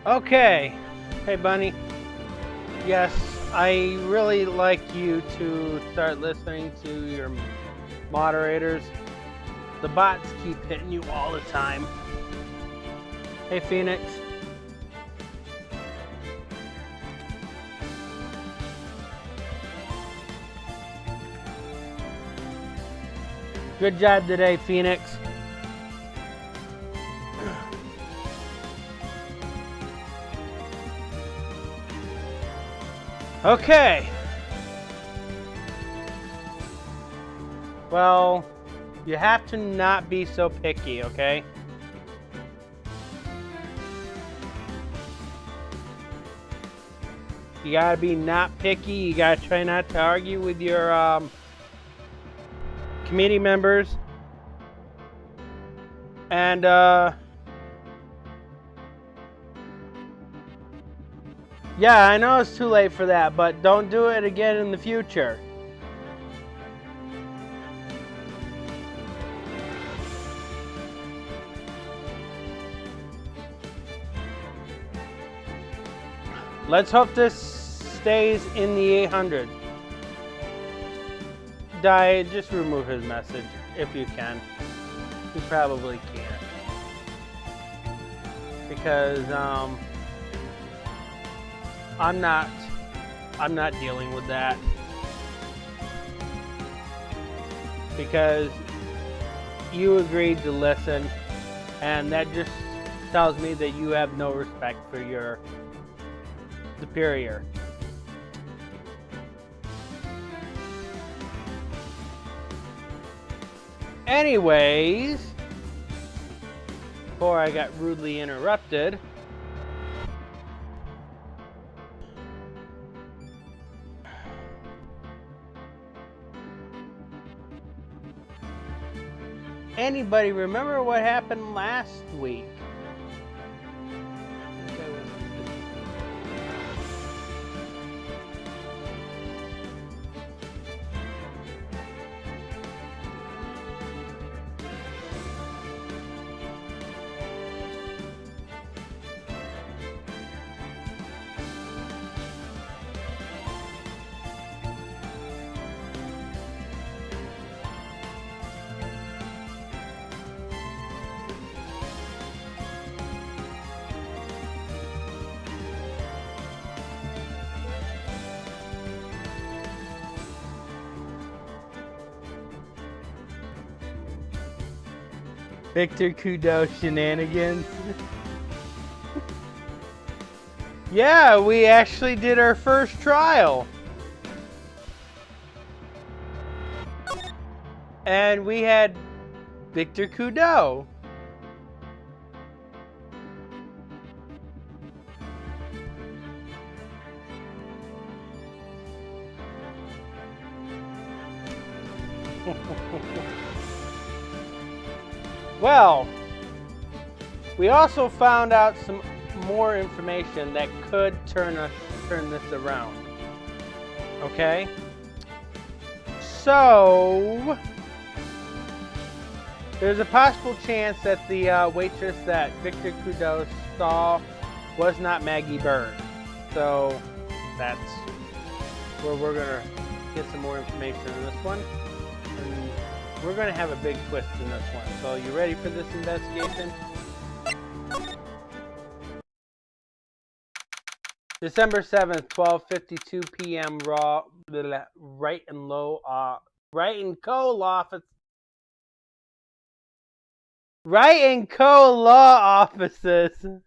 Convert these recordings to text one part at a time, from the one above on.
Okay. Hey, Bunny. Yes, I really like you to start listening to your moderators. The bots keep hitting you all the time. Hey, Phoenix. Good job today, Phoenix. Okay. Well, you have to not be so picky, okay? You gotta be not picky. You gotta try not to argue with your committee members. And yeah, I know it's too late for that, but don't do it again in the future. Let's hope this stays in the 800. Just remove his message if you can. You probably can't. Because, I'm not dealing with that. Because you agreed to listen, and that just tells me that you have no respect for your superior. Anyways, before I got rudely interrupted, anybody remember what happened last week? Victor Kudo shenanigans. Yeah, we actually did our first trial. And we had Victor Kudo. Well, we also found out some more information that could turn this around. Okay? So, there's a possible chance that the waitress that Victor Kudo saw was not Maggie Bird. So, that's where we're going to get some more information on this one. And we're going to have a big twist in this one. So, you ready for this investigation? December 7th, 12:52 p.m. Wright and Co. law offices. There's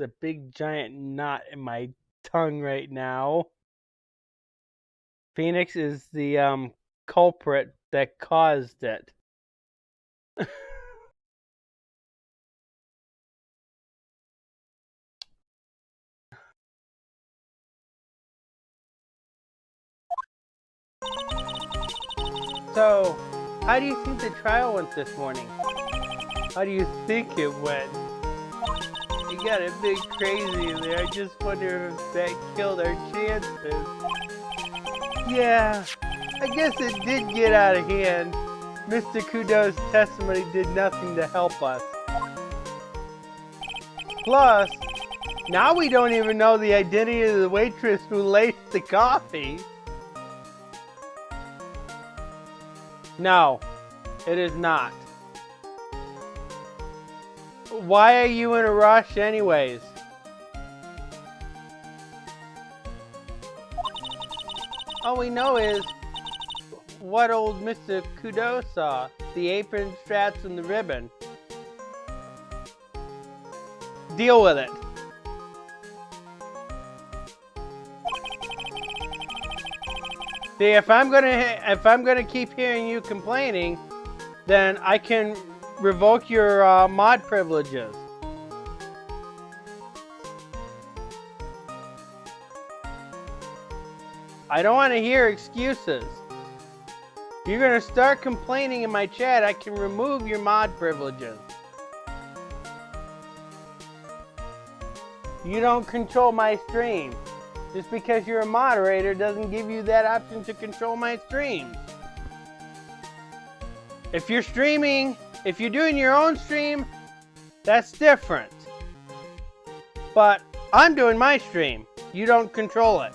a big giant knot in my tongue right now. Phoenix is the culprit that caused it. So, how do you think the trial went this morning? How do you think it went? It got a bit crazy in there. I just wonder if that killed our chances. Yeah, I guess it did get out of hand. Mr. Kudo's testimony did nothing to help us. Plus, now we don't even know the identity of the waitress who laced the coffee. No, it is not. Why are you in a rush anyways? All we know is what old Mr. Kudo saw. The apron straps and the ribbon. Deal with it. See, if I'm gonna keep hearing you complaining, then I can revoke your mod privileges. I don't want to hear excuses. If you're gonna start complaining in my chat, I can remove your mod privileges. You don't control my stream. Just because you're a moderator doesn't give you that option to control my stream. If you're streaming, if you're doing your own stream, that's different. But I'm doing my stream. You don't control it.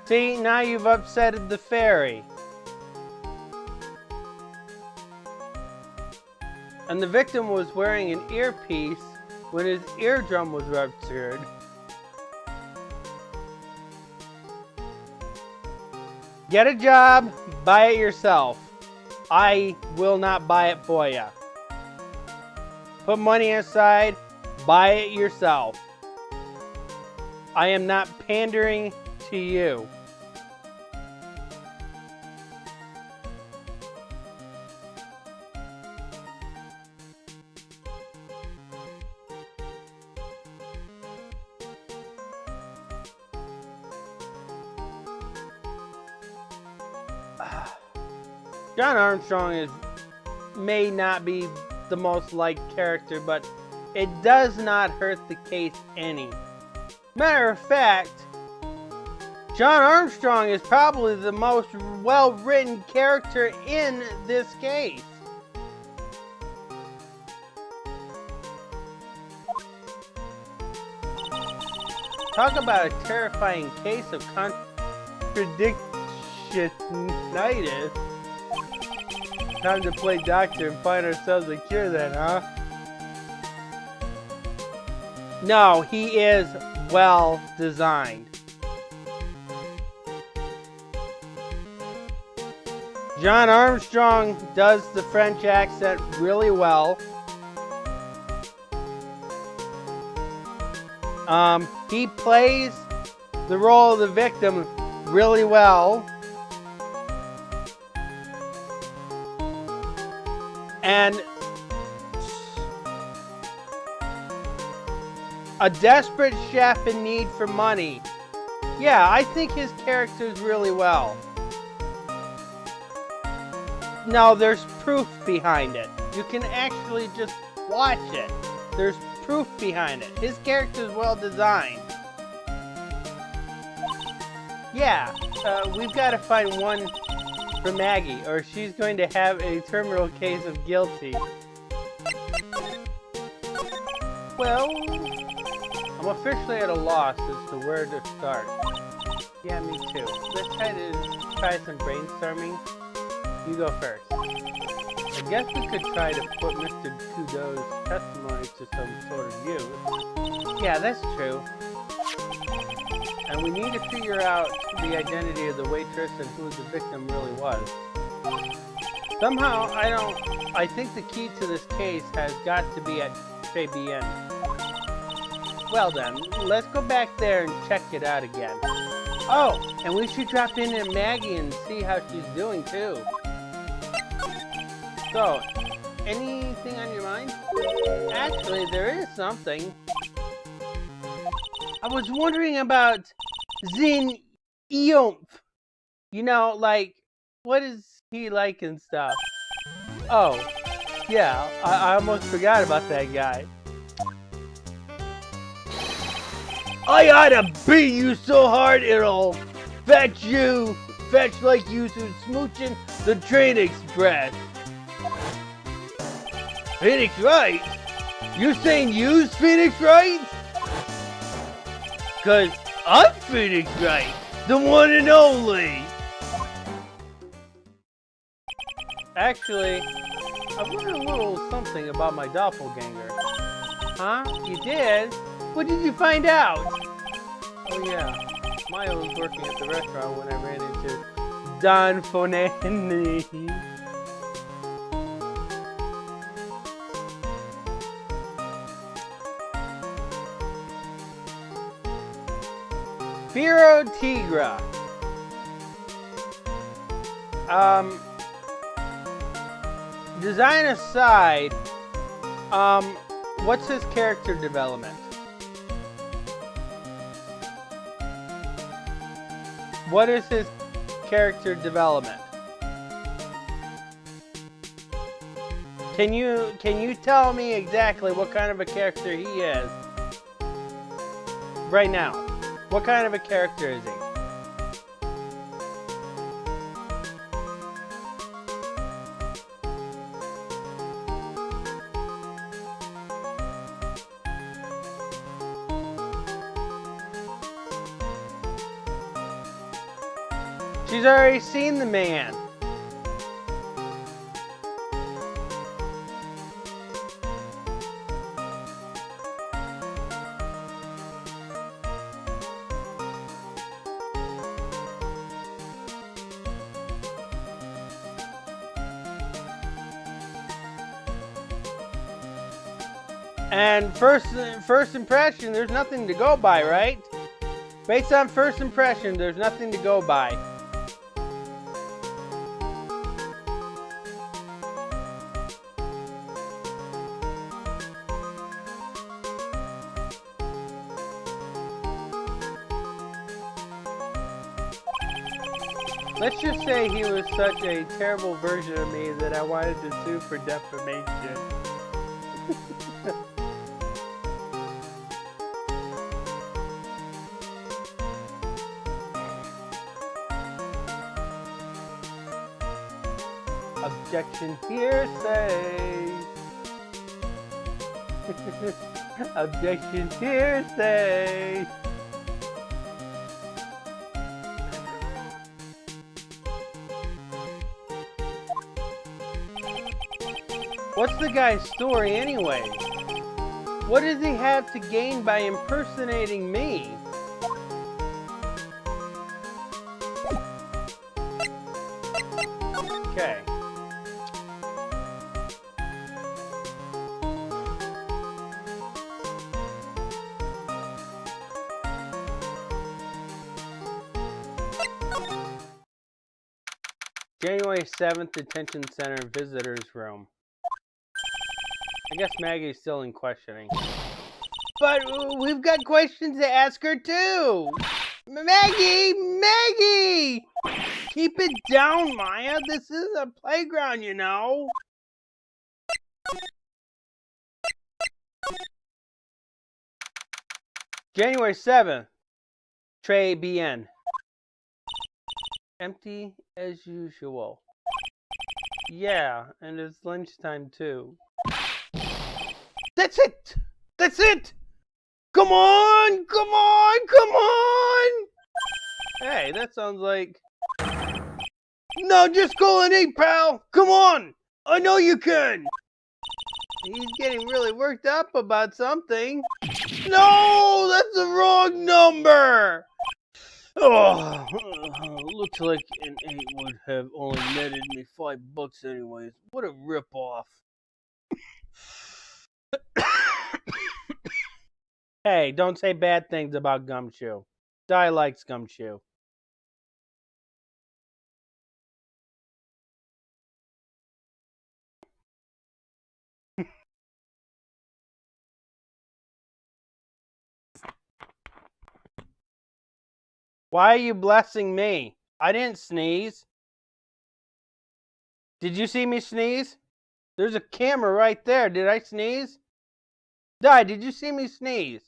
See, now you've upsetted the fairy. And the victim was wearing an earpiece when his eardrum was ruptured. Get a job, buy it yourself. I will not buy it for you. Put money aside, buy it yourself. I am not pandering to you. John Armstrong may not be the most liked character, but it does not hurt the case any. Matter of fact, John Armstrong is probably the most well-written character in this case. Talk about a terrifying case of contradictionitis. Time to play doctor and find ourselves a cure then, huh? No, he is well designed. John Armstrong does the French accent really well. He plays the role of the victim really well. And a desperate chef in need for money. Yeah, I think his character is really well. No, there's proof behind it. You can actually just watch it. There's proof behind it. His character is well designed. Yeah, we've got to find one for Maggie, or she's going to have a terminal case of guilty. Well, I'm officially at a loss as to where to start. Yeah, me too. Let's try some brainstorming. You go first. I guess we could try to put Mr. Kudo's testimony to some sort of use. Yeah, that's true. And we need to figure out the identity of the waitress and who the victim really was. Somehow, I think the key to this case has got to be at Tribulations. Well then, let's go back there and check it out again. Oh, and we should drop in at Maggie and see how she's doing too. So, anything on your mind? Actually, there is something. I was wondering about Zin Eomf. You know, like, what is he like and stuff? Oh, yeah, I almost forgot about that guy. I ought to beat you so hard it'll fetch like you to smooching the train express. Phoenix Wright? You saying you's Phoenix Wright? Cause I'm Phoenix Wright, the one and only. Actually, I learned a little something about my doppelganger. Huh? You did? What did you find out? Oh yeah, Maya was working at the restaurant when I ran into Don Fonani. Firo Tigra. Design aside, what's his character development? What is his character development? Can you tell me exactly what kind of a character he is right now? What kind of a character is he? She's already seen the man. And first impression, there's nothing to go by, right? Based on first impression, there's nothing to go by. Let's just say he was such a terrible version of me that I wanted to sue for defamation. Objection hearsay. Objection hearsay. What's the guy's story anyway? What does he have to gain by impersonating me? Okay. January 7th, Detention Center Visitors Room. I guess Maggie's still in questioning. But we've got questions to ask her too! Maggie! Maggie! Keep it down, Maya. This is a playground, you know. January 7th. Trey BN. Empty as usual. Yeah, and it's lunchtime too. That's it! That's it! Come on! Come on! Come on! Hey, that sounds like... No, just call an 8, pal! Come on! I know you can! He's getting really worked up about something. No! That's the wrong number! Oh, looks like an 8 would have only netted me $5 anyways. What a ripoff. Hey, don't say bad things about Gumshoe. Di likes Gumshoe. Why are you blessing me? I didn't sneeze. Did you see me sneeze? There's a camera right there. Did I sneeze? Di, did you see me sneeze?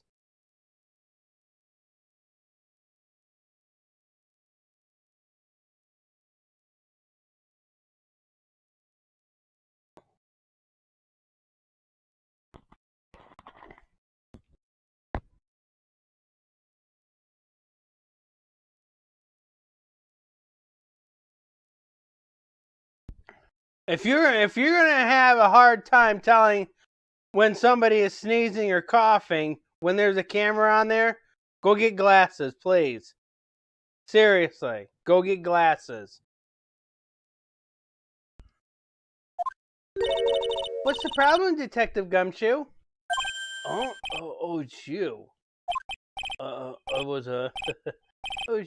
If you're gonna have a hard time telling when somebody is sneezing or coughing when there's a camera on there, go get glasses, please. Seriously, go get glasses. What's the problem, Detective Gumshoe? Oh, it's you. I was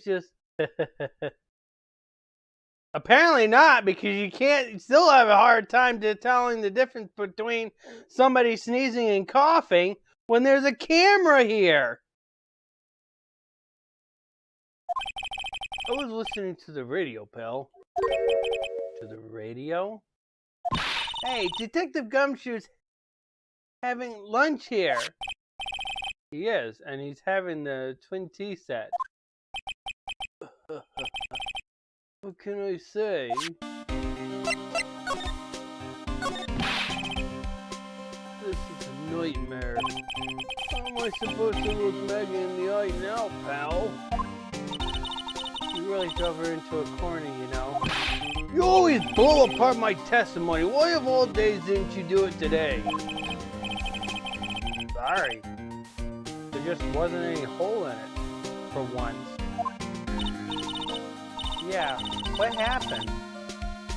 just. Apparently not, because you still have a hard time telling the difference between somebody sneezing and coughing when there's a camera here. I was listening to the radio, pal. To the radio? Hey, Detective Gumshoe's having lunch here. He is, and he's having the twin tea set. What can I say? This is a nightmare. How am I supposed to look Maggie in the eye now, pal? You really drove her into a corner, you know. You always blow apart my testimony. Why of all days didn't you do it today? Sorry. There just wasn't any hole in it, for once. Yeah, what happened?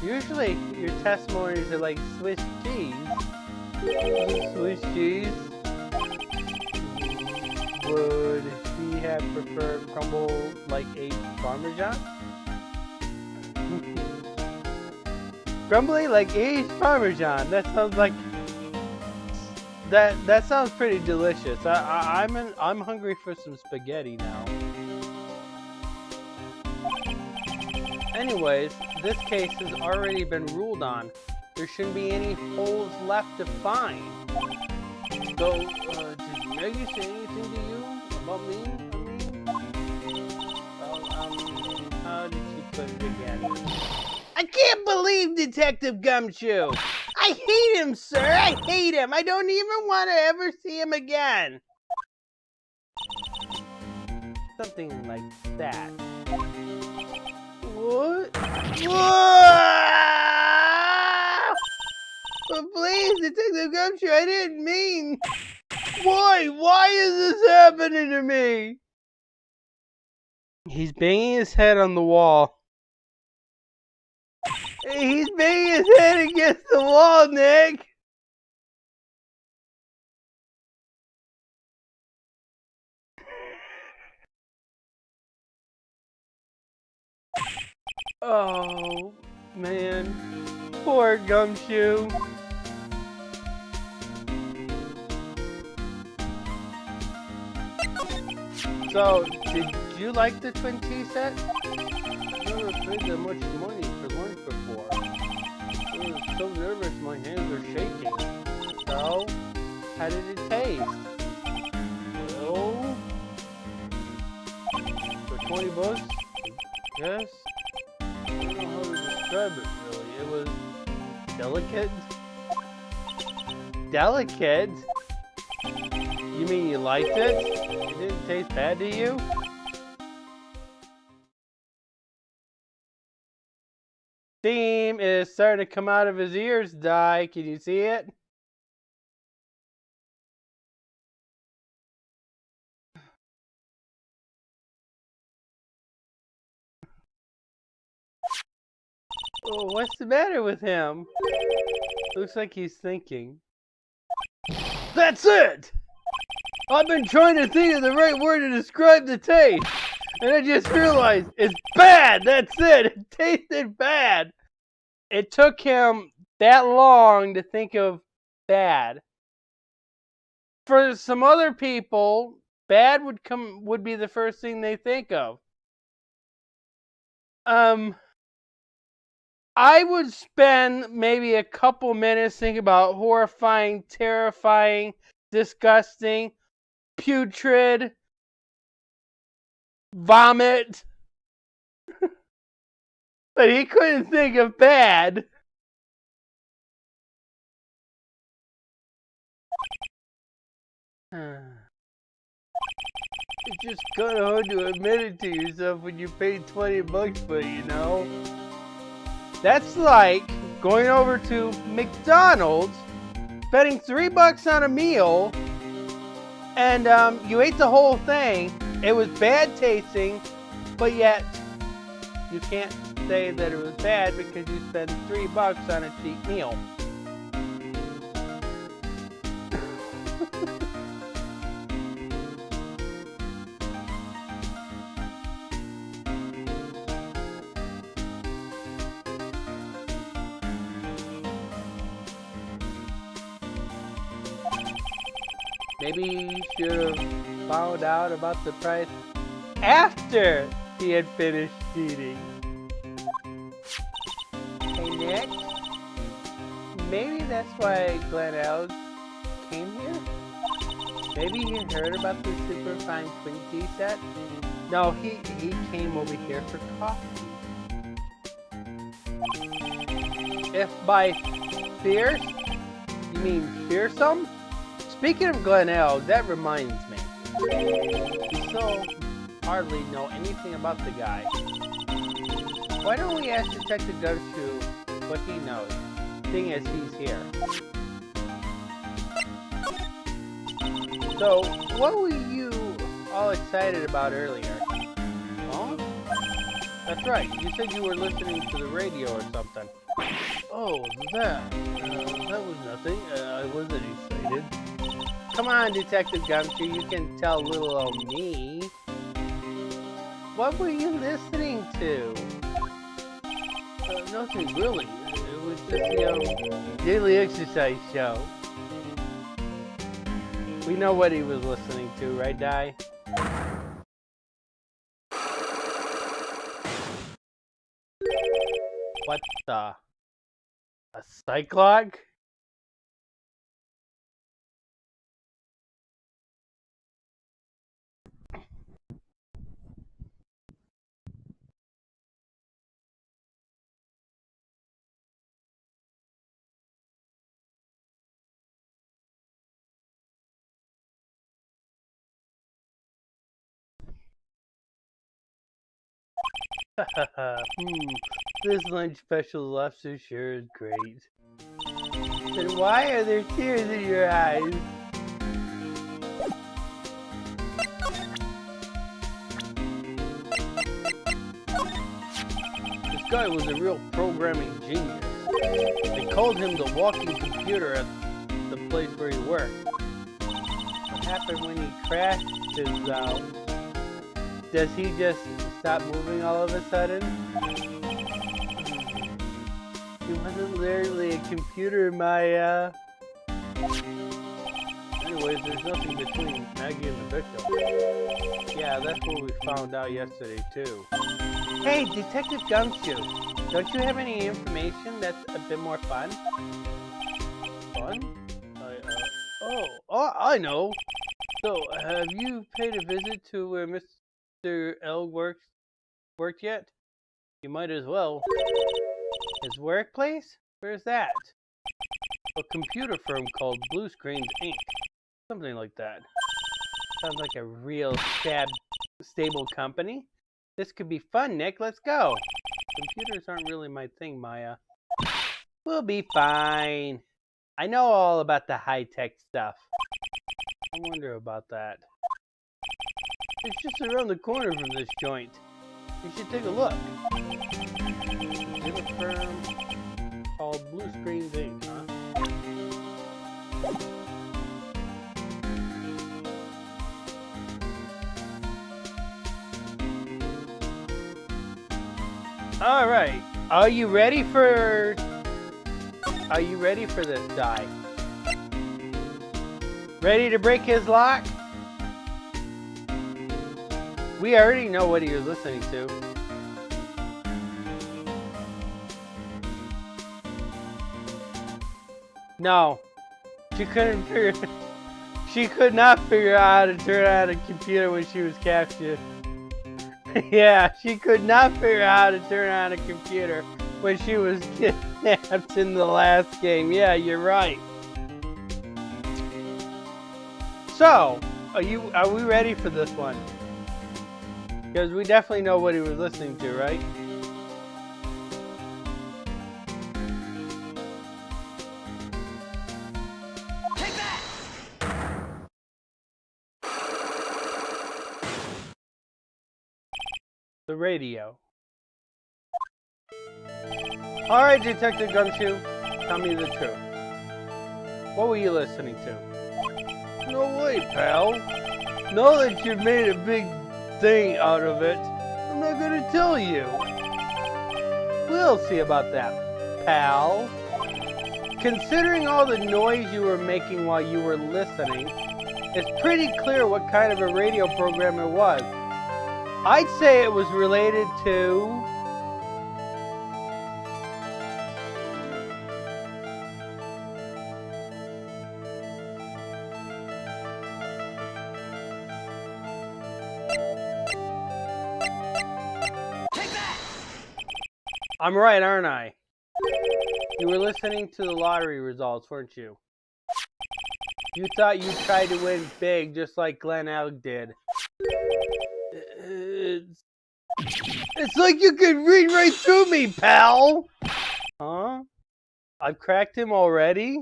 Usually your testimonies are like Swiss cheese. Swiss cheese? Would he have preferred crumble like Ace Parmesan? Crumbly like Ace Parmesan. That sounds like that sounds pretty delicious. I'm hungry for some spaghetti now. Anyways, this case has already been ruled on. There shouldn't be any holes left to find. So, did Maggie say anything to you about me? How did she put it again? I can't believe Detective Gumshoe! I hate him, sir! I hate him! I don't even want to ever see him again! Something like that. What? Whoa! But please, Detective Gumshoe, I didn't mean... Why? Why is this happening to me? He's banging his head on the wall. He's banging his head against the wall, Nick! Oh, man. Poor Gumshoe. So, did you like the twin tea set? I've never paid that much money for lunch before. I was so nervous my hands are shaking. So, how did it taste? Well, for 20 bucks? Yes. I don't know how to describe it really. It was delicate. Delicate? You mean you liked it? It didn't taste bad to you? Steam is starting to come out of his ears, Di. Can you see it? Oh, what's the matter with him? Looks like he's thinking. That's it! I've been trying to think of the right word to describe the taste. And I just realized it's bad. That's it. It tasted bad. It took him that long to think of bad. For some other people, bad would be the first thing they think of. I would spend maybe a couple minutes thinking about horrifying, terrifying, disgusting, putrid, vomit. But he couldn't think of bad. It's just kind of hard to admit it to yourself when you paid 20 bucks for it, you know? That's like going over to McDonald's, spending $3 on a meal, and you ate the whole thing. It was bad tasting, but yet you can't say that it was bad because you spent $3 on a cheap meal. Maybe he should have found out about the price after he had finished eating. Hey Nick, maybe that's why Glenn Elves came here? Maybe he heard about the super fine twin tea set? No, he came over here for coffee. If by fierce, you mean fearsome? Speaking of Glenn Elves, that reminds me. We still hardly know anything about the guy. Why don't we ask Detective Gumshoe what he knows, seeing as he's here? So, what were you all excited about earlier? Oh? That's right, you said you were listening to the radio or something. Oh, that was nothing. I wasn't excited. Come on, Detective Gumshoe, you can tell little old me. What were you listening to? Nothing really. It was just, daily exercise show. We know what he was listening to, right, Di? What the? A cyclog? This lunch special lobster sure is great. Then why are there tears in your eyes? This guy was a real programming genius. They called him the walking computer at the place where he worked. What happened when he crashed his does he just stop moving all of a sudden? He wasn't literally a computer, Maya. Anyways, there's nothing between Maggie and the victim. Yeah, that's what we found out yesterday, too. Hey, Detective Gumshoe, don't you have any information that's a bit more fun? Fun? I know. So, have you paid a visit to where Mr. L worked yet? You might as well. His workplace? Where's that? A computer firm called Blue Screens Inc. Something like that. Sounds like a real stable company. This could be fun, Nick. Let's go. Computers aren't really my thing, Maya. We'll be fine. I know all about the high-tech stuff. I wonder about that. It's just around the corner from this joint. You should take a look. Computer firm called Blue Screens Inc., huh? All right. Are you ready for this, Di? Ready to break his lock? We already know what he was listening to. No. She could not figure out how to turn on a computer when she was captured. Yeah, she could not figure out how to turn on a computer when she was kidnapped in the last game. Yeah, you're right. So, are we ready for this one? Because we definitely know what he was listening to, right? Take that! The radio. Alright, Detective Gumshoe, tell me the truth. What were you listening to? No way, pal. Now that you've made a big thing out of it, I'm not gonna tell you. We'll see about that, pal. Considering all the noise you were making while you were listening, it's pretty clear what kind of a radio program it was. I'd say it was related to... I'm right, aren't I? You were listening to the lottery results, weren't you? You thought you tried to win big just like Glenn Elg did. It's like you could read right through me, pal! Huh? I've cracked him already?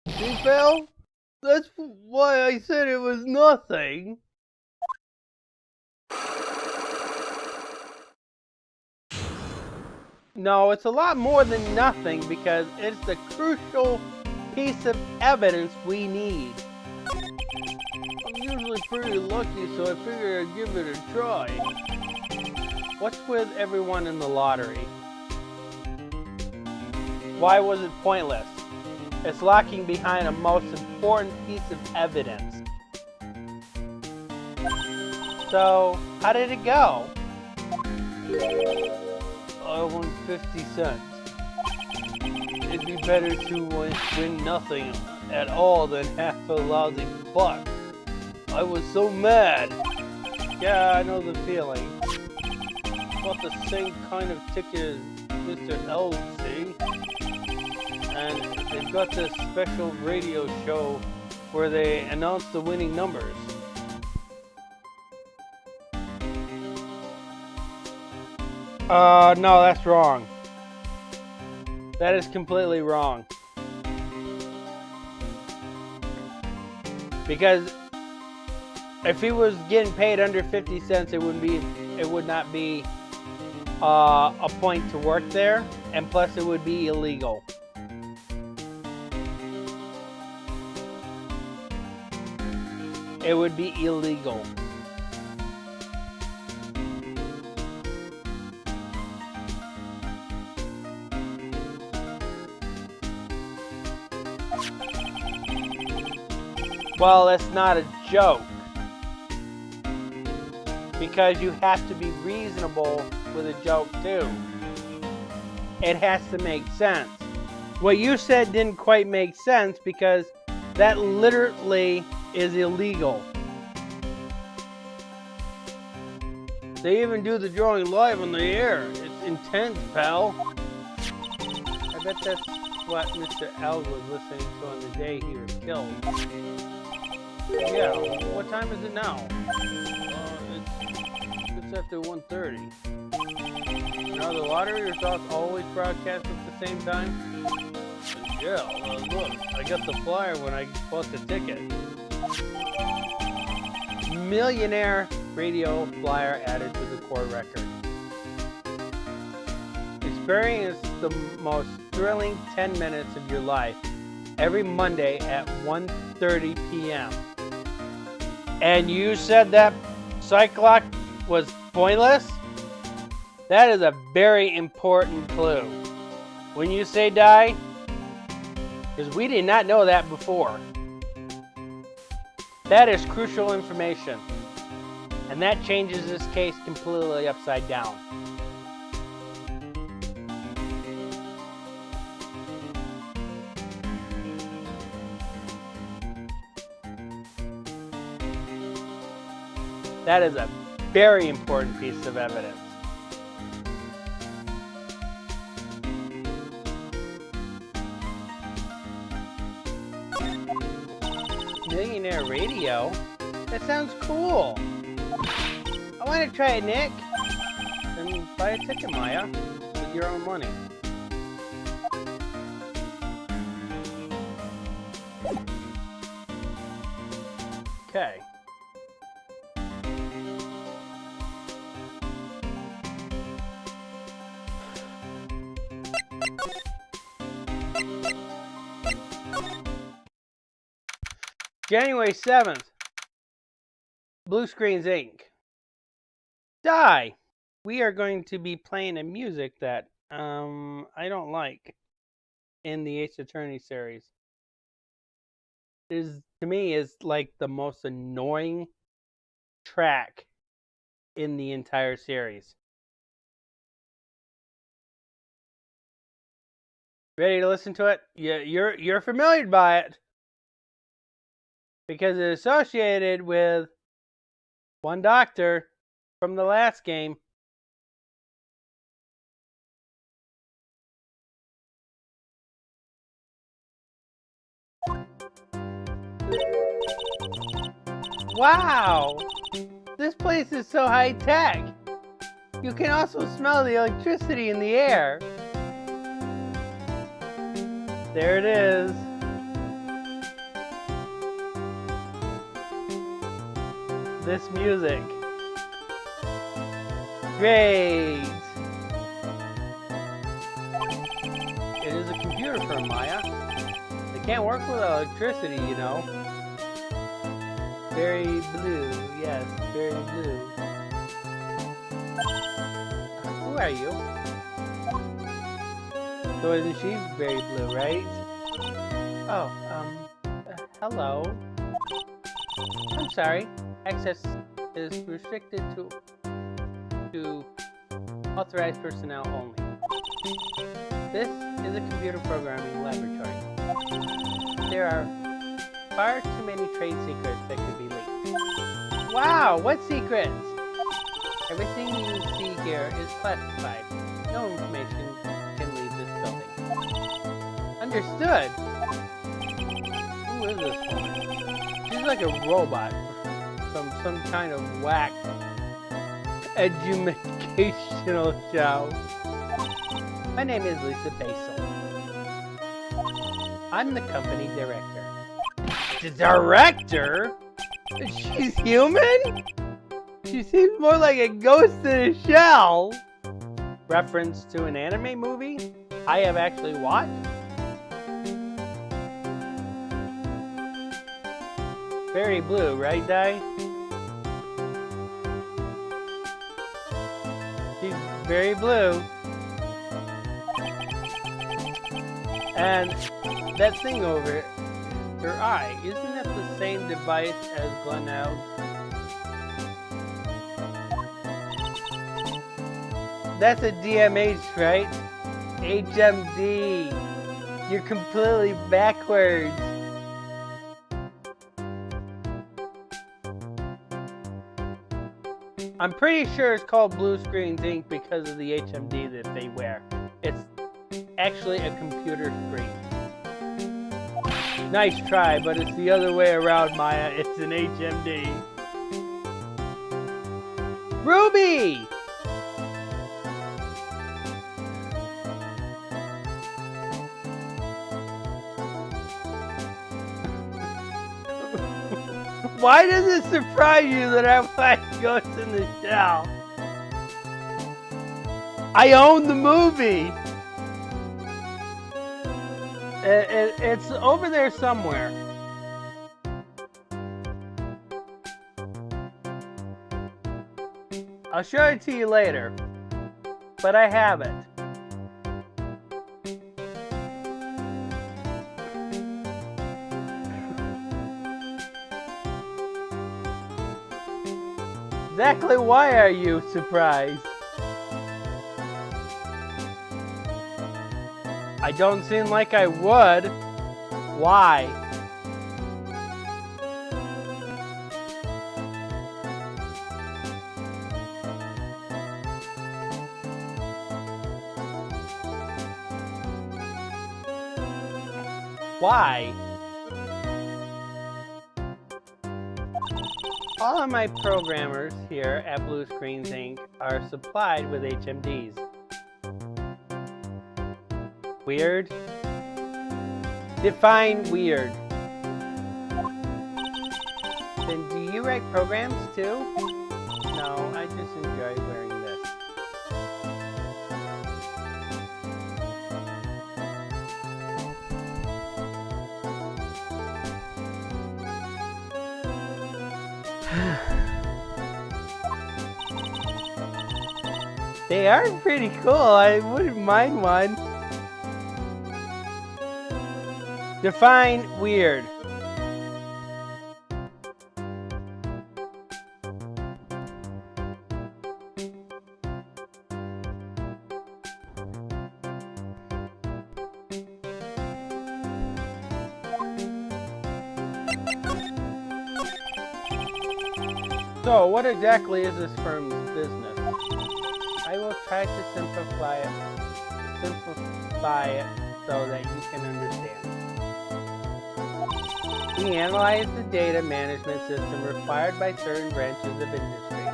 See, pal? That's why I said it was nothing. No, it's a lot more than nothing because it's the crucial piece of evidence we need. I'm usually pretty lucky, so I figured I'd give it a try. What's with everyone in the lottery? Why was it pointless? It's locking behind a most important piece of evidence. So, how did it go? I won 50 cents. It'd be better to win nothing at all than half a lousy buck. I was so mad. Yeah, I know the feeling. Bought the same kind of ticket as Mr. L, see? And they've got this special radio show where they announce the winning numbers. No, that's wrong. That is completely wrong. Because if he was getting paid under 50 cents, it would not be a point to work there, and plus it would be illegal. It would be illegal. Well, that's not a joke. Because you have to be reasonable with a joke too. It has to make sense. What you said didn't quite make sense because that literally is illegal. They even do the drawing live on the air. It's intense, pal. I bet that's what Mr. L was listening to on the day he was killed. Yeah, what time is it now? It's after 1:30. Now the lottery results always broadcast at the same time? Yeah, look, I got the flyer when I bought the ticket. Millionaire radio flyer added to the court record. Experience the most thrilling 10 minutes of your life every Monday at 1:30 p.m. And you said that psych clock was pointless? That is a very important clue. When you say die, because we did not know that before. That is crucial information. And that changes this case completely upside down. That is a very important piece of evidence. Millionaire radio? That sounds cool. I want to try it, Nick. Then buy a ticket, Maya, with your own money. Okay. January 7th, Blue Screens Inc. Die! We are going to be playing a music that I don't like in the Ace Attorney series. To me, is like the most annoying track in the entire series. Ready to listen to it? Yeah, you're familiar by it. Because it's associated with one doctor from the last game. Wow! This place is so high tech. You can also smell the electricity in the air. There it is. This music. Great. computer firm, Maya. They can't work with electricity, you know. Very blue, yes, very blue. Who are you? So isn't she very blue, right? Oh, hello. I'm sorry. Access is restricted to authorized personnel only. This is a computer programming laboratory. There are far too many trade secrets that could be leaked. Wow, what secrets? Everything you see here is classified. No information can leave this building. Understood. Who is this woman? She's like a robot from some kind of whack educational show. My name is Lisa Basil. I'm the company director. The director? She's human? She seems more like a ghost in a shell. Reference to an anime movie I have actually watched? Very blue, right, Di? She's very blue. And that thing over her eye, isn't that the same device as Glenelg's? That's a DMH, right? HMD. You're completely backwards. I'm pretty sure it's called Blue Screen Ink because of the HMD that they wear. It's actually a computer screen. Nice try, but it's the other way around, Maya. It's an HMD. Ruby! Why does it surprise you that I'm like Ghost in the Shell? I own the movie! It's over there somewhere. I'll show it to you later, but I have it. Exactly why are you surprised? I don't seem like I would. Why? Why? All of my programmers here at Blue Screens Inc. are supplied with HMDs. Weird? Define weird. Then do you write programs too? No, I just enjoy wearing this. They are pretty cool. I wouldn't mind one. Define weird. So, what exactly is this firm's business? I will try to simplify it so that you can understand. We analyze the data management system required by certain branches of industry,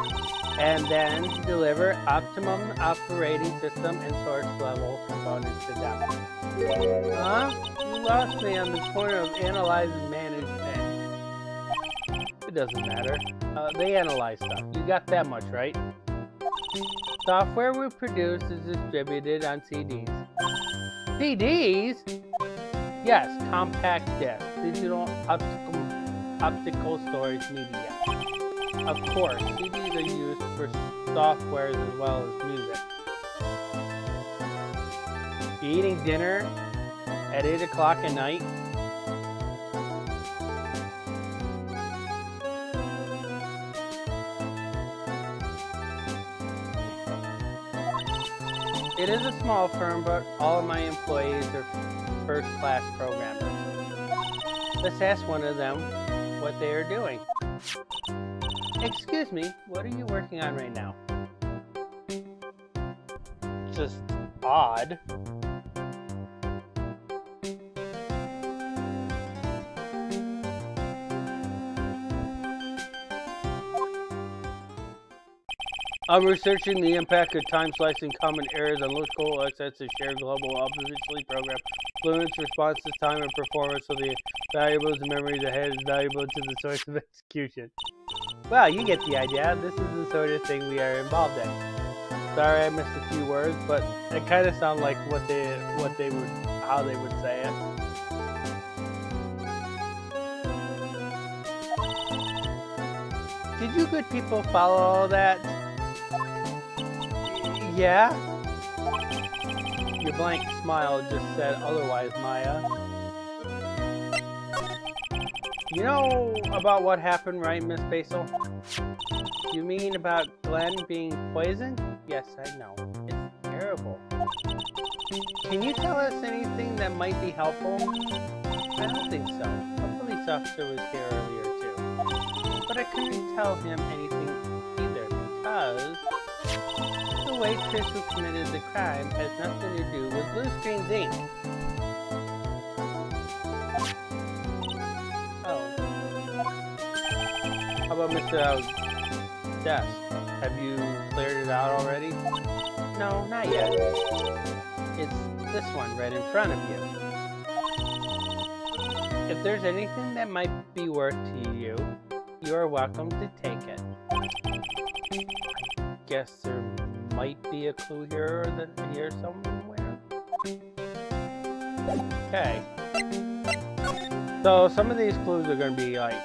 and then deliver optimum operating system and source level components to them. Huh? You lost me on the corner of analyze and manage things. It doesn't matter. They analyze stuff. You got that much, right? Software we produce is distributed on CDs. CDs? Yes, compact disc, digital optical storage media. Of course, CDs are used for softwares as well as music. You eating dinner at 8 o'clock at night? It is a small firm, but all of my employees are first-class programmers. Let's ask one of them what they are doing. Excuse me, what are you working on right now? Just odd. I'm researching the impact of time slicing common errors on logical access to shared global oppositely program. Fluence response to time and performance of the variables and memories ahead is valuable to the source of execution. Well, you get the idea. This is the sort of thing we are involved in. Sorry I missed a few words, but it kind of sounds like how they would say it. Did you good people follow all that? Yeah? Your blank smile just said otherwise, Maya. You know about what happened, right, Miss Basil? You mean about Glenn being poisoned? Yes, I know. It's terrible. Can you tell us anything that might be helpful? I don't think so. A police officer was here earlier, too. But I couldn't tell him anything either, because the waitress who committed the crime has nothing to do with Blue Screen's Inc. Oh. How about Mr. O's desk? Have you cleared it out already? No, not yet. It's this one right in front of you. If there's anything that might be worth to you, you are welcome to take it. I guess there might be a clue here somewhere. Okay. So some of these clues are going to be like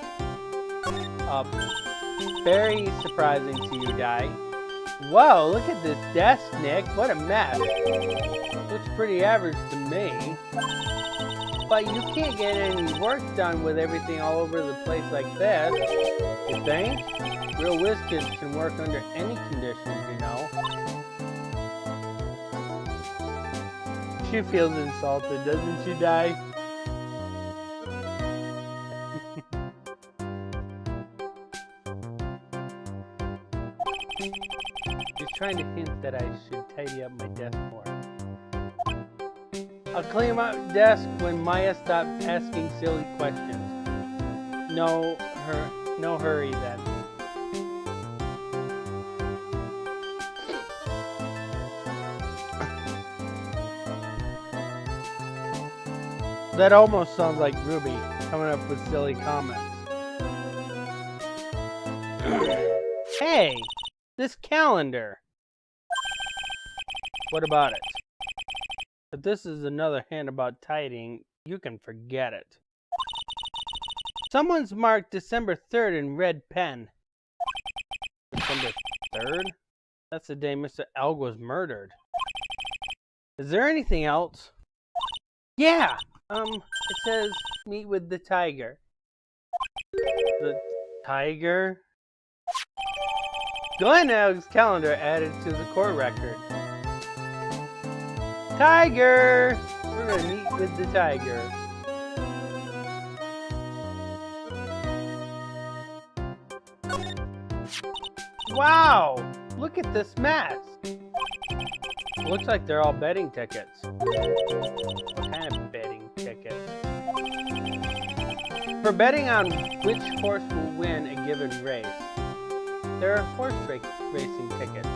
very surprising to you, Di. Whoa, look at this desk, Nick. What a mess. Looks pretty average to me. But you can't get any work done with everything all over the place like this. You think? Real whiz kids can work under any conditions, you know. She feels insulted, doesn't she, Di? She's trying to hint that I should tidy up my desk more. I'll clean my desk when Maya stops asking silly questions. No hurry then. That almost sounds like Ruby coming up with silly comments. Hey, this calendar. What about it? If this is another hint about tidying, you can forget it. Someone's marked December 3rd in red pen. December 3rd? That's the day Mr. Elg was murdered. Is there anything else? Yeah! It says, meet with the tiger. The tiger? Glenn Elg's calendar added to the court record. Tiger! We're gonna meet with the tiger. Wow! Look at this mess! Looks like they're all betting tickets. What kind of betting tickets? For betting on which horse will win a given race, there are horse racing tickets.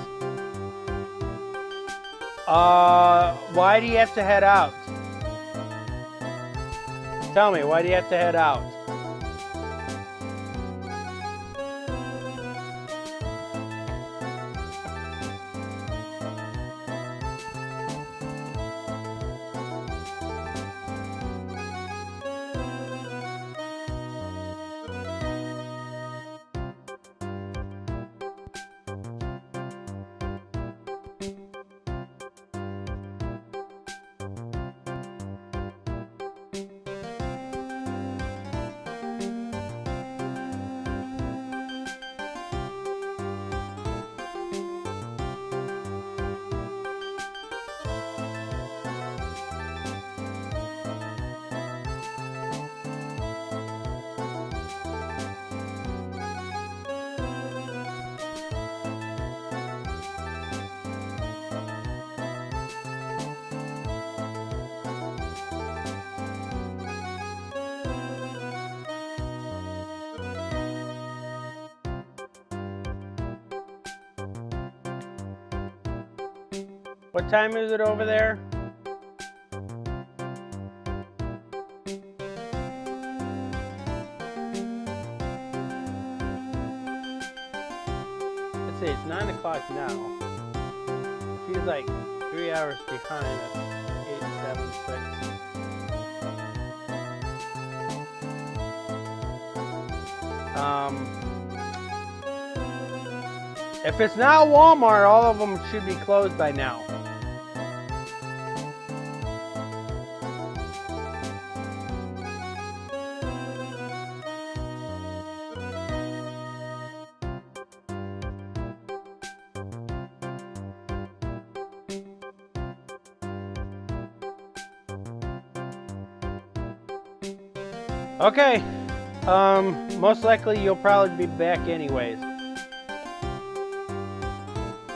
Why do you have to head out? Tell me, why do you have to head out? What time is it over there? Let's see, it's 9 o'clock now. She's like 3 hours behind us. 8, 7, 6. If it's not Walmart, all of them should be closed by now. Okay, most likely you'll probably be back anyways.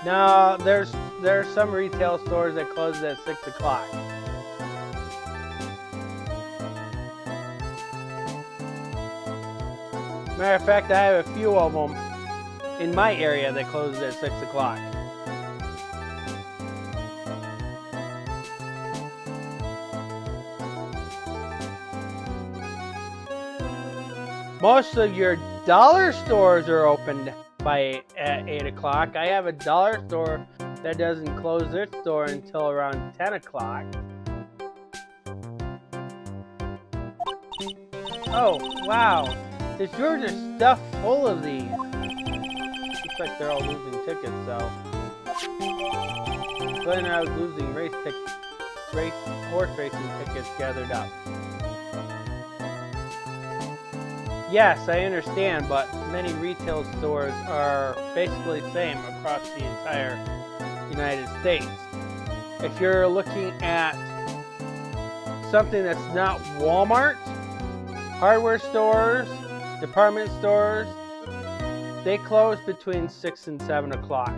Now, there are some retail stores that close at 6 o'clock. Matter of fact, I have a few of them in my area that closes at 6 o'clock. Most of your dollar stores are open at 8 o'clock. I have a dollar store that doesn't close their store until around 10 o'clock. Oh, wow. The stores are stuffed full of these. Looks like they're all losing tickets, so. Glenn and I was losing horse racing tickets gathered up. Yes, I understand, but many retail stores are basically the same across the entire United States. If you're looking at something that's not Walmart, hardware stores, department stores, they close between 6 and 7 o'clock.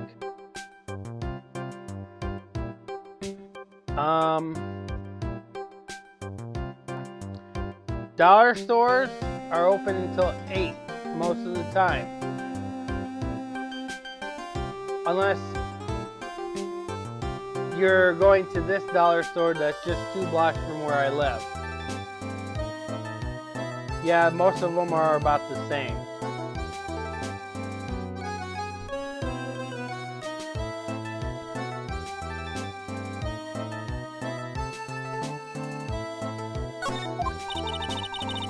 Dollar stores are open until 8 most of the time. Unless you're going to this dollar store that's just 2 blocks from where I live. Yeah, most of them are about the same.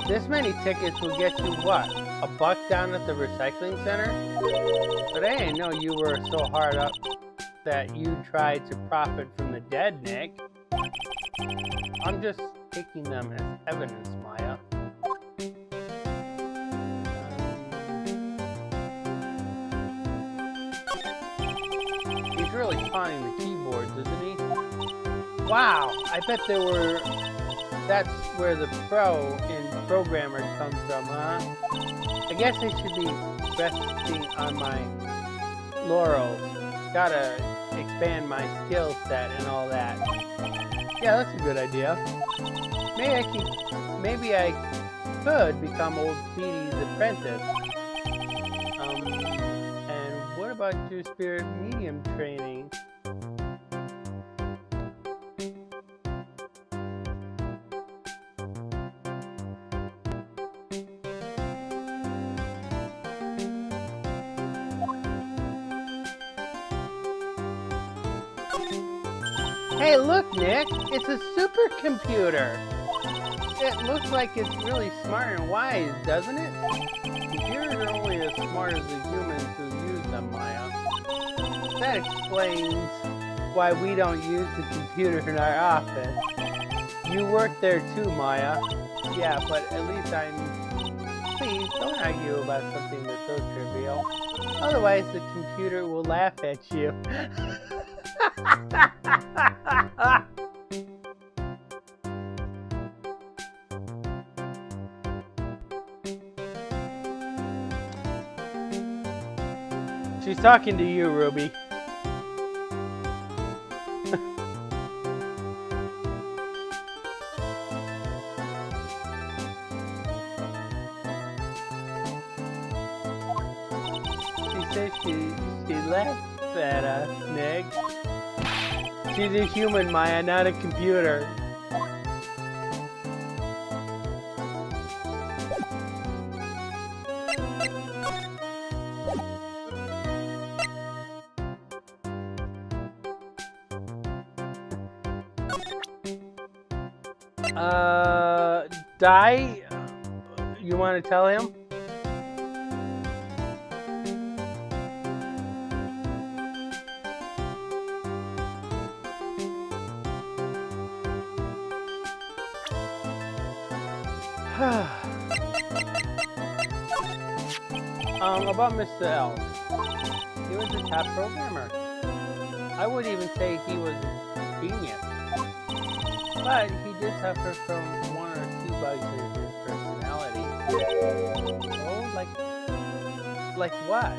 This many tickets will get you what? $1 down at the recycling center? But I didn't know you were so hard up that you tried to profit from the dead, Nick. I'm just taking them as evidence, Maya. He's really pawning the keyboards, isn't he? Wow, I bet that's where the pro in programmer comes from, huh? I guess I should be resting on my laurels. Gotta expand my skill set and all that. Yeah, that's a good idea. Maybe I could become old Speedy's apprentice. And what about your spirit medium training? Hey, look, Nick, it's a supercomputer. It looks like it's really smart and wise, doesn't it? Computers are only as smart as the humans who use them, Maya. That explains why we don't use the computer in our office. You work there too, Maya. Yeah, but at least Please, don't argue about something that's so trivial. Otherwise, the computer will laugh at you. She's talking to you, Ruby. She says she laughs at us, Nick. She's a human, Maya, not a computer. Die? You want to tell him? About Mr. L. He was a top programmer. I would even say he was a genius. But he did suffer from one or two bugs in his personality. Oh, like what?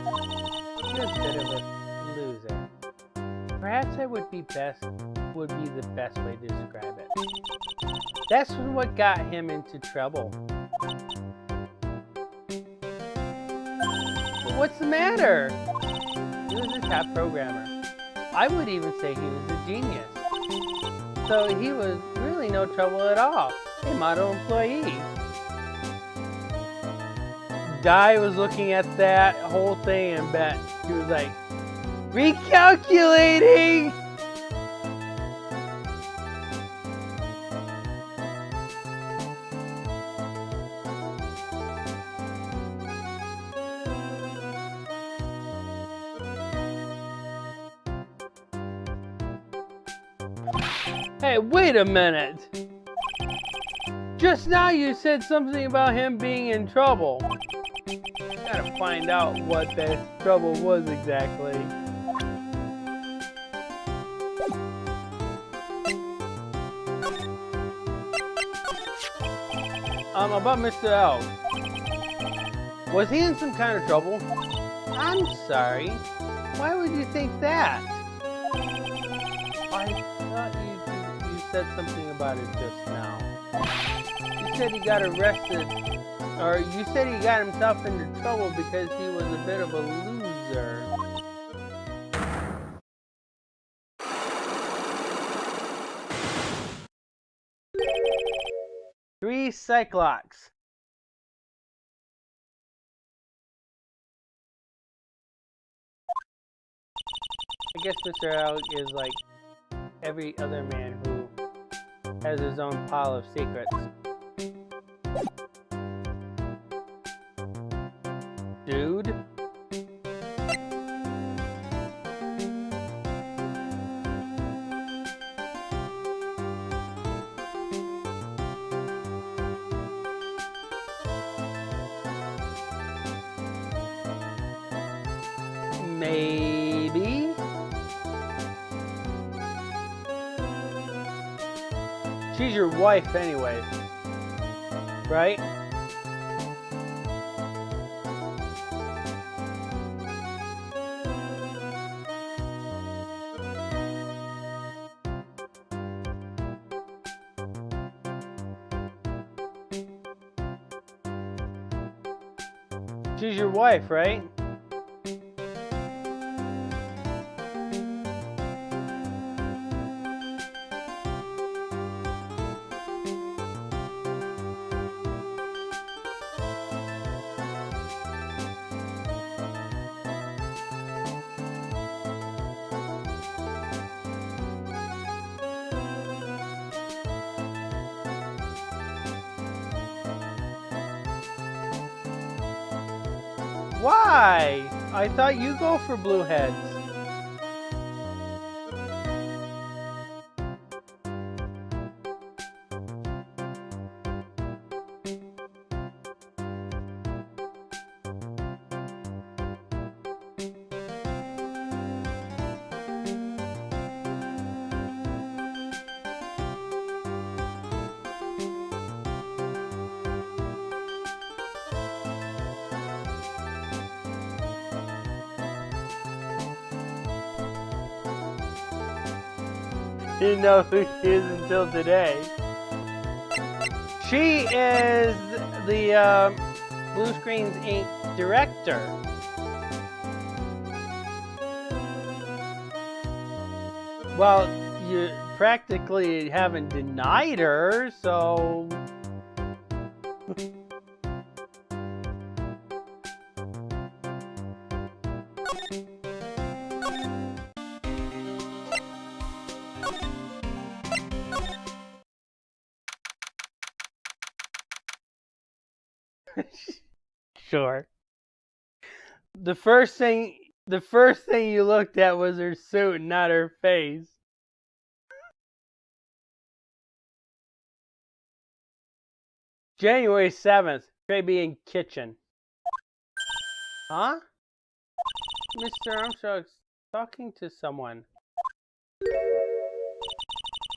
He was a bit of a loser. Perhaps that would be the best way to describe it. That's what got him into trouble. What's the matter? He was a top programmer. I would even say he was a genius. So he was really no trouble at all. A model employee. Di was looking at that whole thing and bet he was like, recalculating! Hey, wait a minute! Just now you said something about him being in trouble. Gotta find out what that trouble was exactly. About Mr. L. Was he in some kind of trouble? I'm sorry. Why would you think that? I thought you said something about it just now. You said he got arrested, or you said he got himself into trouble because he was a bit of a loser. Three Cyclops. I guess Mr. L is like every other man who has his own pile of secrets. Dude. Maybe. She's your wife anyway, right? She's your wife, right? Why? I thought you go for blue heads. Didn't know who she is until today. She is the Blue Screens Inc. director. Well, you practically haven't denied her, so... Sure. The first thing you looked at was her suit, not her face. January 7th, Caribbean Kitchen. Huh? Mr. Armstrong's talking to someone.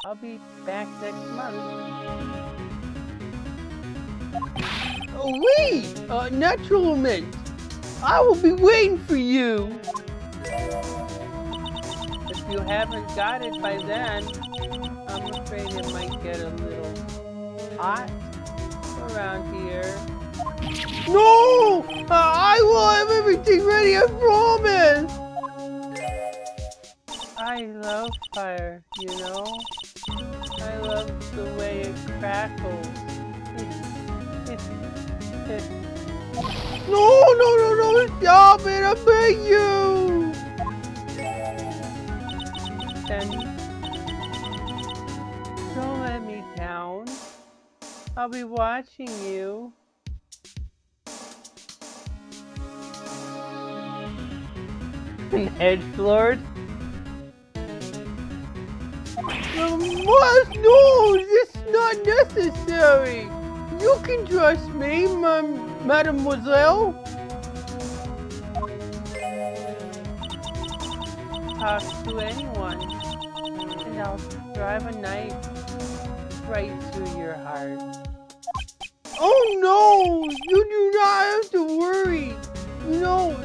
I'll be back next month. Oh, wait! Natural mint! I will be waiting for you! If you haven't got it by then, I'm afraid it might get a little hot around here. No! I will have everything ready, I promise! I love fire, you know? I love the way it crackles. No! Stop it! I beg you! Then don't let me down. I'll be watching you. An edgelord? What? No! This is not necessary! You can trust me, mademoiselle. Talk to anyone, and I'll drive a knife right through your heart. Oh no! You do not have to worry. No,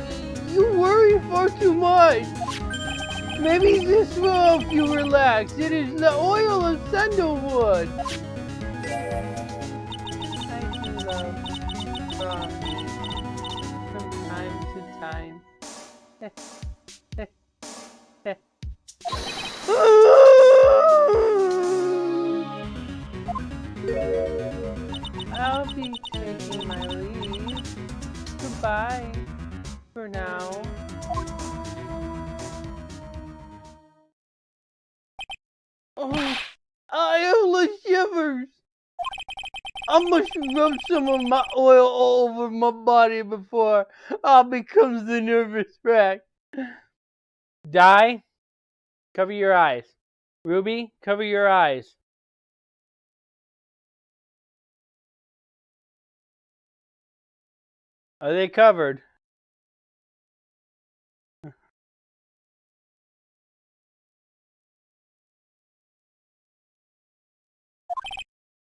you worry far too much. Maybe this will help you relax. It is the oil of sandalwood. I do love coffee from time to time. I'll be taking my leave. Goodbye for now. Oh, I have the shivers. I must rub some of my oil all over my body before I become the nervous wreck. Di, cover your eyes. Ruby, cover your eyes. Are they covered?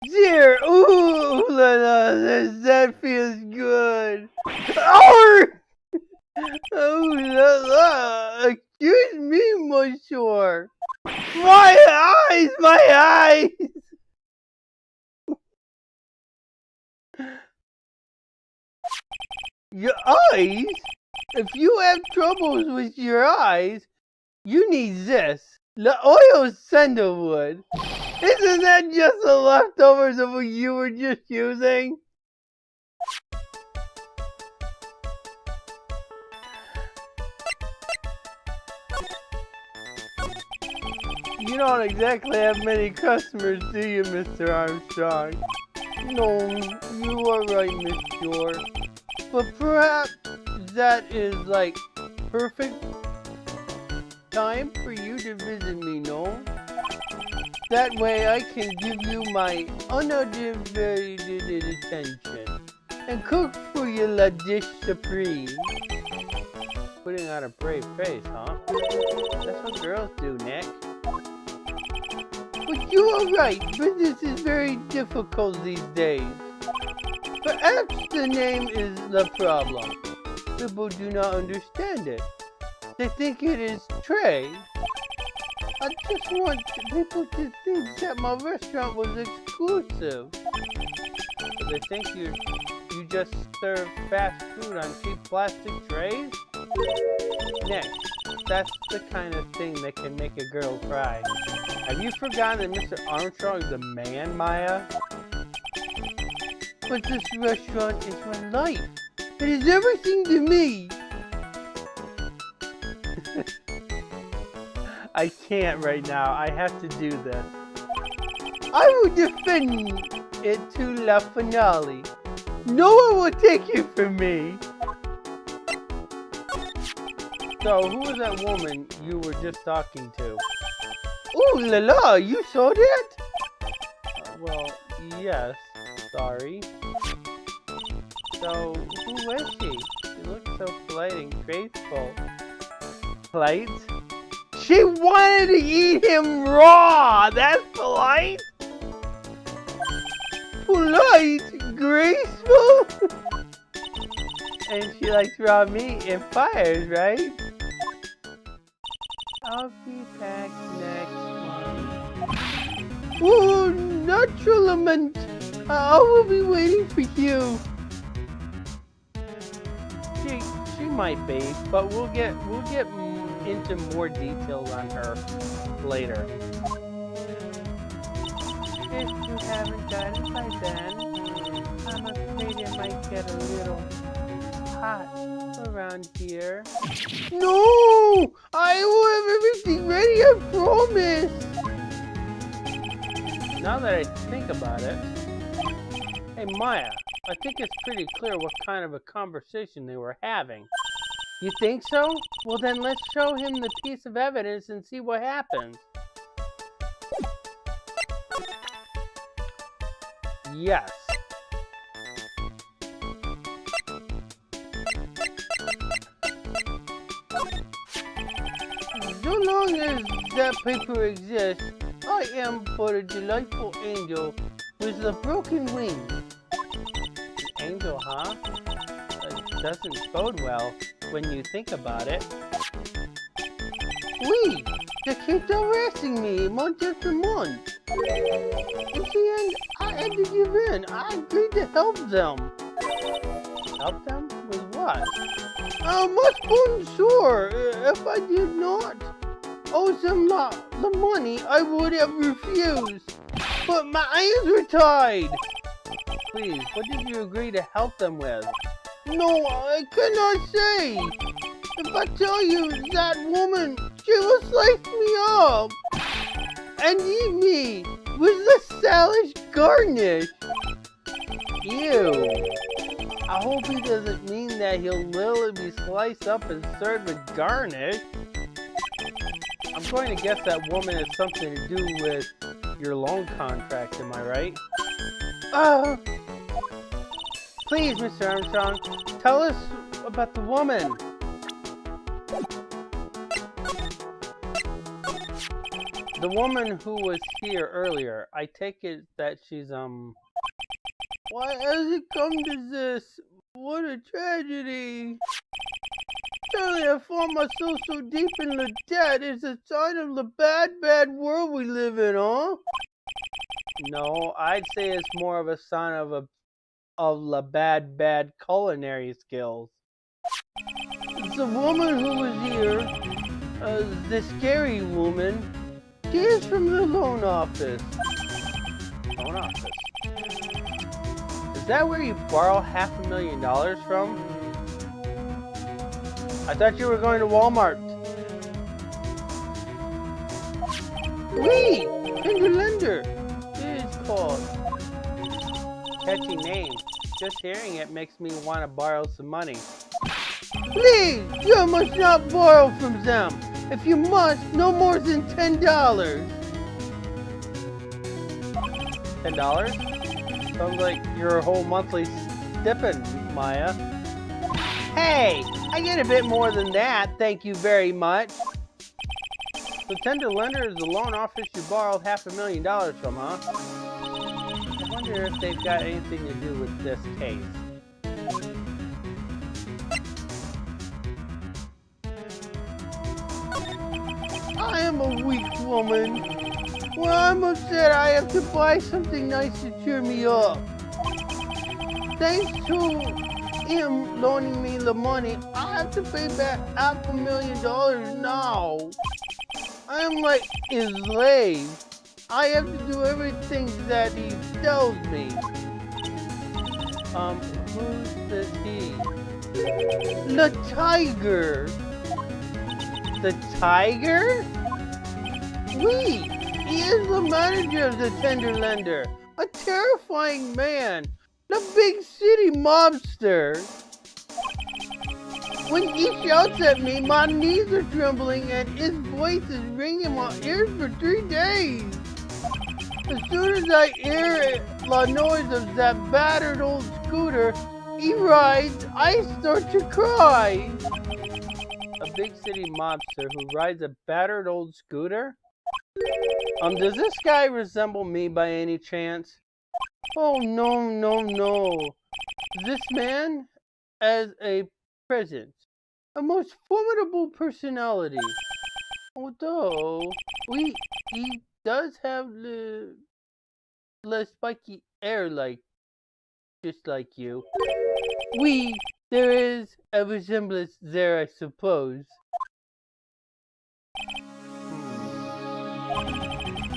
Dear, ooh la la, that feels good. Oh, oh la la, excuse me, monsieur. My eyes, my eyes. Your eyes? If you have troubles with your eyes, you need this. The oil sandalwood. Isn't that just the leftovers of what you were just using? You don't exactly have many customers, do you, Mr. Armstrong? No, you are right, monsieur. But perhaps that is like perfect time for you to visit me, no? That way I can give you my unadulterated attention and cook for you la dish supreme. Putting on a brave face, huh? That's what girls do, Nick. But you are right, business is very difficult these days. Perhaps the name is the problem. People do not understand it. They think it is Trey. I just want people to think that my restaurant was exclusive. So they think you just serve fast food on cheap plastic trays? Next, that's the kind of thing that can make a girl cry. Have you forgotten that Mr. Armstrong is a man, Maya? But this restaurant is my life. It is everything to me. I can't right now. I have to do this. I will defend it to la finale. No one will take you from me. So, who was that woman you were just talking to? Ooh la la, you saw that? Well, yes. Sorry. So, who was she? She looked so polite and graceful. Polite? She wanted to eat him raw! That's polite? Polite? Graceful? And she likes raw meat and fires, right? I'll be back next month. Oh, natural lament. I will be waiting for you. She might be, but we'll get into more details on her later. If you haven't done it by then, I'm afraid it might get a little hot around here. No! I will have everything ready, I promise! Now that I think about it, hey Maya, I think it's pretty clear what kind of a conversation they were having. You think so? Well then let's show him the piece of evidence and see what happens. Yes. So long as that paper exists, I am but a delightful angel with a broken wing. An angel, huh? It doesn't bode well when you think about it. We! They keep harassing me month after month. In the end, I had to give in. I agreed to help them. Help them? With what? I must sure. If I did not owe them the money, I would have refused. But my hands were tied. Please, what did you agree to help them with? No, I cannot say. If I tell you that woman, she will slice me up and eat me with the salad garnish. Ew. I hope he doesn't mean that he'll literally be sliced up and served with garnish. I'm going to guess that woman has something to do with your loan contract, am I right? Please, Mr. Armstrong, tell us about the woman. The woman who was here earlier, I take it that she's, Why has it come to this? What a tragedy. Surely I found myself so deep in the debt. It's a sign of the bad world we live in, huh? No, I'd say it's more of a sign of the bad culinary skills. It's the woman who was here, the scary woman. She is from the loan office. Loan office? Is that where you borrow $500,000 from? I thought you were going to Walmart. Wait! Finger lender! It is called. Catchy name. Just hearing it makes me want to borrow some money. Please! You must not borrow from them! If you must, no more than $10. $10? Sounds like your whole monthly stipend, Maya. Hey! I get a bit more than that, thank you very much. The tender lender is the loan office you borrowed $500,000 from, huh? I wonder if they've got anything to do with this case. I am a weak woman. When I'm upset, I have to buy something nice to cheer me up. Thanks to him loaning me the money, I have to pay back $500,000 now. I'm like his slave. I have to do everything that he tells me. Who's this he? The tiger! The tiger? Oui! He is the manager of the tender lender. A terrifying man. The big city mobster. When he shouts at me, my knees are trembling and his voice is ringing in my ears for 3 days. As soon as I hear the noise of that battered old scooter he rides, I start to cry. A big city mobster who rides a battered old scooter? Does this guy resemble me by any chance? Oh, no, no, no. This man has a presence, a most formidable personality. Although, he does have the spiky hair just like you. There is a resemblance there, I suppose.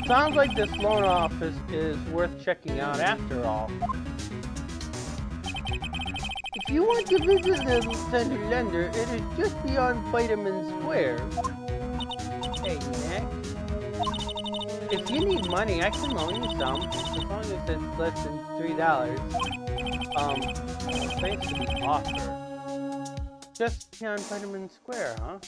Sounds like this loan office is worth checking out after all. If you want to visit the tender lender, it is just beyond Vitamin Square. Hey, Nick. If you need money, I can loan you some, as long as it's less than $3. Thanks to the offer. Just beyond Vitamin Square, huh?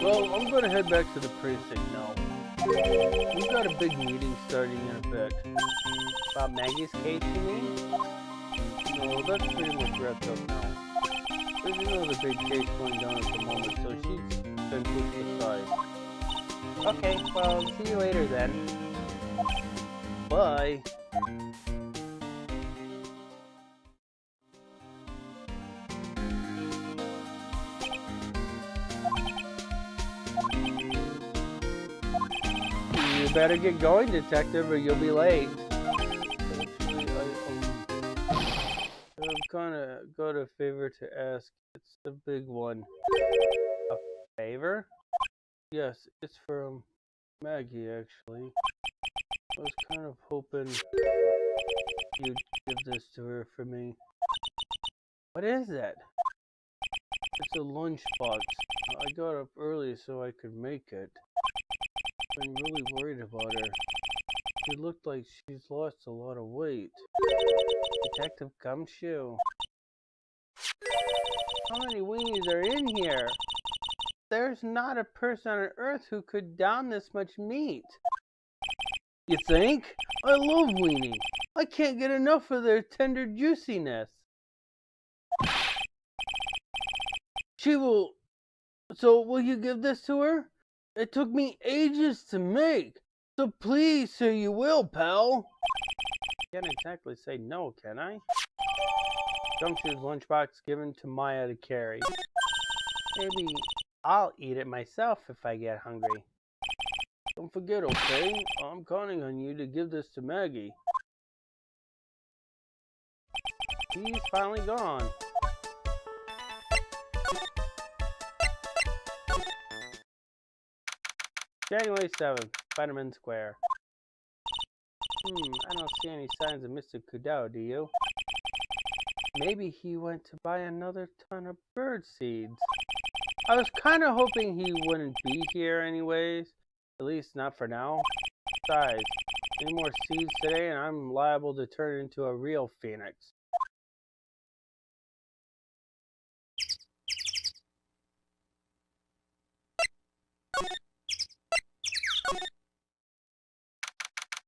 Well, I'm gonna head back to the precinct now. We've got a big meeting starting in a bit. About Maggie's case, you mean? No, that's pretty much wrapped up now. There's another big case going down at the moment, so she's been pushed aside. Okay, well, see you later then. Bye. You better get going, detective, or you'll be late. Actually, I've kinda got a favor to ask. It's a big one. A favor? Yes, it's from Maggie, actually. I was kind of hoping you'd give this to her for me. What is it? It's a lunchbox. I got up early so I could make it. I'm really worried about her. She looked like she's lost a lot of weight. Detective Gumshoe. How many weenies are in here? There's not a person on earth who could down this much meat. You think? I love weenie. I can't get enough of their tender juiciness. So will you give this to her? It took me ages to make. So please say you will, pal. Can't exactly say no, can I? Gumshoe's lunchbox given to Maya to carry. Maybe I'll eat it myself if I get hungry. Don't forget, okay? I'm counting on you to give this to Maggie. He's finally gone. January 7th, Vitamin Square. I don't see any signs of Mr. Kudau, do you? Maybe he went to buy another ton of bird seeds. I was kind of hoping he wouldn't be here anyways. At least not for now. Besides, any more seeds today and I'm liable to turn into a real phoenix.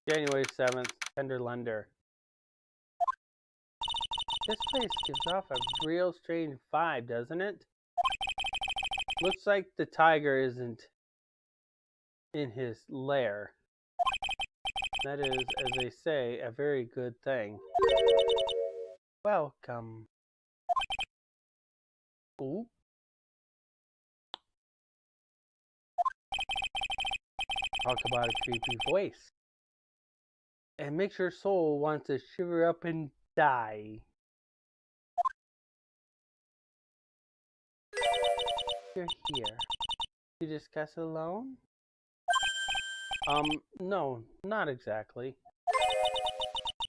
January 7th, Tender Lender. This place gives off a real strange vibe, doesn't it? Looks like the tiger isn't in his lair. That is, as they say, a very good thing. Welcome. Ooh. Talk about a creepy voice. and makes your soul want to shiver up and die. You're here to discuss a loan? No, not exactly.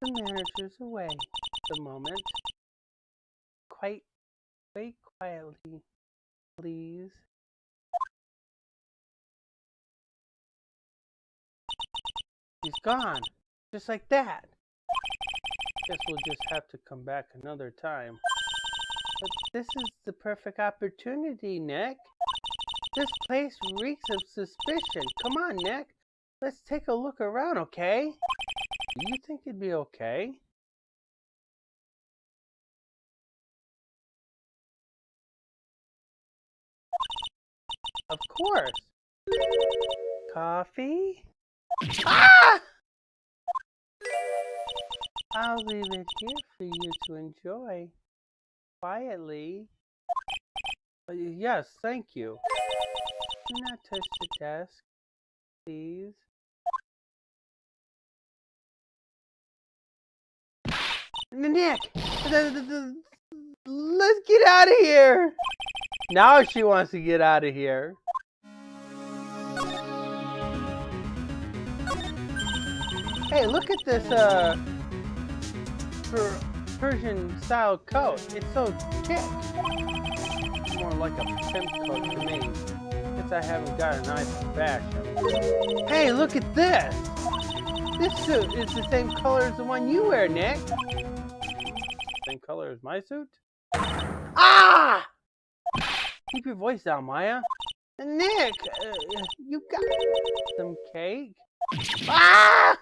The manager's away at the moment. Wait quietly, please. He's gone, just like that. Guess we'll just have to come back another time. But this is the perfect opportunity, Nick. This place reeks of suspicion. Come on, Nick. Let's take a look around, okay? Do you think it'd be okay? Of course. Coffee? Ah! I'll leave it here for you to enjoy. Quietly. Yes, thank you. Do not touch the desk, please. Nick! Let's get out of here! Now she wants to get out of here. Hey, look at this Persian style coat. It's so chic. More like a pimp coat to me. Guess I haven't got an eye for fashion. Hey, look at this! This suit is the same color as the one you wear, Nick. Same color as my suit? Ah! Keep your voice down, Maya. Nick, you got some cake? Ah!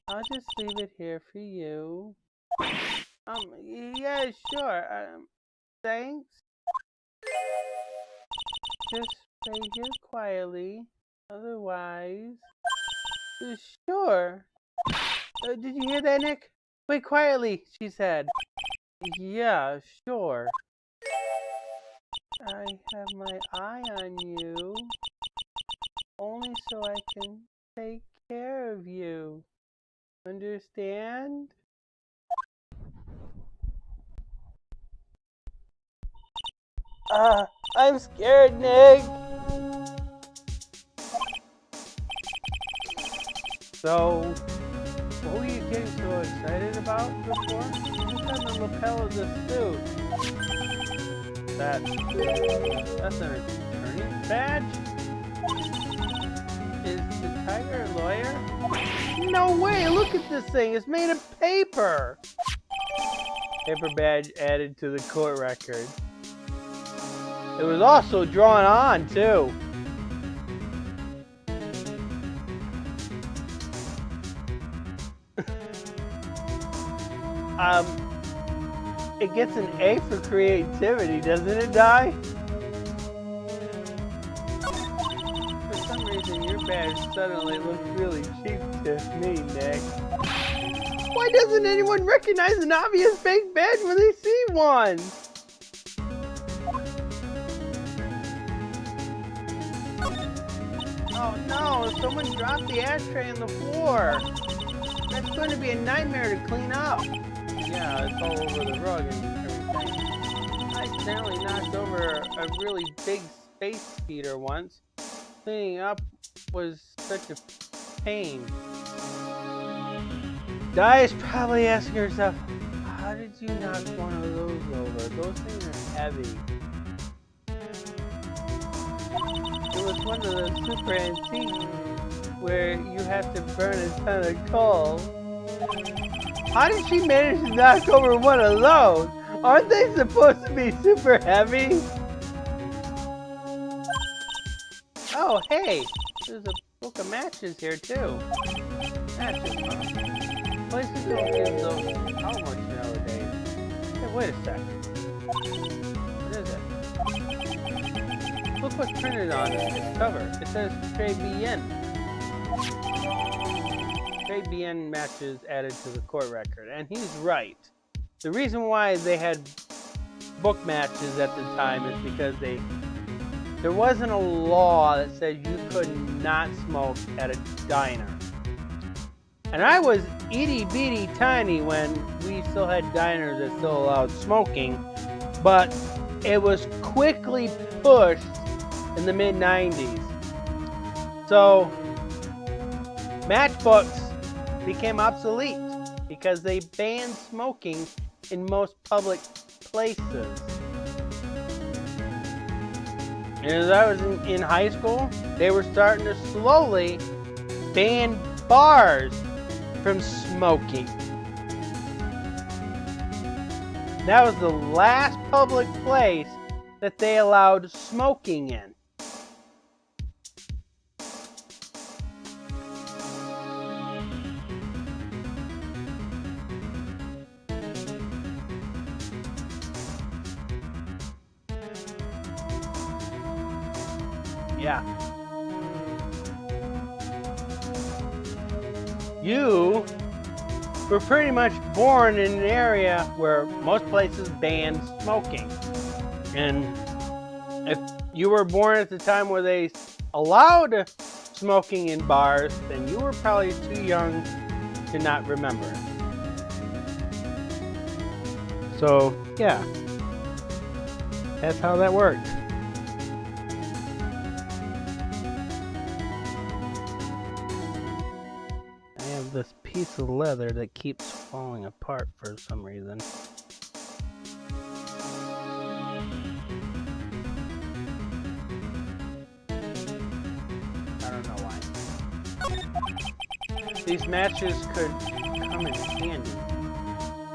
I'll just leave it here for you. Yeah, sure. Thanks. Just stay here quietly. Otherwise... Sure. Did you hear that, Nick? Wait quietly, she said. Yeah, sure. I have my eye on you. Only so I can take care of you. Understand? I'm scared, Nick. So, what were you getting so excited about before? Look at the lapel of the suit. That's an attorney badge? Is the tiger a lawyer? No way! Look at this thing! It's made of paper! Paper badge added to the court record. It was also drawn on, too. It gets an A for creativity, doesn't it, Di? For some reason, your badge suddenly looks really cheap to me, Nick. Why doesn't anyone recognize an obvious fake badge when they see one? Oh no, someone dropped the ashtray on the floor. That's going to be a nightmare to clean up. Yeah, it's all over the rug and everything. I accidentally knocked over a really big space speeder once. Cleaning up was such a pain. Di is probably asking herself, how did you knock one of those over? Those things are heavy. It was one of those super antiques where you have to burn a ton of coal. How did she manage to knock over one of those? Aren't they supposed to be super heavy? Oh, hey! There's a book of matches here, too. Matches, huh? Places don't give those out much nowadays. Hey, wait a sec. What is it? Look what's printed on this cover. It says Tribulations. Tribulations matches added to the court record, and he's right. The reason why they had book matches at the time is because there wasn't a law that said you could not smoke at a diner. And I was itty bitty tiny when we still had diners that still allowed smoking, but it was quickly pushed in the mid-90s. So matchbooks became obsolete because they banned smoking in most public places. And as I was in high school, they were starting to slowly ban bars from smoking. That was the last public place that they allowed smoking in. Yeah. You were pretty much born in an area where most places banned smoking. And if you were born at the time where they allowed smoking in bars, then you were probably too young to not remember. So, yeah. That's how that worked. This piece of leather that keeps falling apart for some reason. I don't know why. These matches could come in handy.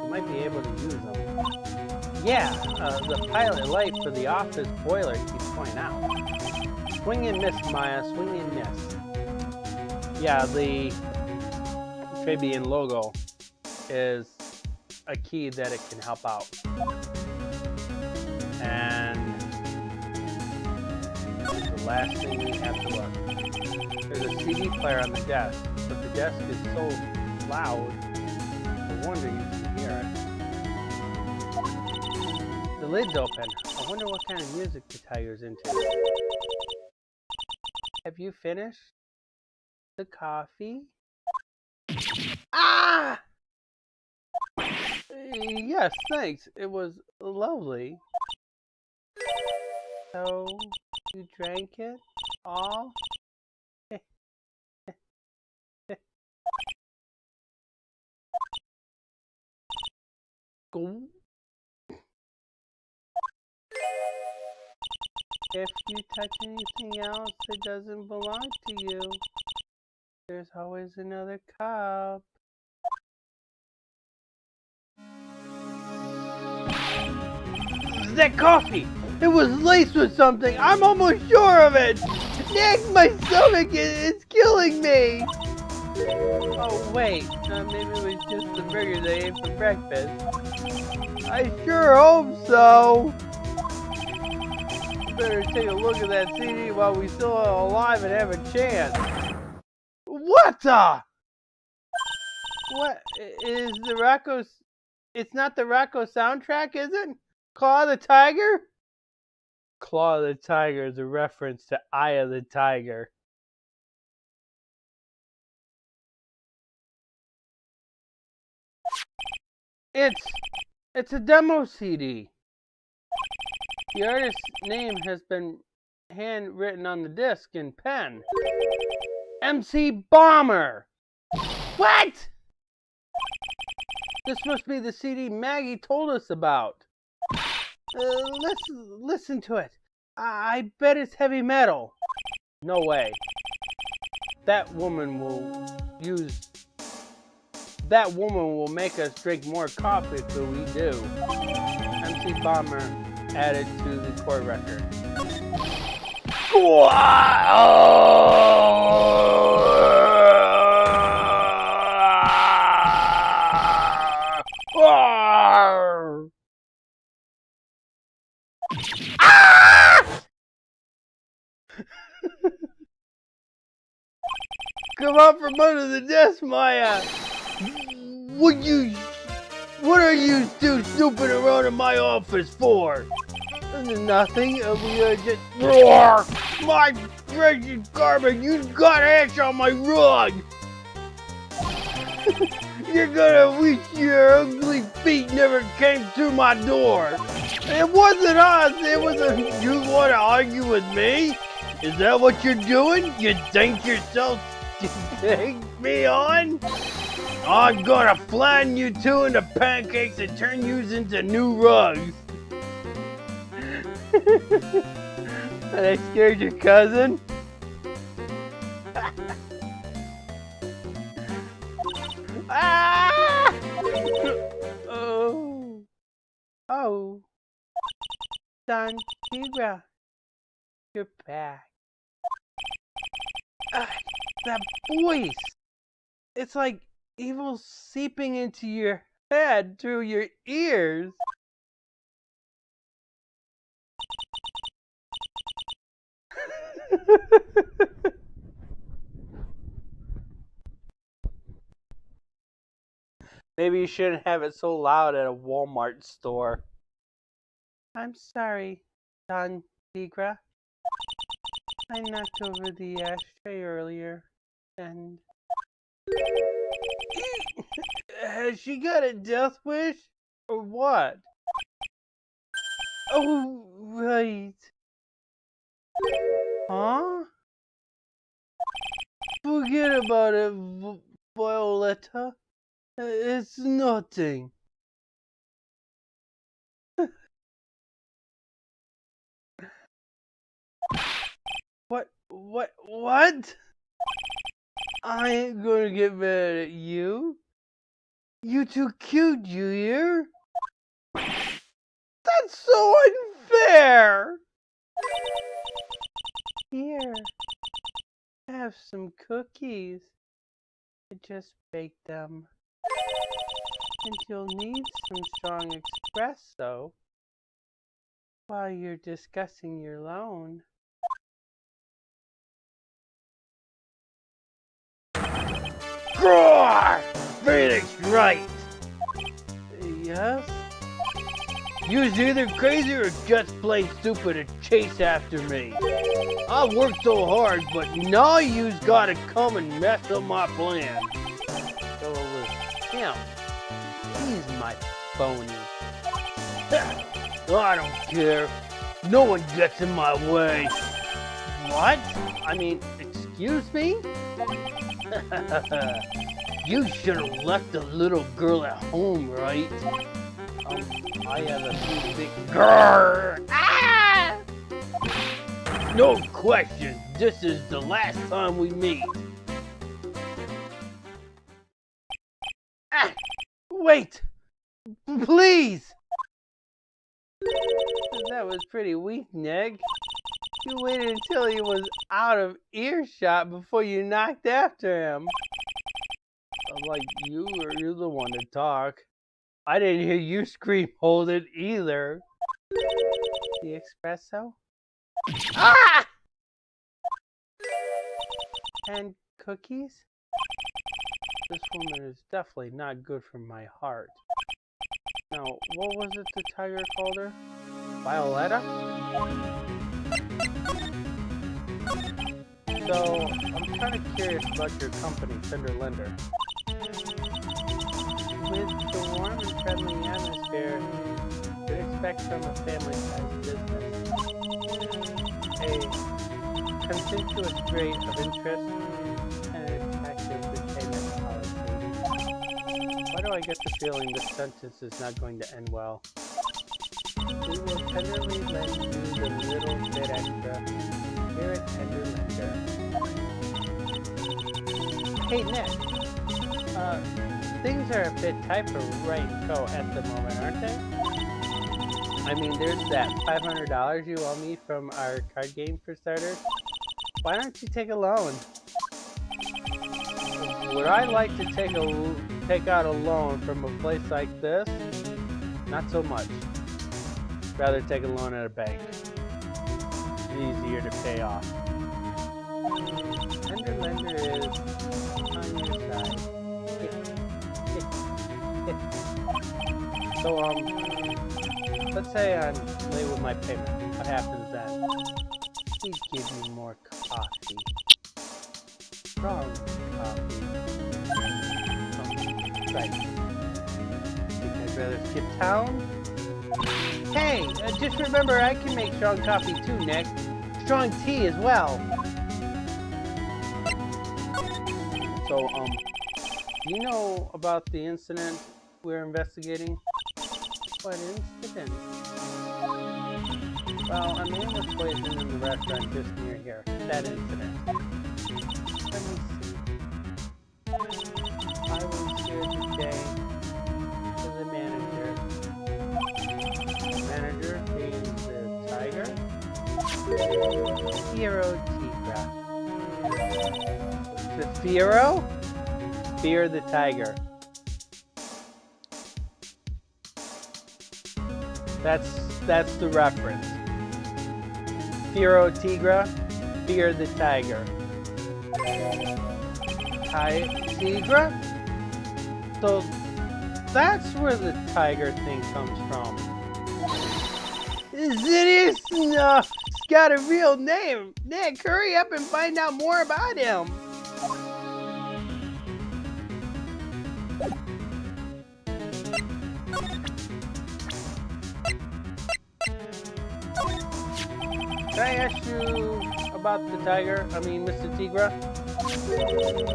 You might be able to use them. Yeah, the pilot light for the office boiler keeps going out. Swing and miss, Maya, swing and miss. Yeah, the Tribune logo is a key that it can help out. And this is the last thing we have to look. There's a CD player on the desk, but the desk is so loud, no wonder you can hear it. The lid's open. I wonder what kind of music the tiger's into. Have you finished the coffee? Ah! Yes, thanks. It was lovely. So, you drank it all? Go. If you touch anything else that doesn't belong to you, there's always another cup. That coffee! It was laced with something! I'm almost sure of it! Nick, my stomach is killing me! Oh wait, maybe it was just the burger they ate for breakfast. I sure hope so! Better take a look at that CD while we still are alive and have a chance. What the? What is the Rocco? It's not the Rocco soundtrack, is it? Claw of the Tiger? Claw of the Tiger is a reference to Eye of the Tiger. It's a demo CD. The artist's name has been handwritten on the disc in pen. MC Bomber! What? This must be the CD Maggie told us about. Let's listen to it. I bet it's heavy metal. No way. That woman will make us drink more coffee if we do. MC Bomber added to the chord record. Come out from under the desk, Maya! What are you two snooping around in my office for? Nothing. We are just roar. My precious garbage! You got ash on my rug. You're gonna wish your ugly feet never came through my door. It wasn't us. It was a... You want to argue with me? Is that what you're doing? You think yourself to take me on? I'm gonna flatten you two into pancakes and turn you into new rugs. And I scared your cousin? Ah! Oh. Oh. Son, Tigra. You're back. That voice. It's like evil seeping into your head through your ears. Maybe you shouldn't have it so loud at a Walmart store. I'm sorry, Don Tigra. I knocked over the ashtray earlier, and... Has she got a death wish? Or what? Oh, right. Huh? Forget about it, Violetta. It's nothing. What? I ain't gonna get mad at you. You too cute, you hear? That's so unfair! Here, have some cookies. I just baked them. And you'll need some strong espresso while you're discussing your loan. Roar! Phoenix Wright! Yes? You was either crazy or just plain stupid to chase after me. I worked so hard, but now you's gotta come and mess up my plan. So it was him. He's my phony. I don't care. No one gets in my way. What? I mean, excuse me? You should have left the little girl at home, right? I have a few big... Grrr! Ah! No question, this is the last time we meet. Ah! Wait! Please! That was pretty weak, Nick. You waited until he was out of earshot before you knocked after him. Like you're the one to talk. I didn't hear you scream hold it either. The espresso? Ah! And cookies? This woman is definitely not good for my heart. Now, what was it the tiger called her? Violetta? So, I'm kind of curious about your company, Fender Lender. With the warm and friendly atmosphere you'd expect from a family-sized business. A conspicuous rate of interest and an effective repayment policy. Why do I get the feeling this sentence is not going to end well? We will tenderly lend you the little bit extra. Here at Tender Lender. Hey Nick, things are a bit tight for Wright Co. at the moment, aren't they? I mean, there's that $500 you owe me from our card game for starters. Why don't you take a loan? Would I like to take out a loan from a place like this? Not so much. Rather take a loan at a bank. It's easier to pay off. Tender Lender is on your side. So, let's say I'm late with my payment. What happens then? Please give me more coffee. Strong coffee. right. Think I'd rather skip town? Hey, just remember I can make strong coffee too, Nick. Strong tea as well. So, you know about the incident we're investigating? What incident? Well, a man was poisoned in the restaurant just near here. That incident. Let me see. I was here today to the manager. The manager being the tiger? Hero Tigra. The Firo? Fear the tiger. That's the reference. Firo Tigra, fear the tiger. Tigra? So that's where the tiger thing comes from. Insidious? No, it's got a real name. Nick, hurry up and find out more about him. Can I ask you about the tiger? I mean, Mr. Tigra?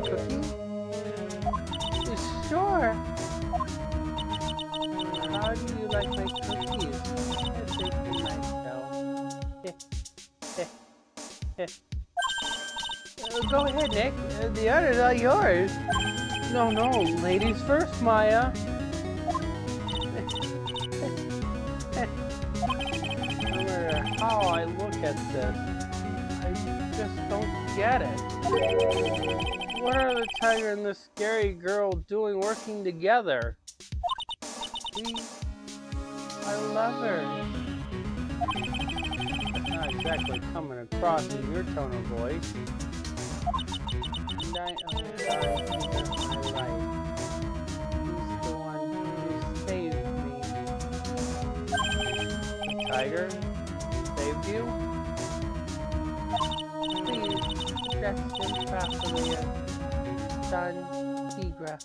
Cookie? Sure. How do you like my cookies? I think for myself. Go ahead, Nick. The honors are yours. No, ladies first, Maya. No matter how I look at this, I just don't get it. What are the tiger and the scary girl doing working together? I love her. It's not exactly coming across in your tone of voice. And I my life. He's the one who saved me. The tiger saved you? Please, address him properly as Don Tigra.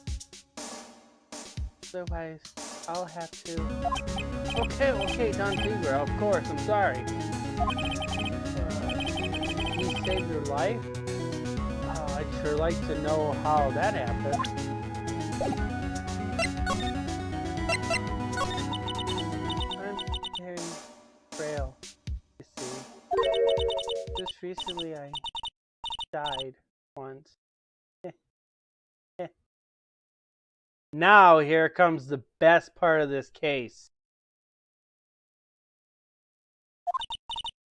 Otherwise, I'll have to. Okay, Don Tigra, of course, I'm sorry. He saved your life? I'd sure like to know how that happened. I'm very frail, you see. Just recently I died once. Now here comes the best part of this case.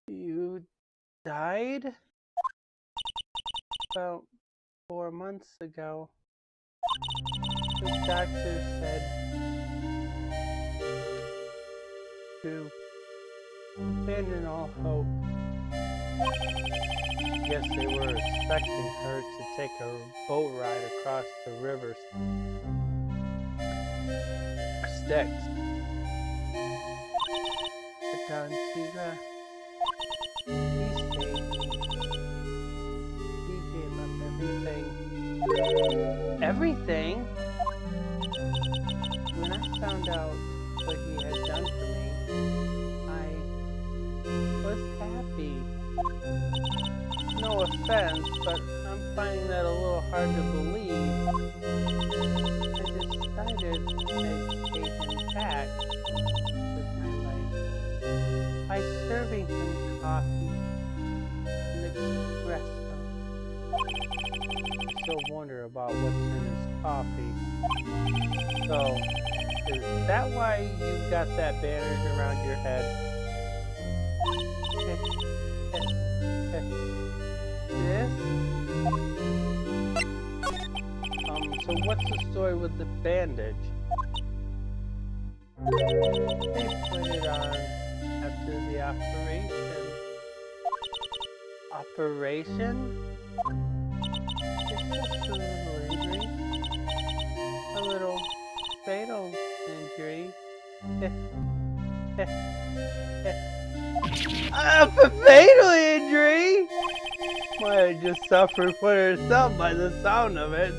You died? About 4 months ago. The doctor said to abandon all hope. Guess they were expecting her to take a boat ride across the river Styx. But Don Tigra, he saved me. He gave up everything. Everything? When I found out what he had done for me, I was happy. No offense, but I'm finding that a little hard to believe. I decided to take him back with my life by serving him coffee and espresso. I still wonder about what's in his coffee. So, is that why you've got that bandage around your head? This? So what's the story with the bandage? They put it on after the operation. Operation? It's just a little injury. A little fatal injury. A fatal injury? Might have just suffered for herself by the sound of it.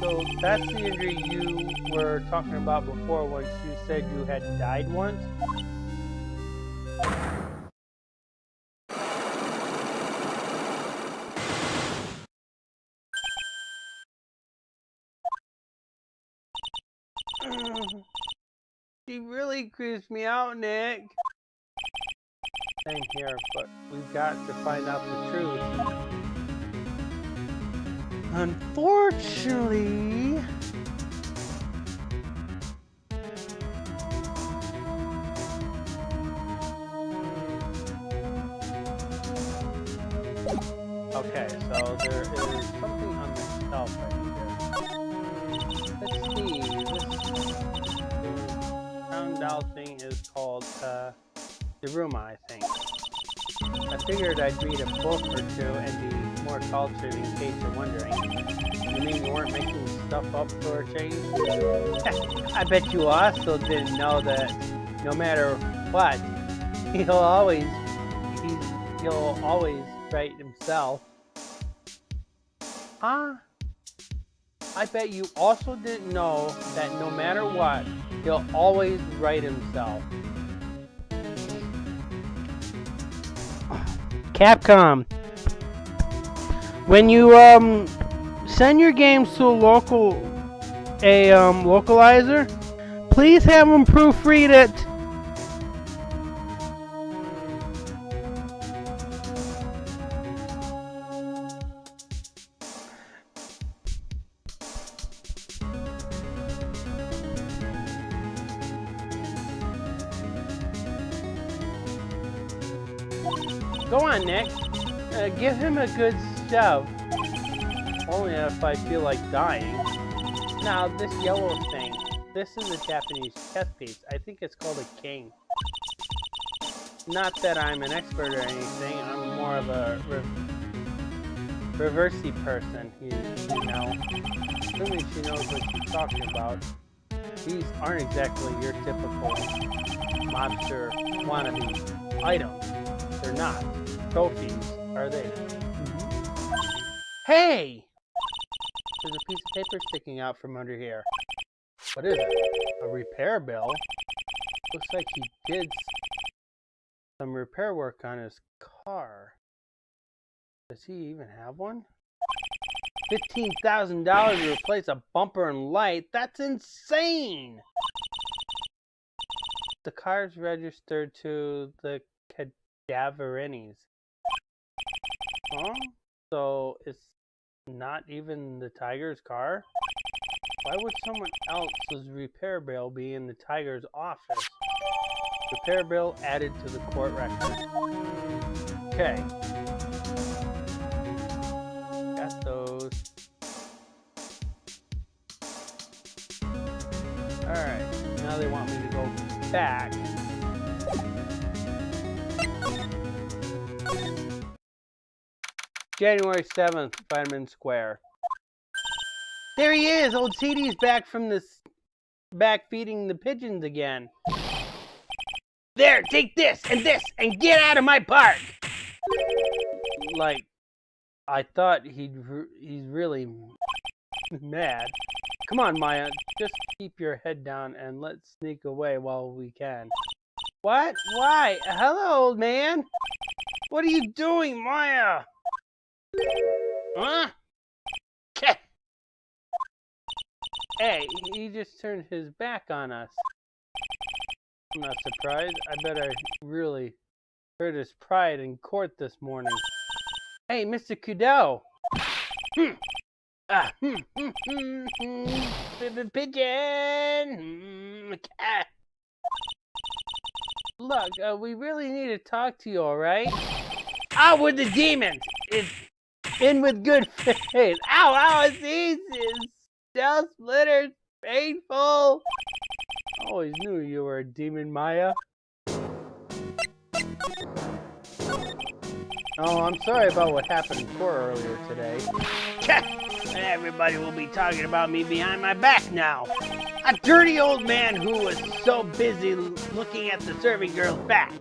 So that's the injury you were talking about before when you said you had died once? She really creeps me out, Nick. Same here, but we've got to find out the truth. Unfortunately... Okay, so there is something on the shelf right here. Let's see, this round out thing is called the Ruma, I think. I figured I'd read a book or two and be more cultured in case you're wondering. You mean you weren't making stuff up for a change? I bet you also didn't know that no matter what, he'll always write himself. Huh? I bet you also didn't know that no matter what, he'll always write himself. Capcom, when you send your games to a localizer, please have them proofread it. Go on, Nick. Give him a good shove. Only if I feel like dying. Now, this yellow thing. This is a Japanese chess piece. I think it's called a king. Not that I'm an expert or anything. I'm more of a reversey person. You know. Assuming she knows what she's talking about. These aren't exactly your typical mobster wannabe items. They're not. Trophies, are they? Hey! There's a piece of paper sticking out from under here. What is it? A repair bill? Looks like he did some repair work on his car. Does he even have one? $15,000 to replace a bumper and light? That's insane! The car's registered to the Daverinis. Huh? So it's not even the Tiger's car? Why would someone else's repair bill be in the Tiger's office? Repair bill added to the court record. Okay. Got those. Alright. Now they want me to go back. January 7th, Vitamin Square. There he is! Old CD's back from back feeding the pigeons again. There, take this, and get out of my park! Like, I thought he's really mad. Come on, Maya, just keep your head down and let's sneak away while we can. What? Why? Hello, old man! What are you doing, Maya? Huh? Hey, he just turned his back on us. I'm not surprised. I bet I really hurt his pride in court this morning. Hey, Mr. Kudo. Pigeon. Look, we really need to talk to you, alright? Out with the demons! It's in with good faith. Ow, it's easy. Cell splitters, painful. I always knew you were a demon, Maya. Oh, I'm sorry about what happened in court earlier today. Everybody will be talking about me behind my back now. A dirty old man who was so busy looking at the serving girl's back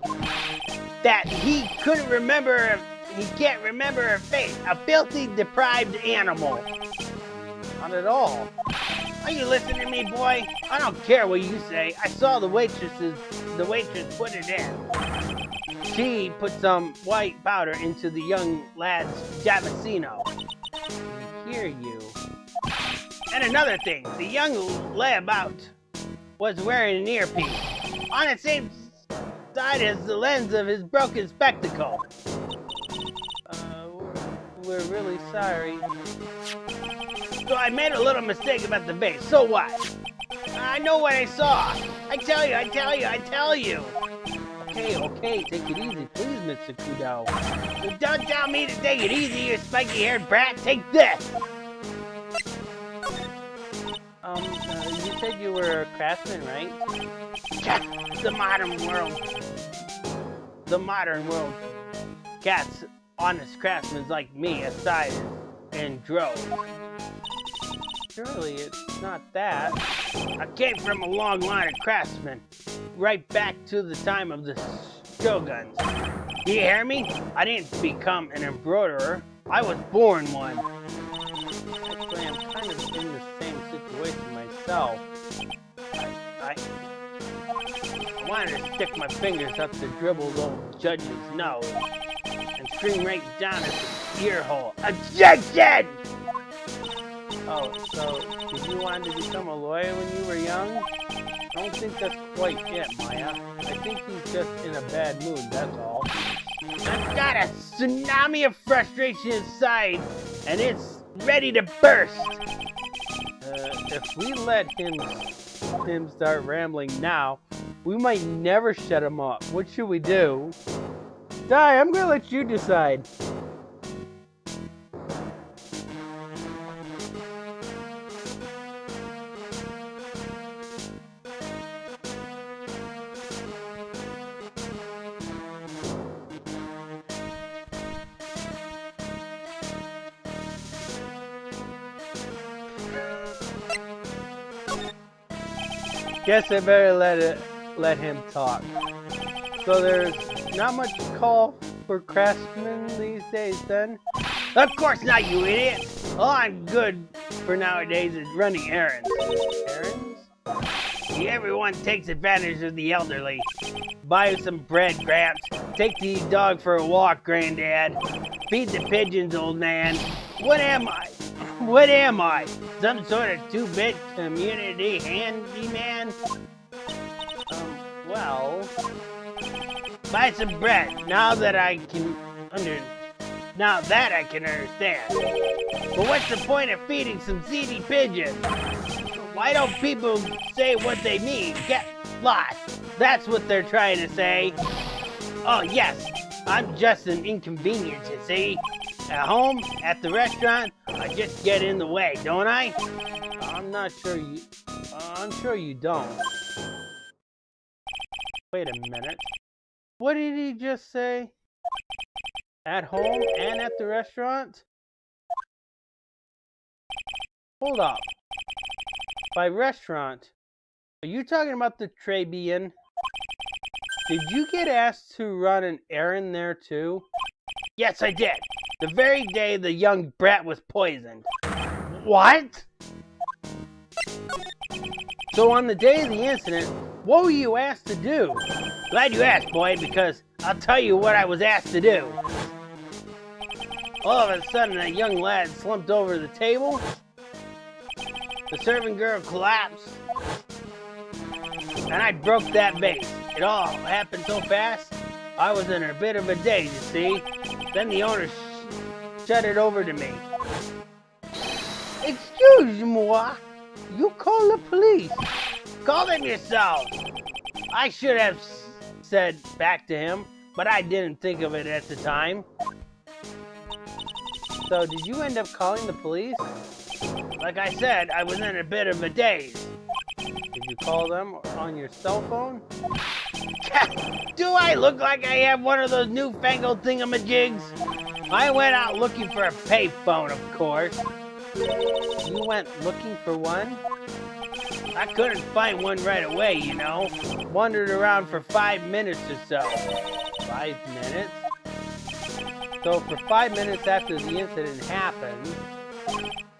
that he can't remember her face. A filthy, deprived animal. Not at all. Are you listening to me, boy? I don't care what you say. I saw the waitress put it in. She put some white powder into the young lad's Davicino. I hear you. And another thing, the young layabout was wearing an earpiece on the same side as the lens of his broken spectacle. We're really sorry. So I made a little mistake about the base. So what? I know what I saw. I tell you. Okay, take it easy, please, Mr. Kudo. So don't tell me to take it easy, you spiky-haired brat. Take this. You said you were a craftsman, right? Yeah, the modern world. Cats honest craftsmen like me aside and droves. Surely it's not that. I came from a long line of craftsmen, right back to the time of the shoguns. Do you hear me? I didn't become an embroiderer. I was born one. Actually, I'm kind of in the same situation myself. I wanted to stick my fingers up the dribbled old judge's nose and scream right down at the ear hole. Objection! Oh, so did you want to become a lawyer when you were young? I don't think that's quite it, Maya. I think he's just in a bad mood, that's all. I've got a tsunami of frustration inside, and it's ready to burst. If we let him start rambling now, we might never shut him up. What should we do? Di, I'm gonna let you decide. Guess I better let him talk. So there's not much call for craftsmen these days then? Of course not, you idiot! All I'm good for nowadays is running errands. Errands? Everyone takes advantage of the elderly. Buy some bread, Gramps. Take the dog for a walk, Granddad. Feed the pigeons, old man. What am I? Some sort of two-bit community handyman? Well... Buy some bread, now that I can understand. But what's the point of feeding some seedy pigeons? Why don't people say what they mean? Get lost. That's what they're trying to say. Oh yes, I'm just an inconvenience, you see. At home, at the restaurant, I just get in the way, don't I? I'm sure you don't. Wait a minute. What did he just say? At home and at the restaurant? Hold up. By restaurant, are you talking about the Tribune? Did you get asked to run an errand there too? Yes, I did. The very day the young brat was poisoned. What? So on the day of the incident, what were you asked to do? Glad you asked, boy, because I'll tell you what I was asked to do. All of a sudden, a young lad slumped over the table. The serving girl collapsed. And I broke that vase. It all happened so fast, I was in a bit of a daze, you see. Then the owner shut it over to me. Excuse-moi, you call the police. Call them yourself. I should have said back to him, but I didn't think of it at the time. So did you end up calling the police? Like I said, I was in a bit of a daze. Did you call them on your cell phone? Do I look like I have one of those newfangled thingamajigs? I went out looking for a payphone, of course. You went looking for one? I couldn't find one right away, you know. Wandered around for 5 minutes or so. 5 minutes? So for 5 minutes after the incident happened,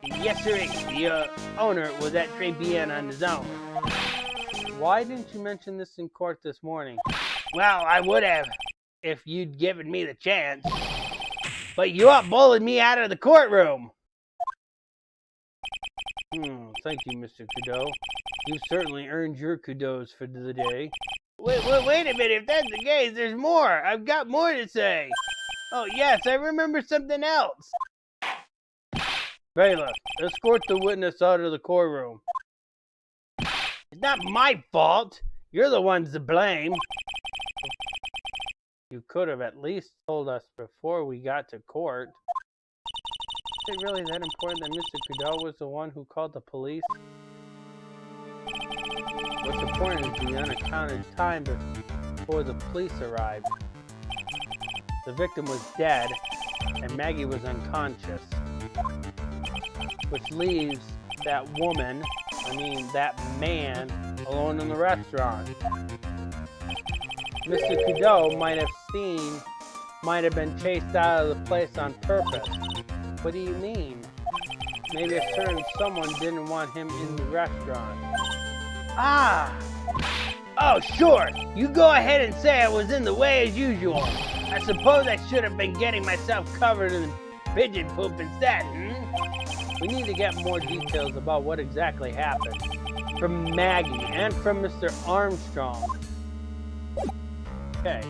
Yes, sir. The owner was at Tribulations on his own. Why didn't you mention this in court this morning? Well, I would have if you'd given me the chance. But you bullied me out of the courtroom. Thank you, Mr. Kudo. You certainly earned your kudos for the day. Wait a minute. If that's the case, there's more. I've got more to say. Oh, yes, I remember something else. Bailiff, escort the witness out of the courtroom. It's not my fault. You're the ones to blame. You could have at least told us before we got to court. Is it really that important that Mr. Kudo was the one who called the police? What's important is the unaccounted time before the police arrived. The victim was dead, and Maggie was unconscious. Which leaves that man, alone in the restaurant. Mr. Kudo might have been chased out of the place on purpose. What do you mean? Maybe a certain someone didn't want him in the restaurant. Oh, sure. You go ahead and say I was in the way as usual. I suppose I should have been getting myself covered in pigeon poop instead, We need to get more details about what exactly happened. From Maggie and from Mr. Armstrong. Okay.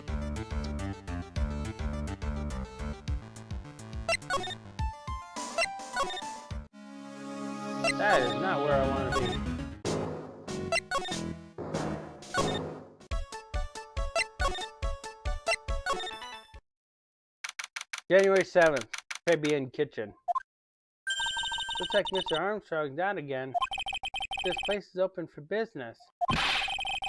That is not where I want to be. January 7th, Caribbean Kitchen. Looks like Mr. Armstrong's out again. This place is open for business.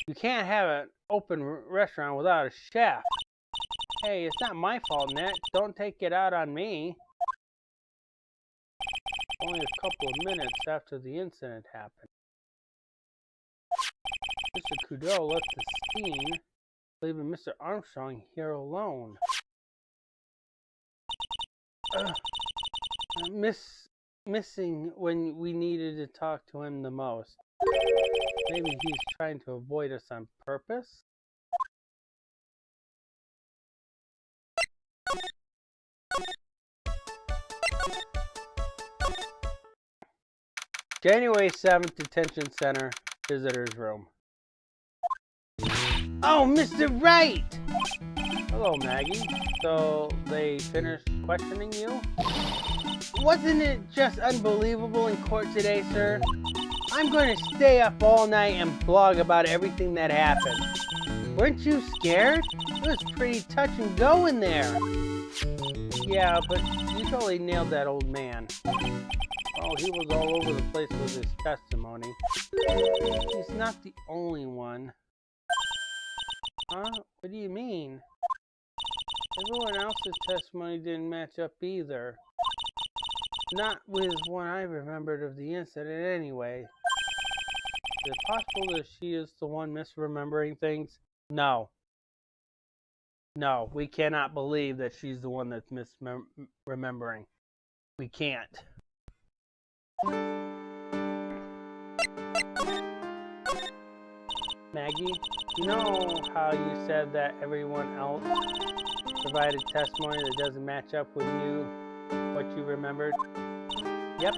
You can't have an open restaurant without a chef. Hey, it's not my fault, Nick. Don't take it out on me. Only a couple of minutes after the incident happened. Mr. Kudo left the scene, leaving Mr. Armstrong here alone. Missing when we needed to talk to him the most. Maybe he's trying to avoid us on purpose? January 7th, Detention Center, Visitor's Room. Oh, Mr. Wright! Hello, Maggie. So, they finished questioning you? Wasn't it just unbelievable in court today, sir? I'm going to stay up all night and blog about everything that happened. Weren't you scared? It was pretty touch and go in there. Yeah, but you totally nailed that old man. Oh, he was all over the place with his testimony. He's not the only one. Huh? What do you mean? Everyone else's testimony didn't match up either. Not with what I remembered of the incident anyway. Is it possible that she is the one misremembering things? No. No, we cannot believe that she's the one that's misremembering. We can't. Maggie, you know how you said that everyone else provided testimony that doesn't match up with what you remembered? Yep,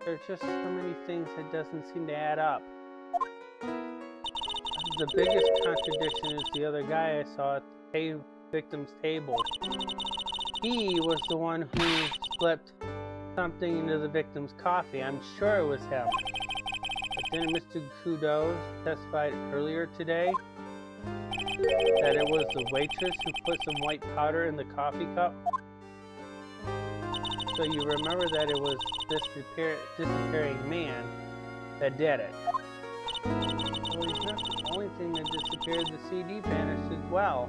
there's just so many things that doesn't seem to add up. The biggest contradiction is the other guy I saw at the victim's table. He was the one who slipped something into the victim's coffee. I'm sure it was him. But didn't Mr. Kudo testify earlier today that it was the waitress who put some white powder in the coffee cup? So you remember that it was this disappearing man that did it. Well, he's not the only thing that disappeared. The CD vanished as well.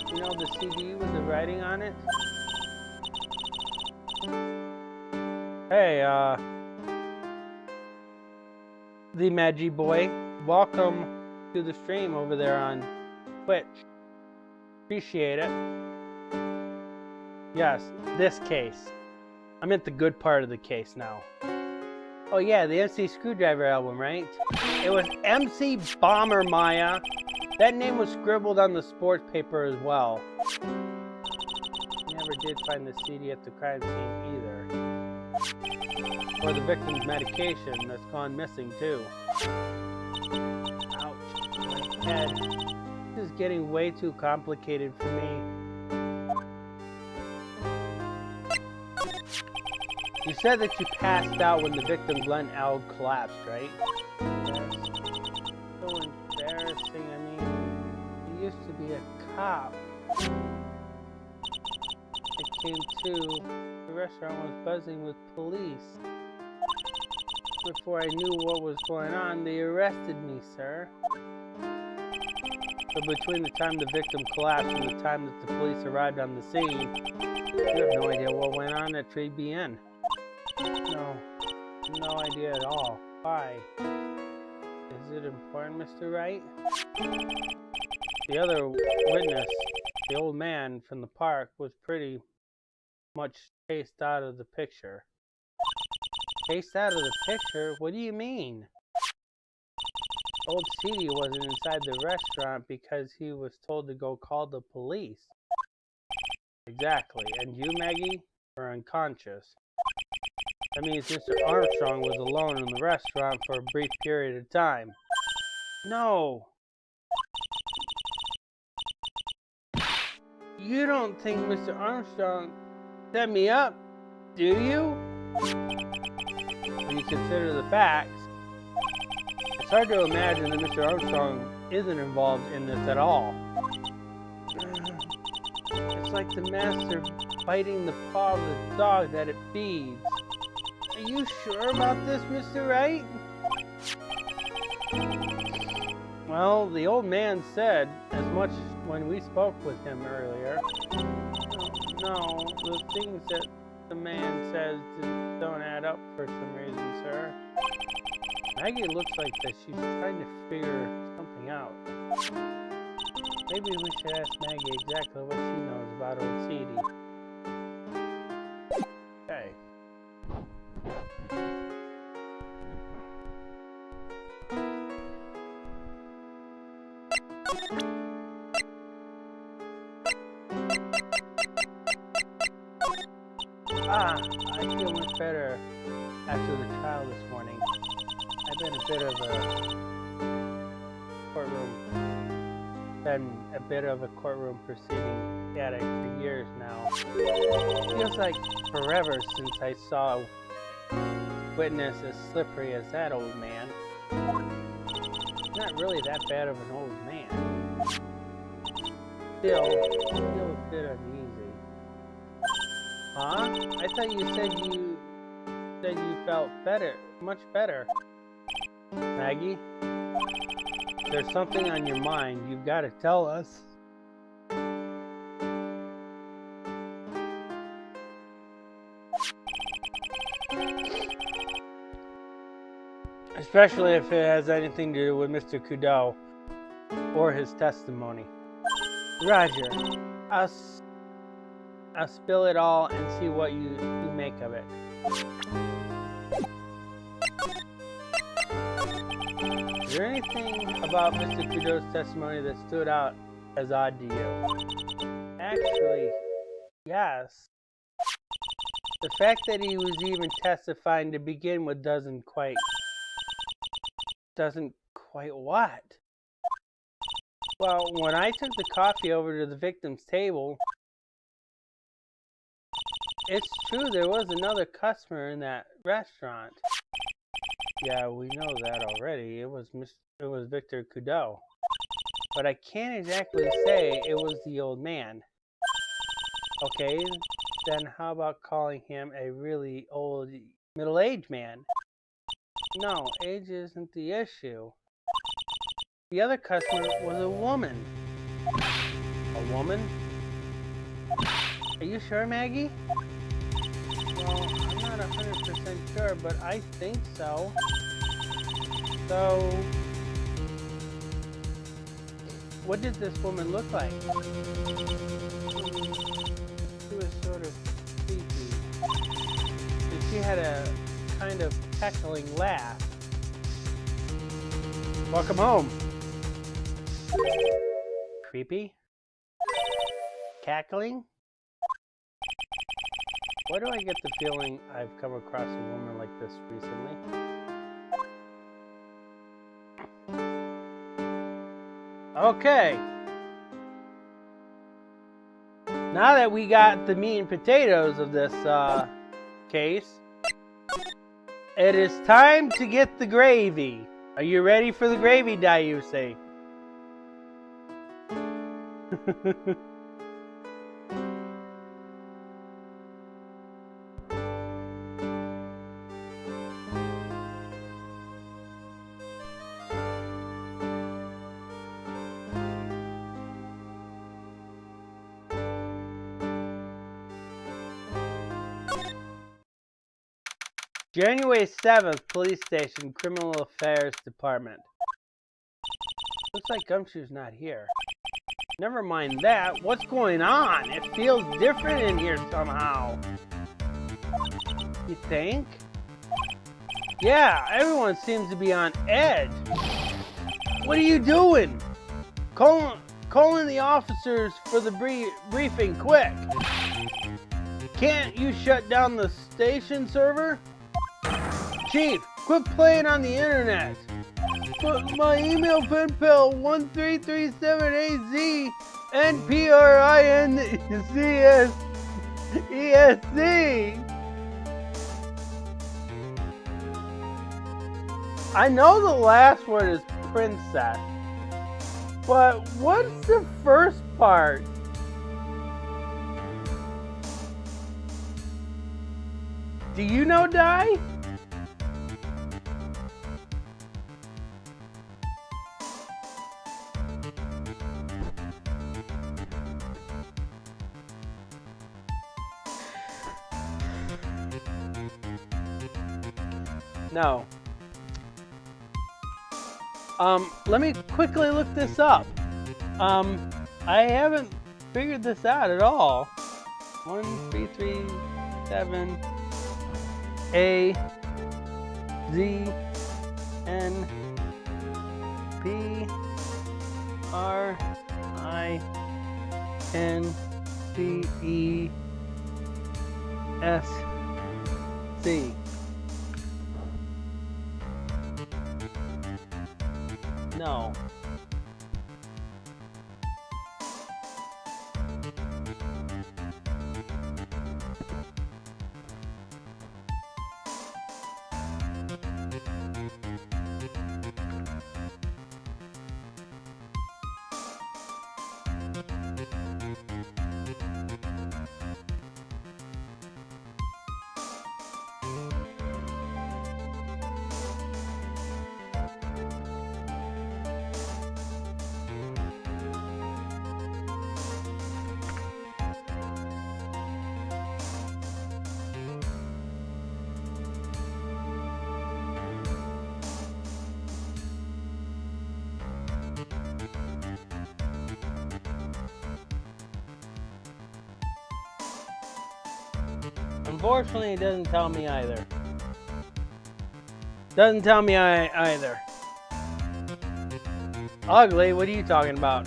You know, the CD with the writing on it? Hey, the Magi boy, welcome to the stream over there on Twitch. Appreciate it. Yes, this case. I'm at the good part of the case now. Oh yeah, the MC Screwdriver album, right? It was MC Bomber Maya. That name was scribbled on the sports paper as well. Never did find the CD at the crime scene either. Or the victim's medication that's gone missing too. Ouch, my head. This is getting way too complicated for me. You said that you passed out when the victim Glenn L. collapsed, right? Yes. So embarrassing. I mean, he used to be a cop. It came to, the restaurant was buzzing with police. Before I knew what was going on, they arrested me, sir. So between the time the victim collapsed and the time that the police arrived on the scene, you have no idea what went on at Tribulations. No idea at all. Why? Is it important, Mr. Wright? The other witness, the old man from the park, was pretty much chased out of the picture. Chased out of the picture? What do you mean? Old CD wasn't inside the restaurant because he was told to go call the police. Exactly. And you, Maggie, are unconscious. That means Mr. Armstrong was alone in the restaurant for a brief period of time. No! You don't think Mr. Armstrong set me up, do you? When you consider the facts, it's hard to imagine that Mr. Armstrong isn't involved in this at all. It's like the master biting the paw of the dog that it feeds. Are you sure about this, Mr. Wright? Well, the old man said as much when we spoke with him earlier. No, the things that the man says don't add up for some reason, sir. Maggie looks like that she's trying to figure something out. Maybe we should ask Maggie exactly what she knows about old CD. Okay. I feel much better after the trial this morning. I've been a bit of a courtroom proceeding addict for years now. It feels like forever since I saw a witness as slippery as that old man. He's not really that bad of an old man. Still, I feel a bit uneasy. Huh? I thought you said you felt better, much better. Maggie, there's something on your mind. You've got to tell us. Especially if it has anything to do with Mr. Kudo or his testimony. Roger. I'll spill it all and see what you make of it. Is there anything about Mr. Kudo's testimony that stood out as odd to you? Actually, yes. The fact that he was even testifying to begin with doesn't quite what? Well, when I took the coffee over to the victim's table, it's true there was another customer in that restaurant. Yeah, we know that already. It was Victor Kudo. But I can't exactly say it was the old man. Okay, then how about calling him a really old, middle-aged man? No, age isn't the issue. The other customer was a woman. A woman? Are you sure, Maggie? Well, I'm not 100% sure, but I think so. So, what did this woman look like? She was sort of creepy. she had a kind of cackling laugh. Welcome home. Creepy? Cackling? Why do I get the feeling I've come across a woman like this recently? Okay. Now that we got the meat and potatoes of this case, it is time to get the gravy. Are you ready for the gravy, Dayuse? January 7th, Police Station, Criminal Affairs Department. Looks like Gumshoe's not here. Never mind that. What's going on? It feels different in here somehow. You think? Yeah, everyone seems to be on edge. What are you doing? Calling the officers for the briefing quick. Can't you shut down the station server? Chief, quit playing on the internet. But my email pen pal 1337AZ NPRINCSESC. I know the last word is princess, but what's the first part? Do you know, Di? No. Let me quickly look this up. I haven't figured this out at all. 1337 A Z N P R I N C E S C. No. Unfortunately, it doesn't tell me either. Doesn't tell me either. Ugly, what are you talking about?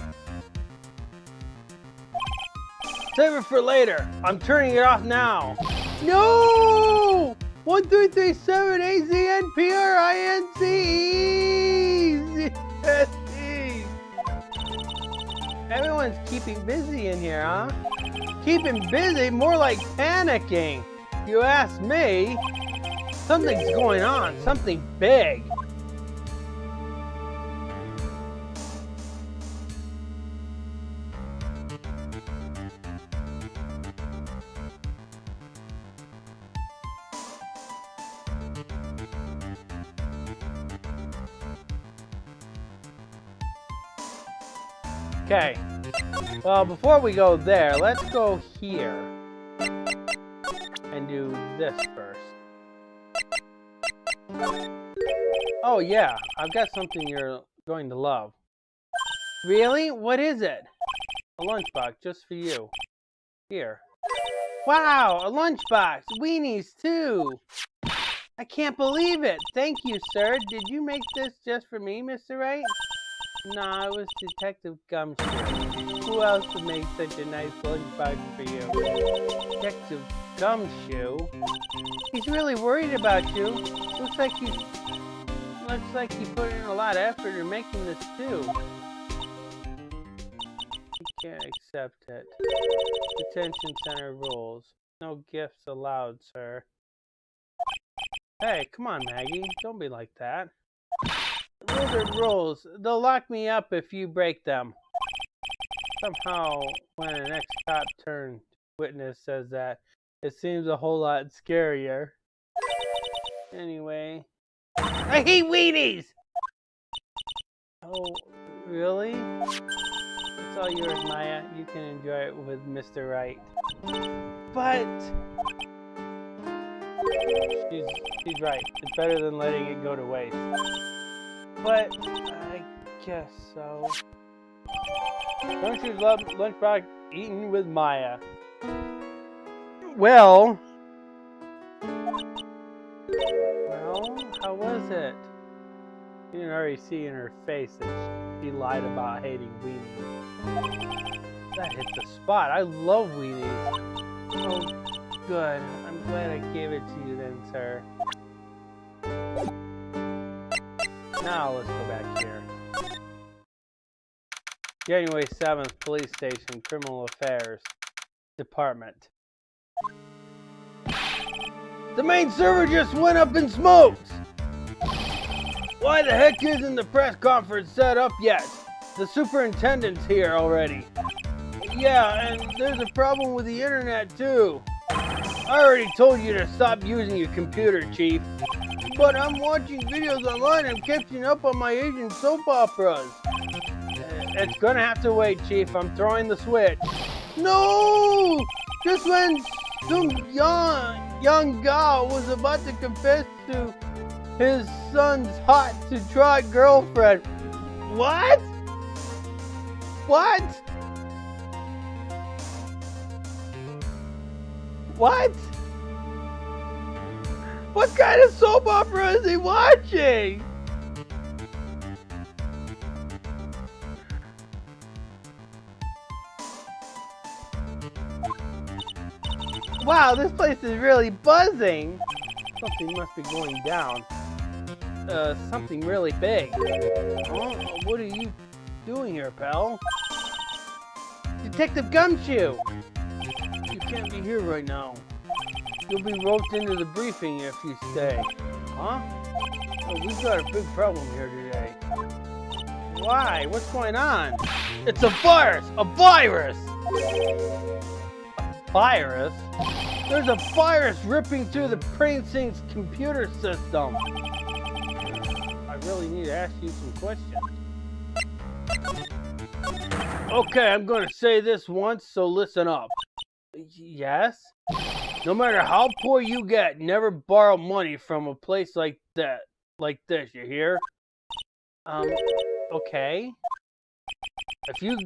Save it for later. I'm turning it off now. No! 1337 AZNPRINCE. Everyone's keeping busy in here, huh? Keeping busy, more like panicking. You ask me. Something's going on, something big. Okay, well, before we go there, let's go here and do this first. Oh yeah, I've got something you're going to love. Really? What is it? A lunchbox just for you. Here. Wow, a lunchbox. Weenies, too. I can't believe it. Thank you, sir. Did you make this just for me, Mr. Wright? Nah, it was Detective Gumshoe. Who else would make such a nice lunchbox for you? Detective Gumshoe? He's really worried about you. Looks like he put in a lot of effort in making this too. You can't accept it. Detention center rules. No gifts allowed, sir. Hey, come on, Maggie. Don't be like that. Rules are rules. They'll lock me up if you break them. Somehow, when an ex-cop turned witness says that, it seems a whole lot scarier. Anyway. I hate weenies! Oh, really? It's all yours, Maya. You can enjoy it with Mr. Wright. But... She's right. It's better than letting it go to waste. But I guess so. Don't you love lunchbox eaten with Maya? Well, how was it? You can already see in her face that she lied about hating weenies. That hit the spot. I love weenies. Oh, good. I'm glad I gave it to you then, sir. Now let's go back here. January 7th, Police Station, Criminal Affairs Department. The main server just went up in smoke! Why the heck isn't the press conference set up yet? The superintendent's here already. Yeah, and there's a problem with the internet too. I already told you to stop using your computer, Chief. But I'm watching videos online and catching up on my Asian soap operas. It's gonna have to wait, Chief. I'm throwing the switch. No! Just when some young gal was about to confess to his son's hot-to-trot girlfriend. What? What? What? What kind of soap opera is he watching? Wow, this place is really buzzing. Something must be going down. Something really big. Oh, what are you doing here, pal? Detective Gumshoe! You can't be here right now. You'll be roped into the briefing if you stay. Huh? Oh, we've got a big problem here today. Why? What's going on? It's a virus! A virus! A virus? There's a virus ripping through the precinct's computer system. I really need to ask you some questions. Okay, I'm going to say this once, so listen up. Yes? No matter how poor you get, never borrow money from a place like this, you hear? Okay. If you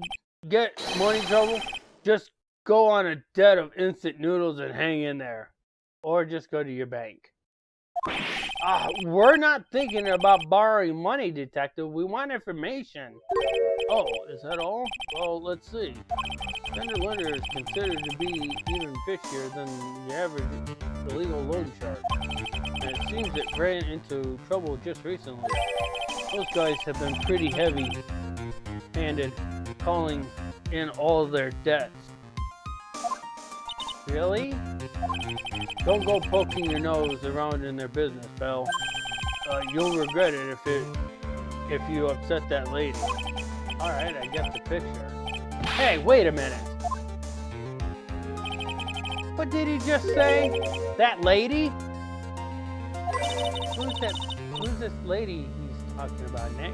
get money trouble, just go on a debt of instant noodles and hang in there. Or just go to your bank. We're not thinking about borrowing money, Detective. We want information. Oh, is that all? Well, let's see. Tender lender is considered to be even fishier than the average illegal loan shark. And it seems it ran into trouble just recently. Those guys have been pretty heavy-handed, calling in all of their debts. Really? Don't go poking your nose around in their business, pal. You'll regret it if you upset that lady. Alright, I get the picture. Hey, wait a minute. What did he just say? That lady? Who's this lady he's talking about, Nick?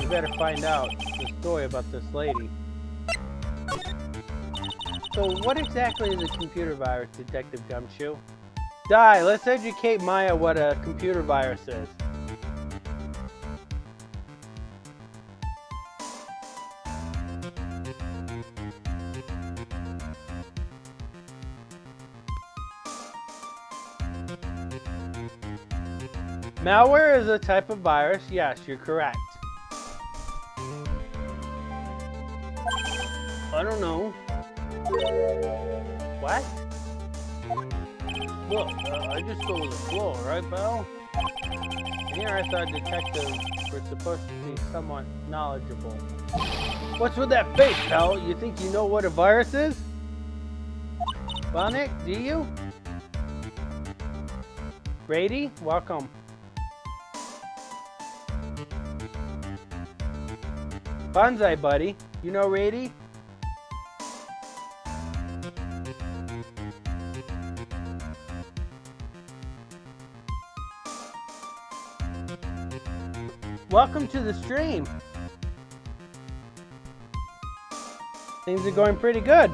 You better find out the story about this lady. So what exactly is a computer virus, Detective Gumshoe? Die, let's educate Maya what a computer virus is. Malware is a type of virus. Yes, you're correct. I don't know. What? Look, I just go with the flow, right, pal? Here I thought detectives were supposed to be somewhat knowledgeable. What's with that face, pal? You think you know what a virus is? Well, Nick, do you? Brady, welcome. Bonsai, buddy. You know Rady? Welcome to the stream. Things are going pretty good.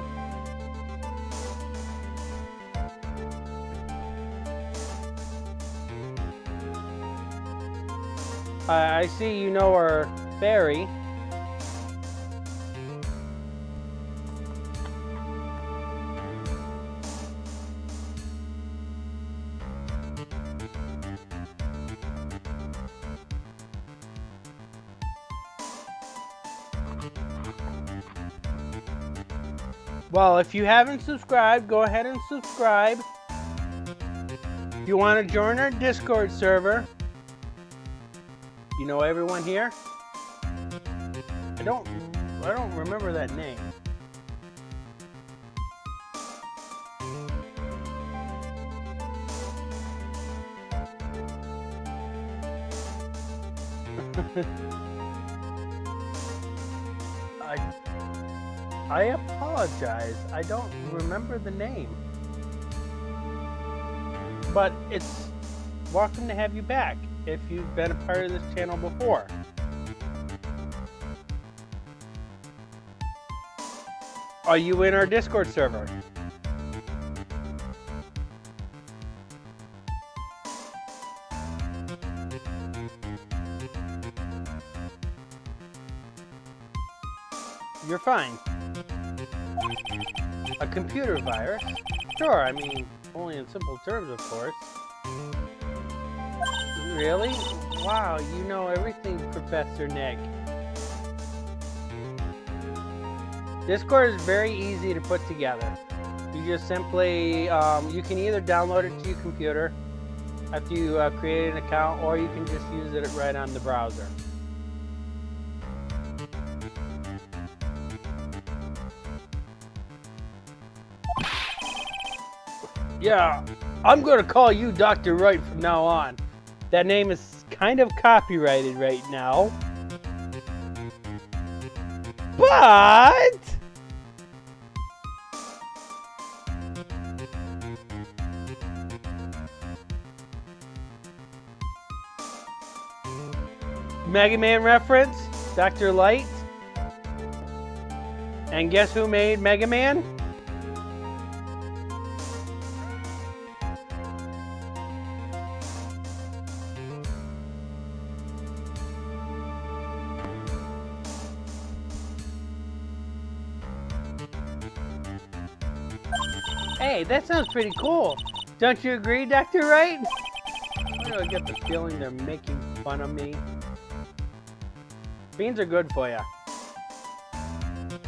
I see you know our Barry. Well, if you haven't subscribed, go ahead and subscribe. If you want to join our Discord server, you know everyone here? I don't remember that name. I apologize. I don't remember the name. But it's welcome to have you back if you've been a part of this channel before. Are you in our Discord server? You're fine. A computer virus? Sure, I mean, only in simple terms, of course. Really? Wow, you know everything, Professor Nick. Discord is very easy to put together. You just simply, you can either download it to your computer after you create an account, or you can just use it right on the browser. Yeah, I'm gonna call you Dr. Wright from now on. That name is kind of copyrighted right now. But Mega Man reference, Dr. Light. And guess who made Mega Man? Hey, that sounds pretty cool. Don't you agree, Dr. Wright? Why do I get the feeling they're making fun of me? Beans are good for ya.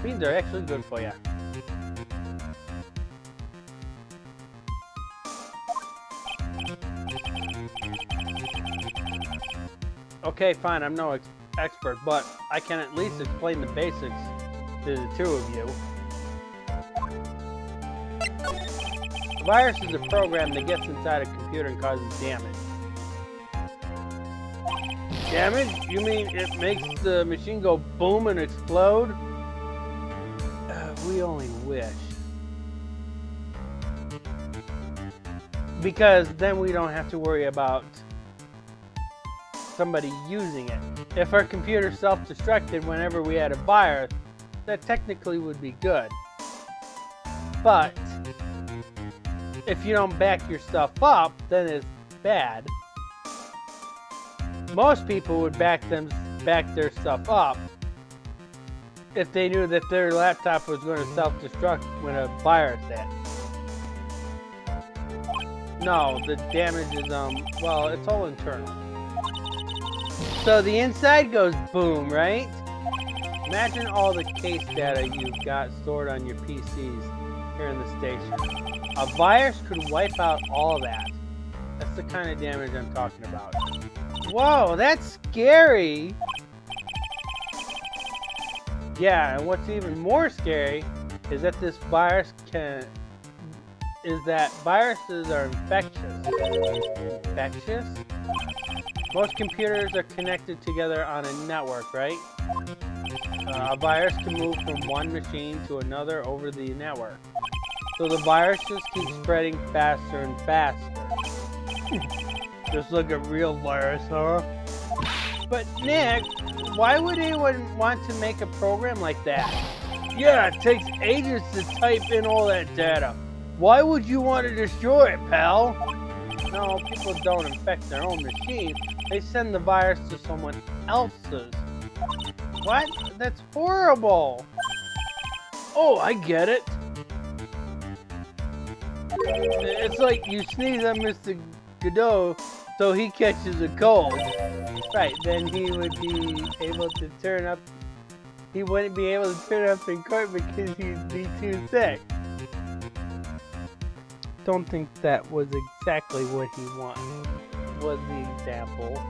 Beans are actually good for ya. Okay, fine, I'm no expert, but I can at least explain the basics to the two of you. A virus is a program that gets inside a computer and causes damage. Damage? You mean it makes the machine go boom and explode? We only wish. Because then we don't have to worry about somebody using it. If our computer self-destructed whenever we had a virus, that technically would be good. But if you don't back your stuff up, then it's bad. Most people would back their stuff up if they knew that their laptop was going to self-destruct when a virus hit. No, the damage is well, it's all internal. So the inside goes boom, right? Imagine all the case data you've got stored on your PCs here in the station. A virus could wipe out all that. That's the kind of damage I'm talking about. Whoa, that's scary! Yeah, and what's even more scary is that this virus viruses are infectious. Infectious? Most computers are connected together on a network, right? A virus can move from one machine to another over the network. So the viruses keep spreading faster and faster. Just like a real virus, huh? But Nick, why would anyone want to make a program like that? Yeah, it takes ages to type in all that data. Why would you want to destroy it, pal? No, people don't infect their own machine. They send the virus to someone else's. What? That's horrible. Oh, I get it. It's like you sneeze on Mr. Godot so he catches a cold. Right, then he would be able to turn up. He wouldn't be able to turn up in court because he'd be too sick. Don't think that was exactly what he wanted, was the example.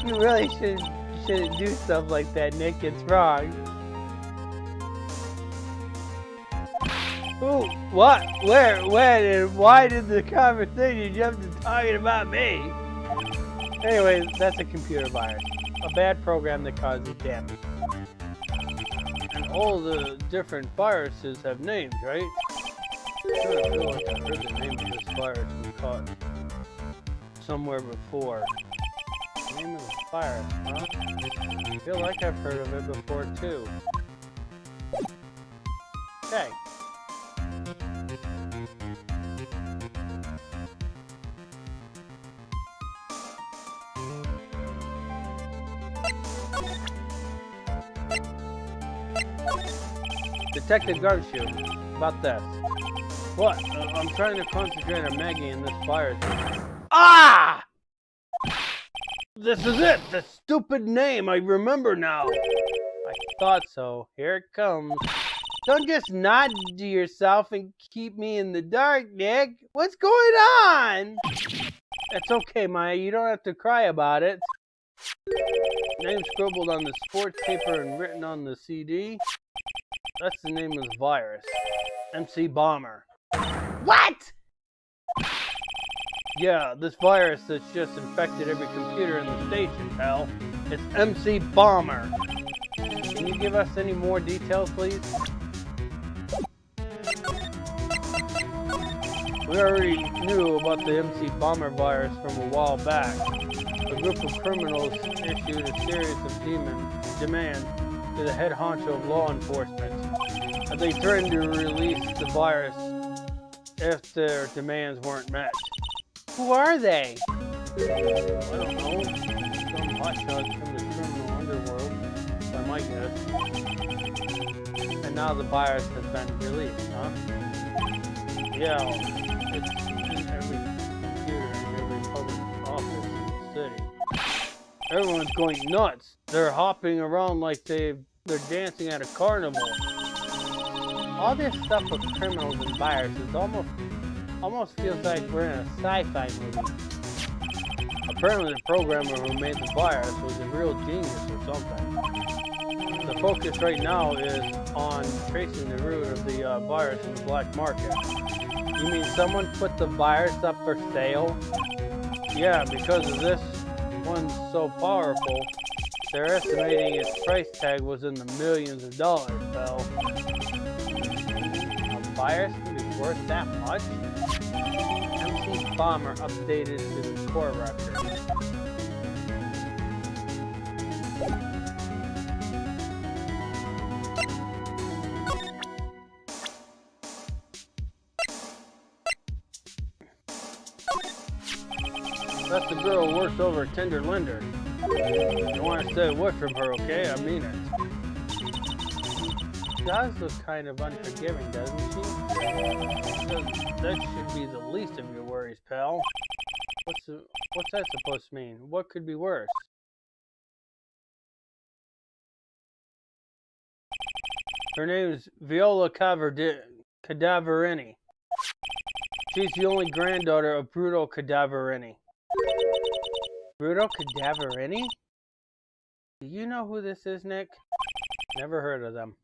You really shouldn't do stuff like that, Nick. It's wrong. Ooh, what? Where? When? And why did the conversation jump to talking about me? Anyways, that's a computer virus. A bad program that causes damage. And all the different viruses have names, right? I sort of feel like I've heard the name of this virus we caught somewhere before. The name of this virus, huh? I feel like I've heard of it before too. Okay. Detective Gumshoe, about this. What? I'm trying to concentrate on Maggie and this virus. Ah! This is it! The stupid name! I remember now! I thought so. Here it comes. Don't just nod to yourself and keep me in the dark, Nick! What's going on? It's okay, Maya. You don't have to cry about it. Name scribbled on the sports paper and written on the CD. That's the name of the virus. MC Bomber. What? Yeah, this virus that's just infected every computer in the station, pal. It's MC Bomber. Can you give us any more details, please? We already knew about the MC Bomber virus from a while back. A group of criminals issued a series of demands to the head honcho of law enforcement. And they threatened to release the virus if their demands weren't met. Who are they? I don't know. Some hotshots from the criminal underworld, by my guess. And now the virus has been released, huh? Yeah, it's in every computer and every public office in the city. Everyone's going nuts. They're hopping around like they're dancing at a carnival. All this stuff with criminals and viruses almost feels like we're in a sci-fi movie. Apparently the programmer who made the virus was a real genius or something. The focus right now is on tracing the root of the virus in the black market. You mean someone put the virus up for sale? Yeah, because of this one's so powerful, they're estimating its price tag was in the millions of dollars, pal. A virus can be worth that much? MC Bomber updated to the core record. That's the girl who works over at Tender Lender. You want to stay away from her, okay? I mean it. She does look kind of unforgiving, doesn't she? That should be the least of your worries, pal. What's that supposed to mean? What could be worse? Her name is Viola Cadaverini. She's the only granddaughter of Bruto Cadaverini. Bruto Cadaverini? Do you know who this is, Nick? Never heard of them.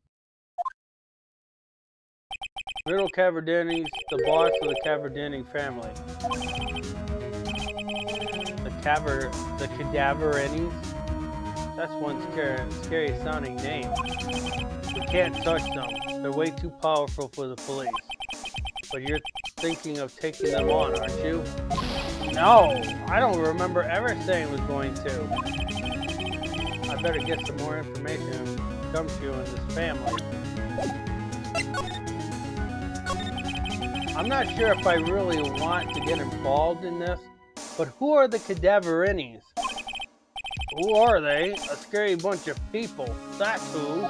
Bruto Cadaverini's the boss of the Cadaverini family. The Cadaverinis? That's one scary sounding name. We can't touch them. They're way too powerful for the police. But you're thinking of taking them on, aren't you? No! I don't remember ever saying was going to. I better get some more information and come to you in this family. I'm not sure if I really want to get involved in this, but who are the Cadaverinis? Who are they? A scary bunch of people. That's who.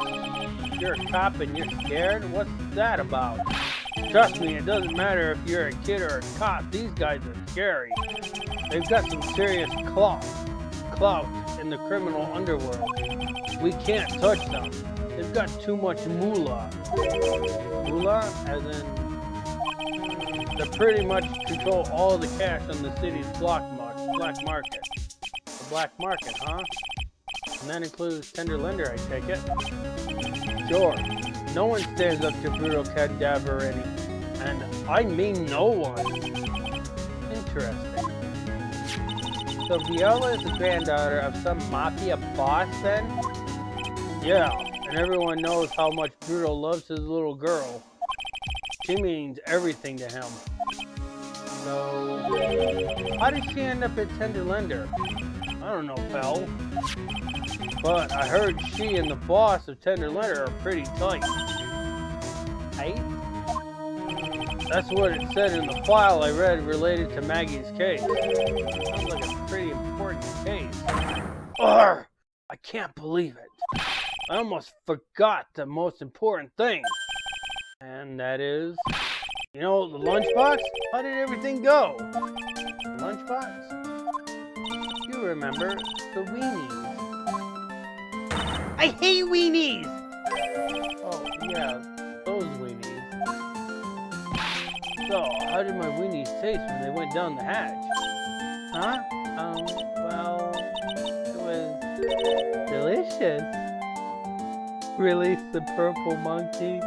You're a cop and you're scared? What's that about? Trust me, it doesn't matter if you're a kid or a cop. These guys are scary. They've got some serious clout in the criminal underworld. We can't touch them. They've got too much moolah. Moolah? As in, they pretty much control all the cash on the city's black market. The black market, huh? And that includes tender lender, I take it? Sure. No one stands up to Bruto Cadaverini. And I mean no one. Interesting. So Viola is the granddaughter of some mafia boss then? Yeah, and everyone knows how much Bruto loves his little girl. She means everything to him. So, how did she end up at Tender Lender? I don't know, pal. But I heard she and the boss of Tender Lender are pretty tight. Tight? That's what it said in the file I read related to Maggie's case. Sounds like a pretty important case. Urgh! I can't believe it. I almost forgot the most important thing. And that is, you know, the lunchbox? How did everything go? The lunchbox? You remember the weenies. I hate weenies! Oh, yeah, those weenies. So, how did my weenies taste when they went down the hatch? Huh? Well, it was delicious. Release the purple monkey.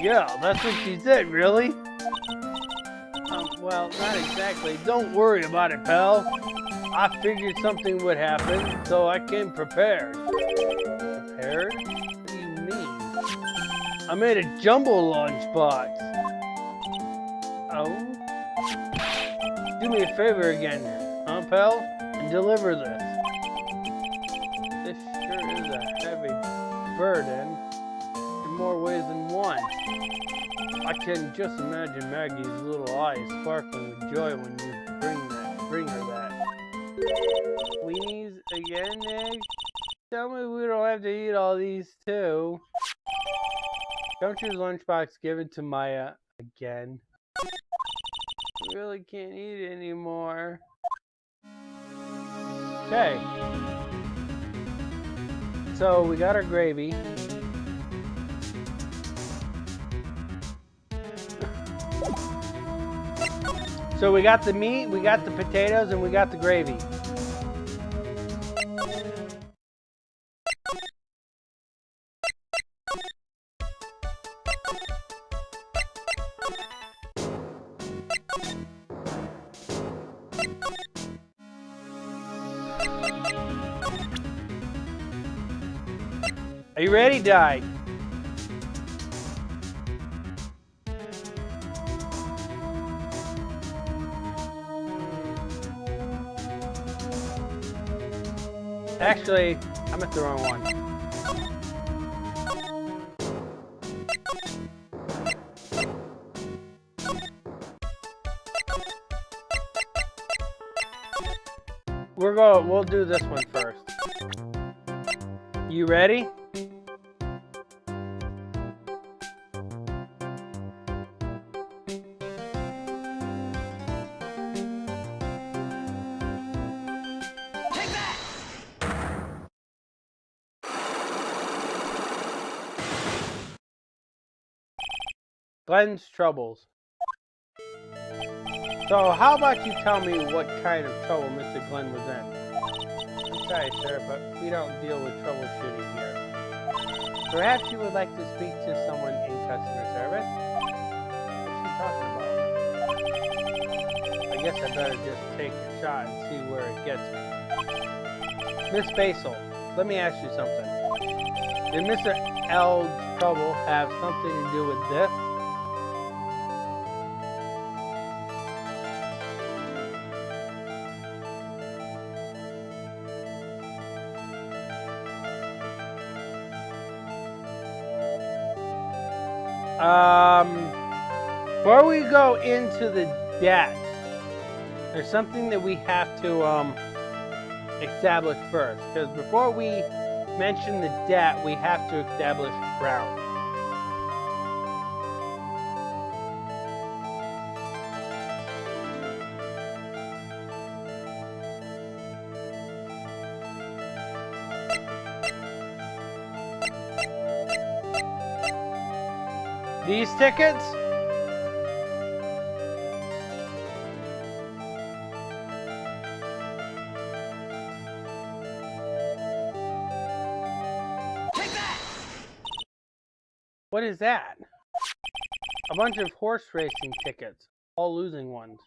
Yeah, that's what she said, really? Well, not exactly. Don't worry about it, pal. I figured something would happen, so I came prepared. Prepared? What do you mean? I made a jumbo lunchbox. Oh? Do me a favor again, huh, pal? And deliver this. This sure is a heavy burden. In more ways than one. I can just imagine Maggie's little eyes sparkling with joy when you bring her that. Weenies again, Nick? Tell me we don't have to eat all these too. Don't use lunchbox given to Maya again. We really can't eat anymore. Okay. So we got our gravy. So we got the meat, we got the potatoes, and we got the gravy. Are you ready, Di? Actually, I'm at the wrong one. We'll do this one first. You ready? Glenn's troubles. So, how about you tell me what kind of trouble Mr. Glenn was in? I'm sorry, sir, but we don't deal with troubleshooting here. Perhaps you would like to speak to someone in customer service? What's she talking about? I guess I better just take a shot and see where it gets me. Miss Basil, let me ask you something. Did Mr. L's trouble have something to do with this? Before we go into the debt, there's something that we have to establish first. Because before we mention the debt, we have to establish ground. These tickets? Take that! What is that? A bunch of horse racing tickets, all losing ones.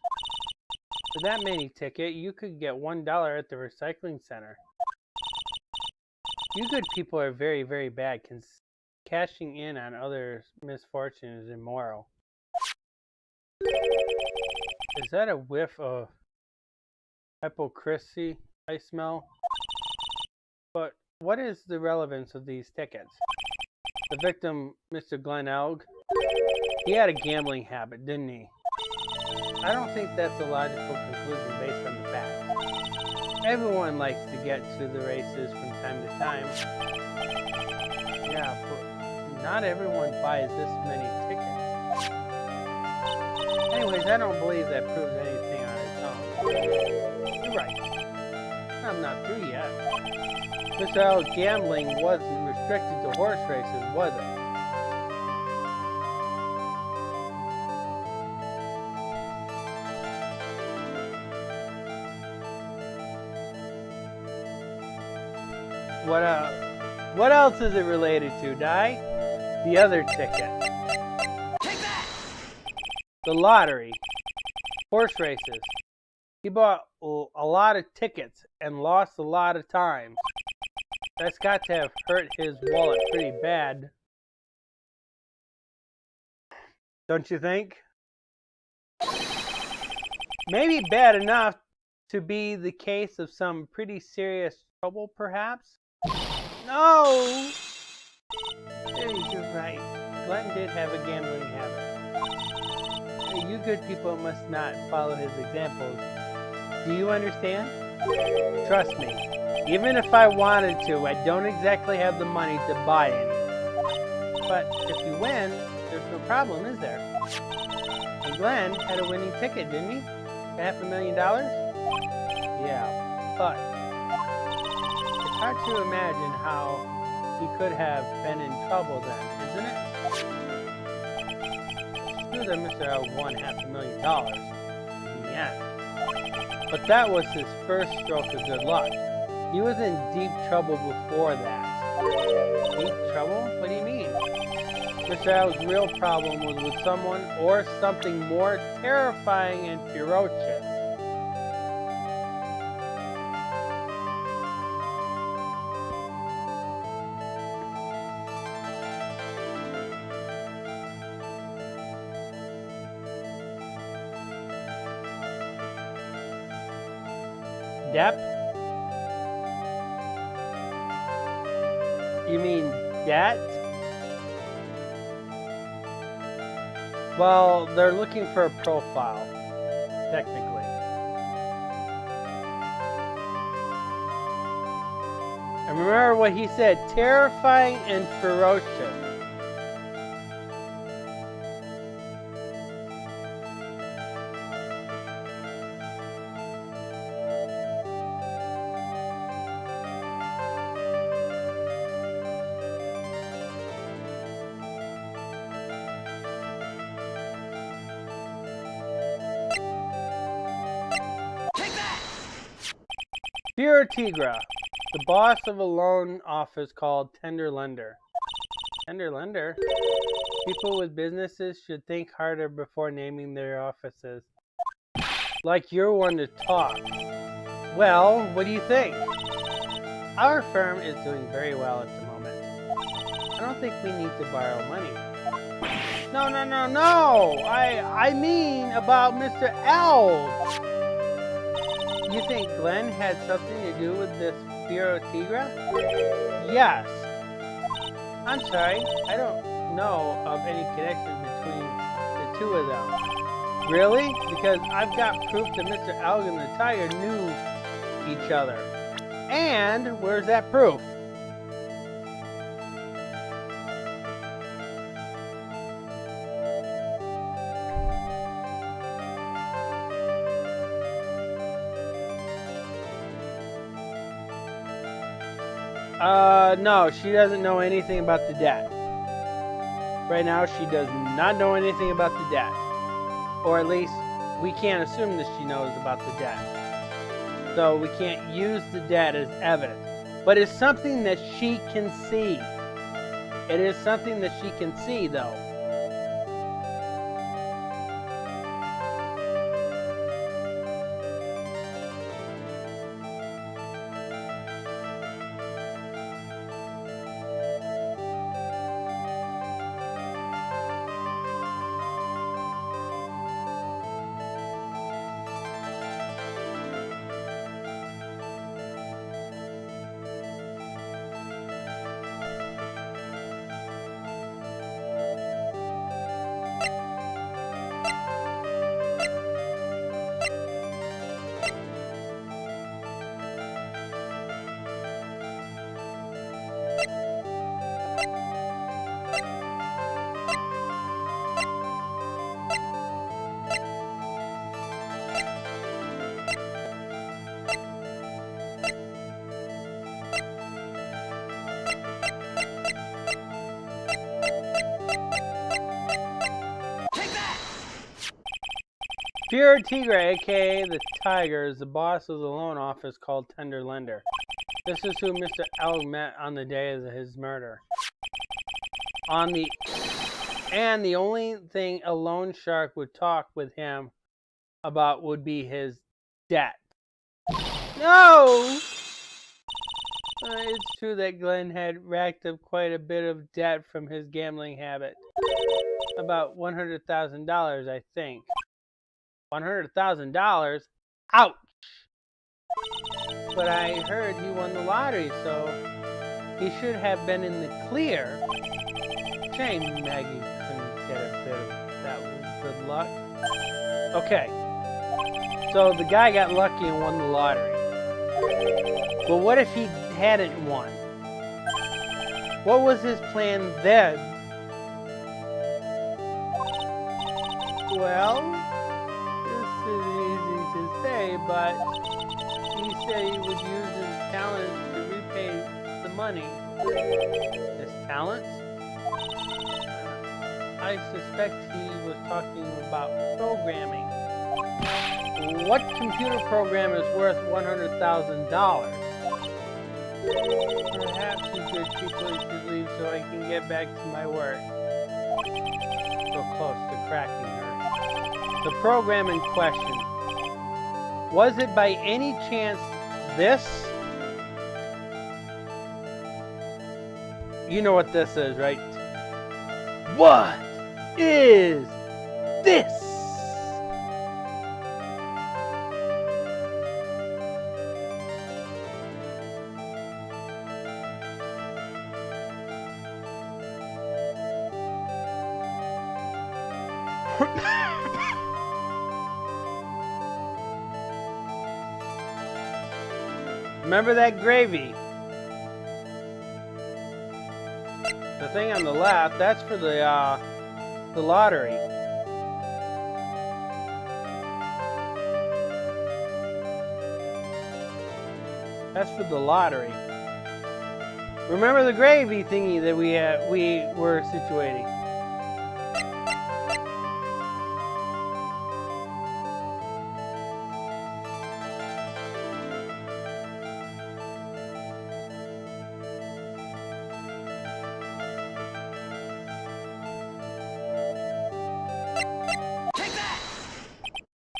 For that many ticket, you could get $1 at the recycling center. You good people are very, very bad. Cashing in on others' misfortune is immoral. Is that a whiff of hypocrisy I smell? But what is the relevance of these tickets? The victim, Mr. Glenn Elg, he had a gambling habit, didn't he? I don't think that's a logical conclusion based on the facts. Everyone likes to get to the races from time to time. Yeah, but not everyone buys this many tickets. Anyways, I don't believe that proves anything on its own. You're right. I'm not through yet. Mr. L's gambling wasn't restricted to horse races, was it? What else is it related to, Di? The other ticket. Take that! The lottery. Horse races. He bought a lot of tickets and lost a lot of time. That's got to have hurt his wallet pretty bad. Don't you think? Maybe bad enough to be the case of some pretty serious trouble, perhaps? No! You're right. Glenn did have a gambling habit. You good people must not follow his examples. Do you understand? Trust me, even if I wanted to, I don't exactly have the money to buy any. But if you win, there's no problem, is there? And Glenn had a winning ticket, didn't he? $500,000? Yeah, but it's hard to imagine how he could have been in trouble then, isn't it? It's true that Mr. L won $500,000 in the end. But that was his first stroke of good luck. He was in deep trouble before that. Deep trouble? What do you mean? Mr. L's real problem was with someone or something more terrifying and ferocious. Debt? You mean debt? Well, they're looking for a profile, technically. And remember what he said, terrifying and ferocious. Pure Tigra, the boss of a loan office called Tender Lender. Tender Lender? People with businesses should think harder before naming their offices. Like you're one to talk. Well, what do you think? Our firm is doing very well at the moment. I don't think we need to borrow money. No. I mean about Mr. L. You think Glenn had something to do with this Pure Tigra? Yes. I'm sorry, I don't know of any connection between the two of them. Really? Because I've got proof that Mr. Elg and the Tiger knew each other. And where's that proof? No, she doesn't know anything about the debt. Right now, she does not know anything about the debt. Or at least, we can't assume that she knows about the debt. So we can't use the debt as evidence. But it's something that she can see. It is something that she can see, though. Pure Tigra, aka the Tiger, is the boss of the loan office called Tender Lender. This is who Mr. Elg met on the day of his murder. And the only thing a loan shark would talk with him about would be his debt. No! It's true that Glenn had racked up quite a bit of debt from his gambling habit. About $100,000, I think. $100,000? Ouch! But I heard he won the lottery, so he should have been in the clear. Shame Maggie couldn't get a bit of that good luck. Okay, so the guy got lucky and won the lottery. But what if he hadn't won? What was his plan then? Well, this is easy to say, but he said he would use his talents to repay the money. His talents? I suspect he was talking about programming. What computer program is worth $100,000? Perhaps you good people should leave so I can get back to my work. So close to cracking her. The program in question. Was it by any chance this? You know what this is, right? What is this? Remember that gravy? The thing on the left, that's for the lottery. That's for the lottery. Remember the gravy thingy that we were situating.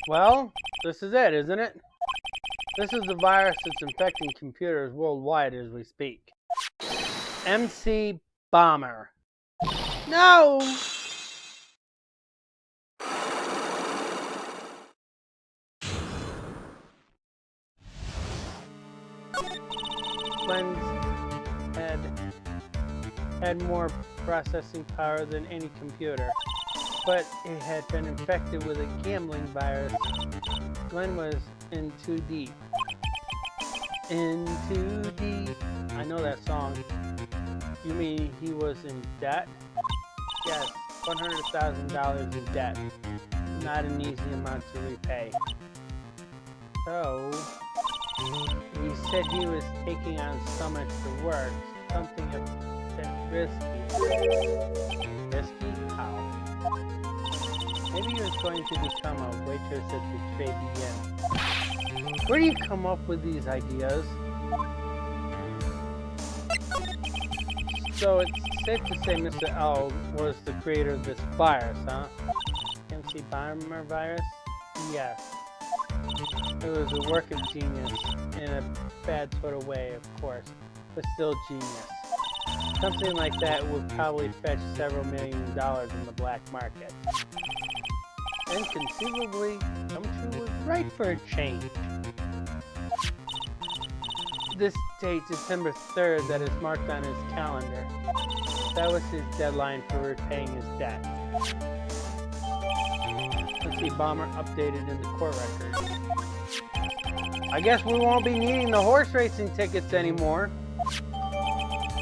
Well, this is it, isn't it? This is the virus that's infecting computers worldwide as we speak. MC Bomber. No! Glenn's had more processing power than any computer, but it had been infected with a gambling virus. Glenn was in too deep. In too deep. I know that song. You mean he was in debt? Yes, $100,000 in debt. Not an easy amount to repay. So, he said he was taking on so much work, something a bit risky. Risky? How? Maybe he was going to become a waitress at the Tribulations. Where do you come up with these ideas? So it's safe to say Mr. L was the creator of this virus, huh? MC Bomber virus? Yes. It was a work of genius, in a bad sort of way, of course, but still genius. Something like that would probably fetch several $1 million in the black market. And conceivably, Gumshoe was right for a change. This date, December 3rd, that is marked on his calendar. That was his deadline for repaying his debt. Let's see, Bomber updated in the court record. I guess we won't be needing the horse racing tickets anymore.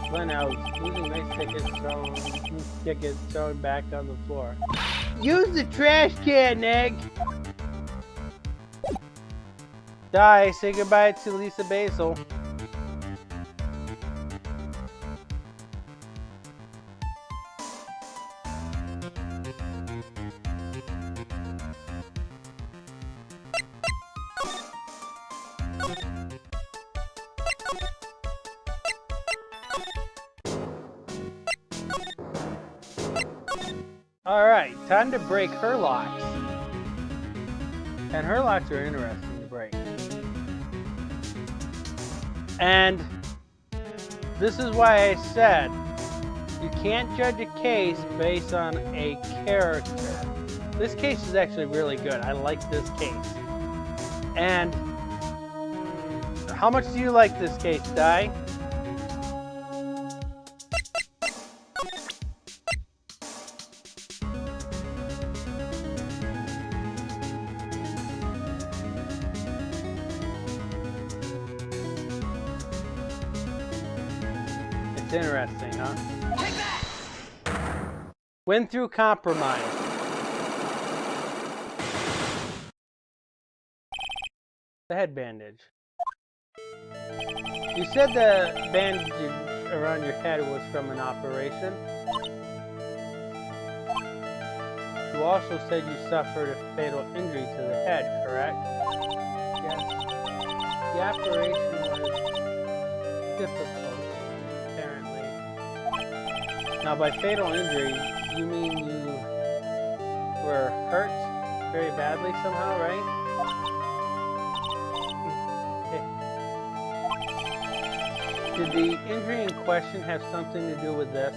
Glenn out, losing nice tickets thrown back on the floor. Use the trash can, Nick! Die, say goodbye to Lisa Basil. Alright, time to break her locks. And her locks are interesting to break. And this is why I said you can't judge a case based on a character. This case is actually really good. I like this case. And how much do you like this case, Di? It's interesting, huh? Take that! Win through compromise. The head bandage. You said the bandage around your head was from an operation. You also said you suffered a fatal injury to the head, correct? Yes. The operation was difficult, apparently. Now, by fatal injury, you mean you were hurt very badly somehow, right? Did the injury in question have something to do with this?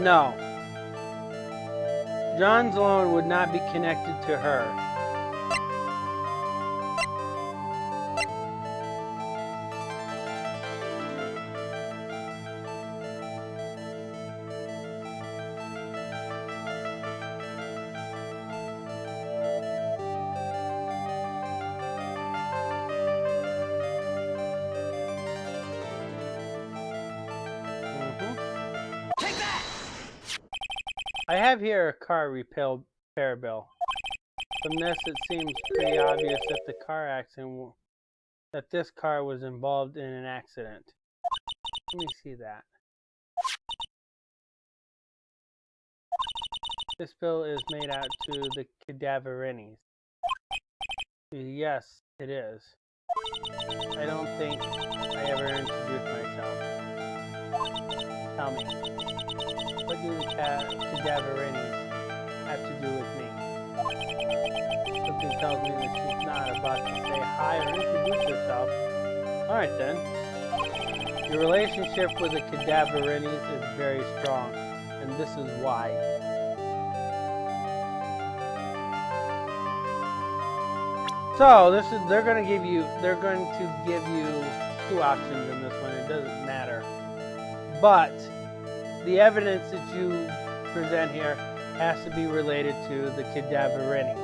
No. John's loan would not be connected to her. I have here a car repair bill. From this, it seems pretty obvious that this car was involved in an accident. Let me see that. This bill is made out to the cadaverenes. Yes, it is. I don't think I ever introduced myself. Tell me, what do the cadaverenes have to do with me? Something tells me that she's not about to say hi or introduce herself. Alright then. Your relationship with the cadaverenes is very strong, and this is why. So they're going to give you two options in this one. It doesn't matter. But the evidence that you present here has to be related to the cadaverenes.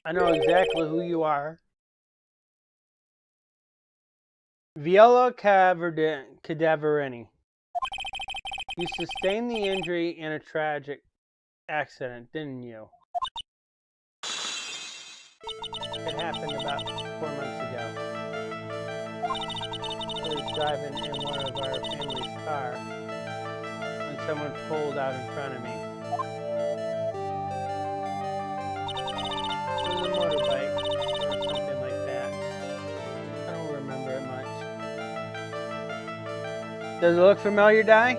I know exactly who you are. Viola Cadaverini. You sustained the injury in a tragic accident, didn't you? It happened about 4 months ago. I was driving in one of our family's car when someone pulled out in front of me. It was a motorbike or something like that. I don't remember it much. Does it look familiar, Di?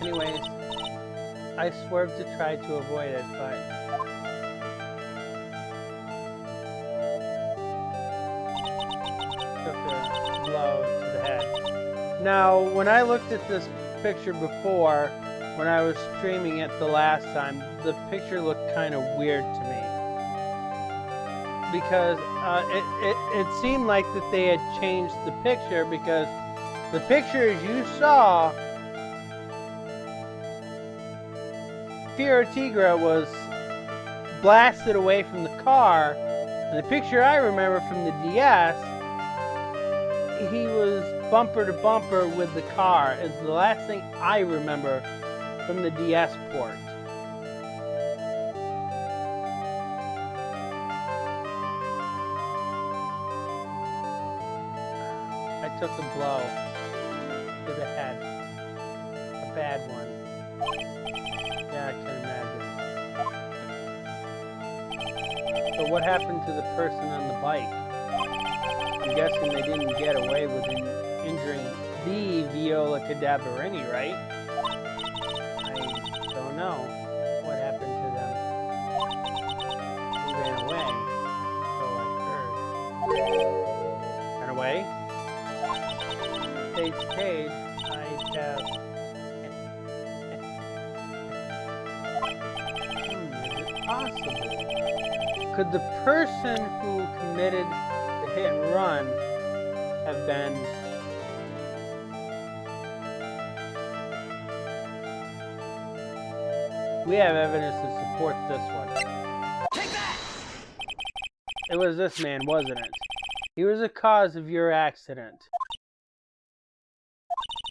Anyways, I swerved to try to avoid it, but took a blow to the head. Now, when I looked at this picture before, when I was streaming it the last time, the picture looked kind of weird to me. Because it seemed like that they had changed the picture, because the pictures you saw, Fiora Tigra was blasted away from the car, and the picture I remember from the DS, he was bumper to bumper with the car. Is the last thing I remember from the DS port. I took a blow to the head, a bad one. Yeah, I can imagine. So what happened to the person on the bike? I'm guessing they didn't get away with injuring the Viola Cadaverini, right? I don't know what happened to them. They ran away, so I heard. Ran away? Stage, I have... Is it possible? Could the person who committed the hit and run have been we have evidence to support this one. Take that! It was this man, wasn't it? He was the cause of your accident.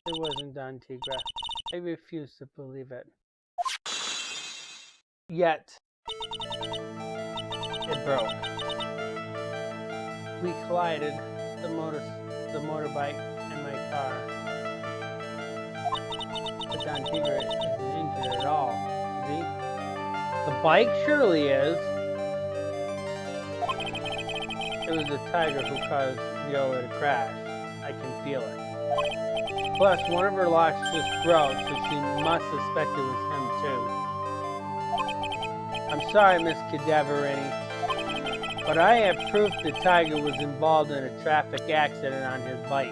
It wasn't Don Tigra. I refuse to believe it. Yet it broke. We collided, the motorbike and my car. But Don Tigra isn't injured at all, is he? The bike surely is. It was the tiger who caused Viola to crash. I can feel it. Plus, one of her locks just broke, so she must suspect it was him too. I'm sorry, Miss Cadaverini. But I have proof the tiger was involved in a traffic accident on his bike.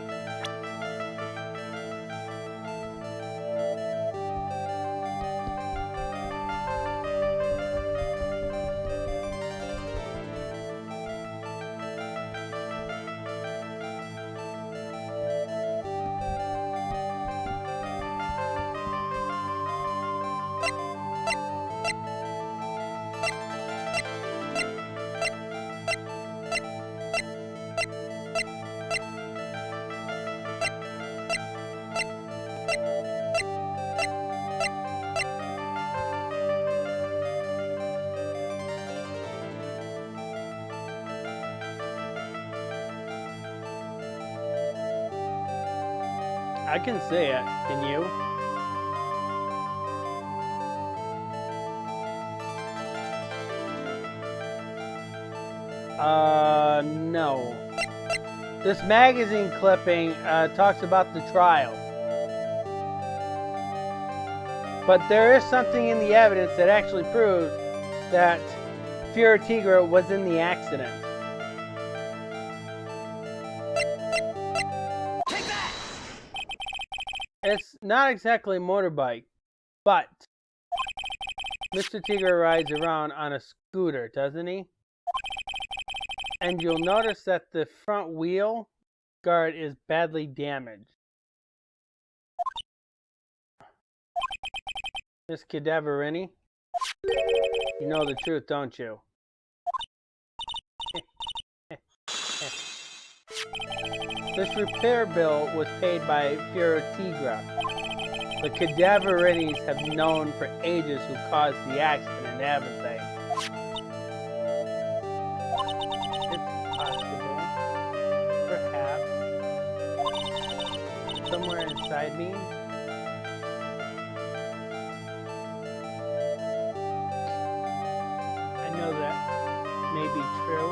I can see it. Can you? No. This magazine clipping talks about the trial. But there is something in the evidence that actually proves that Fiora Tigra was in the accident. Take that! It's not exactly a motorbike, but Mr. Tigra rides around on a scooter, doesn't he? And you'll notice that the front wheel guard is badly damaged. Miss Cadaverini, you know the truth, don't you? This repair bill was paid by Fiora Tigra. The Cadaverinis have known for ages who caused the accident, haven't they? It's possible. Perhaps. Somewhere inside me. I know that may be true.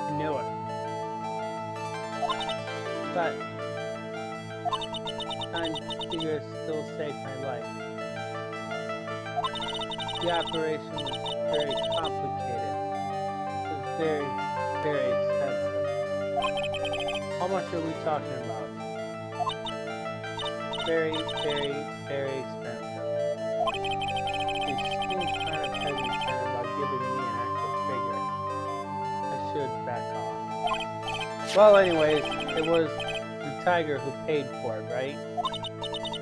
I knew it. But Tigra still saved my life. The operation was very complicated. It was very, very expensive. How much are we talking about? Very, very, very expensive. He seems kind of hesitant about giving me an actual figure. I should back off. Well, anyways, it was the tiger who paid for it, right?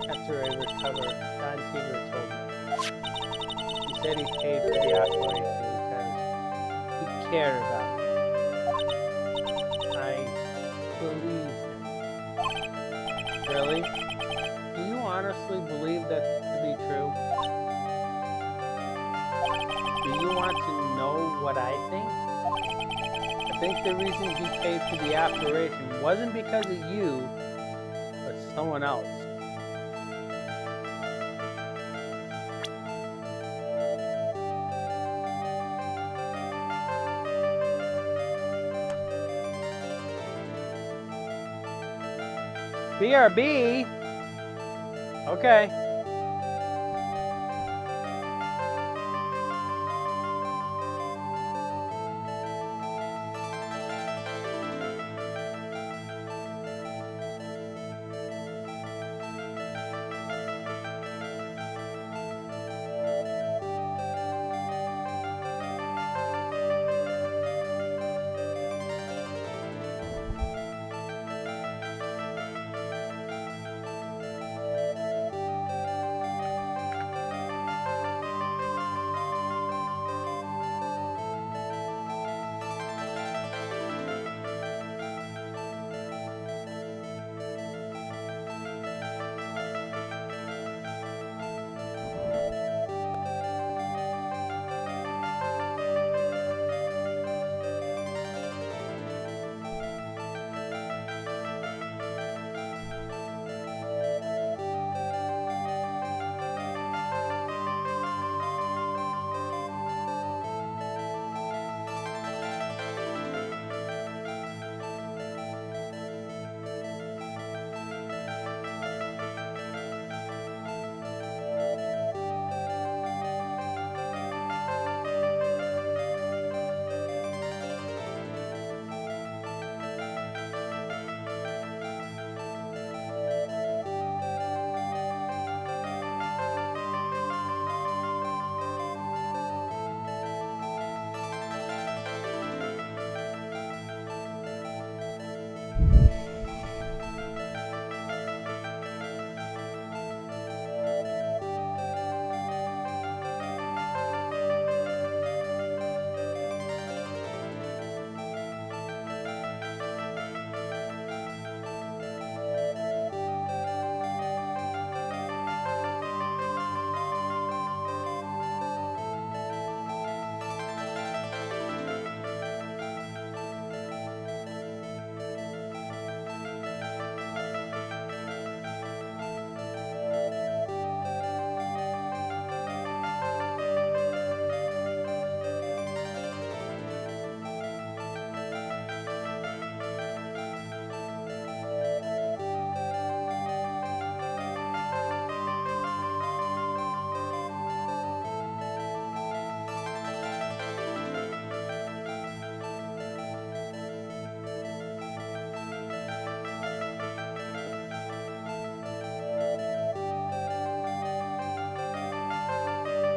After I recovered, Don Tigra told me. He said he paid for the operation because he cared about me. I believe him. Really? Do you honestly believe that to be true? Do you want to know what I think? I think the reason he paid for the operation wasn't because of you, but someone else. BRB? Okay.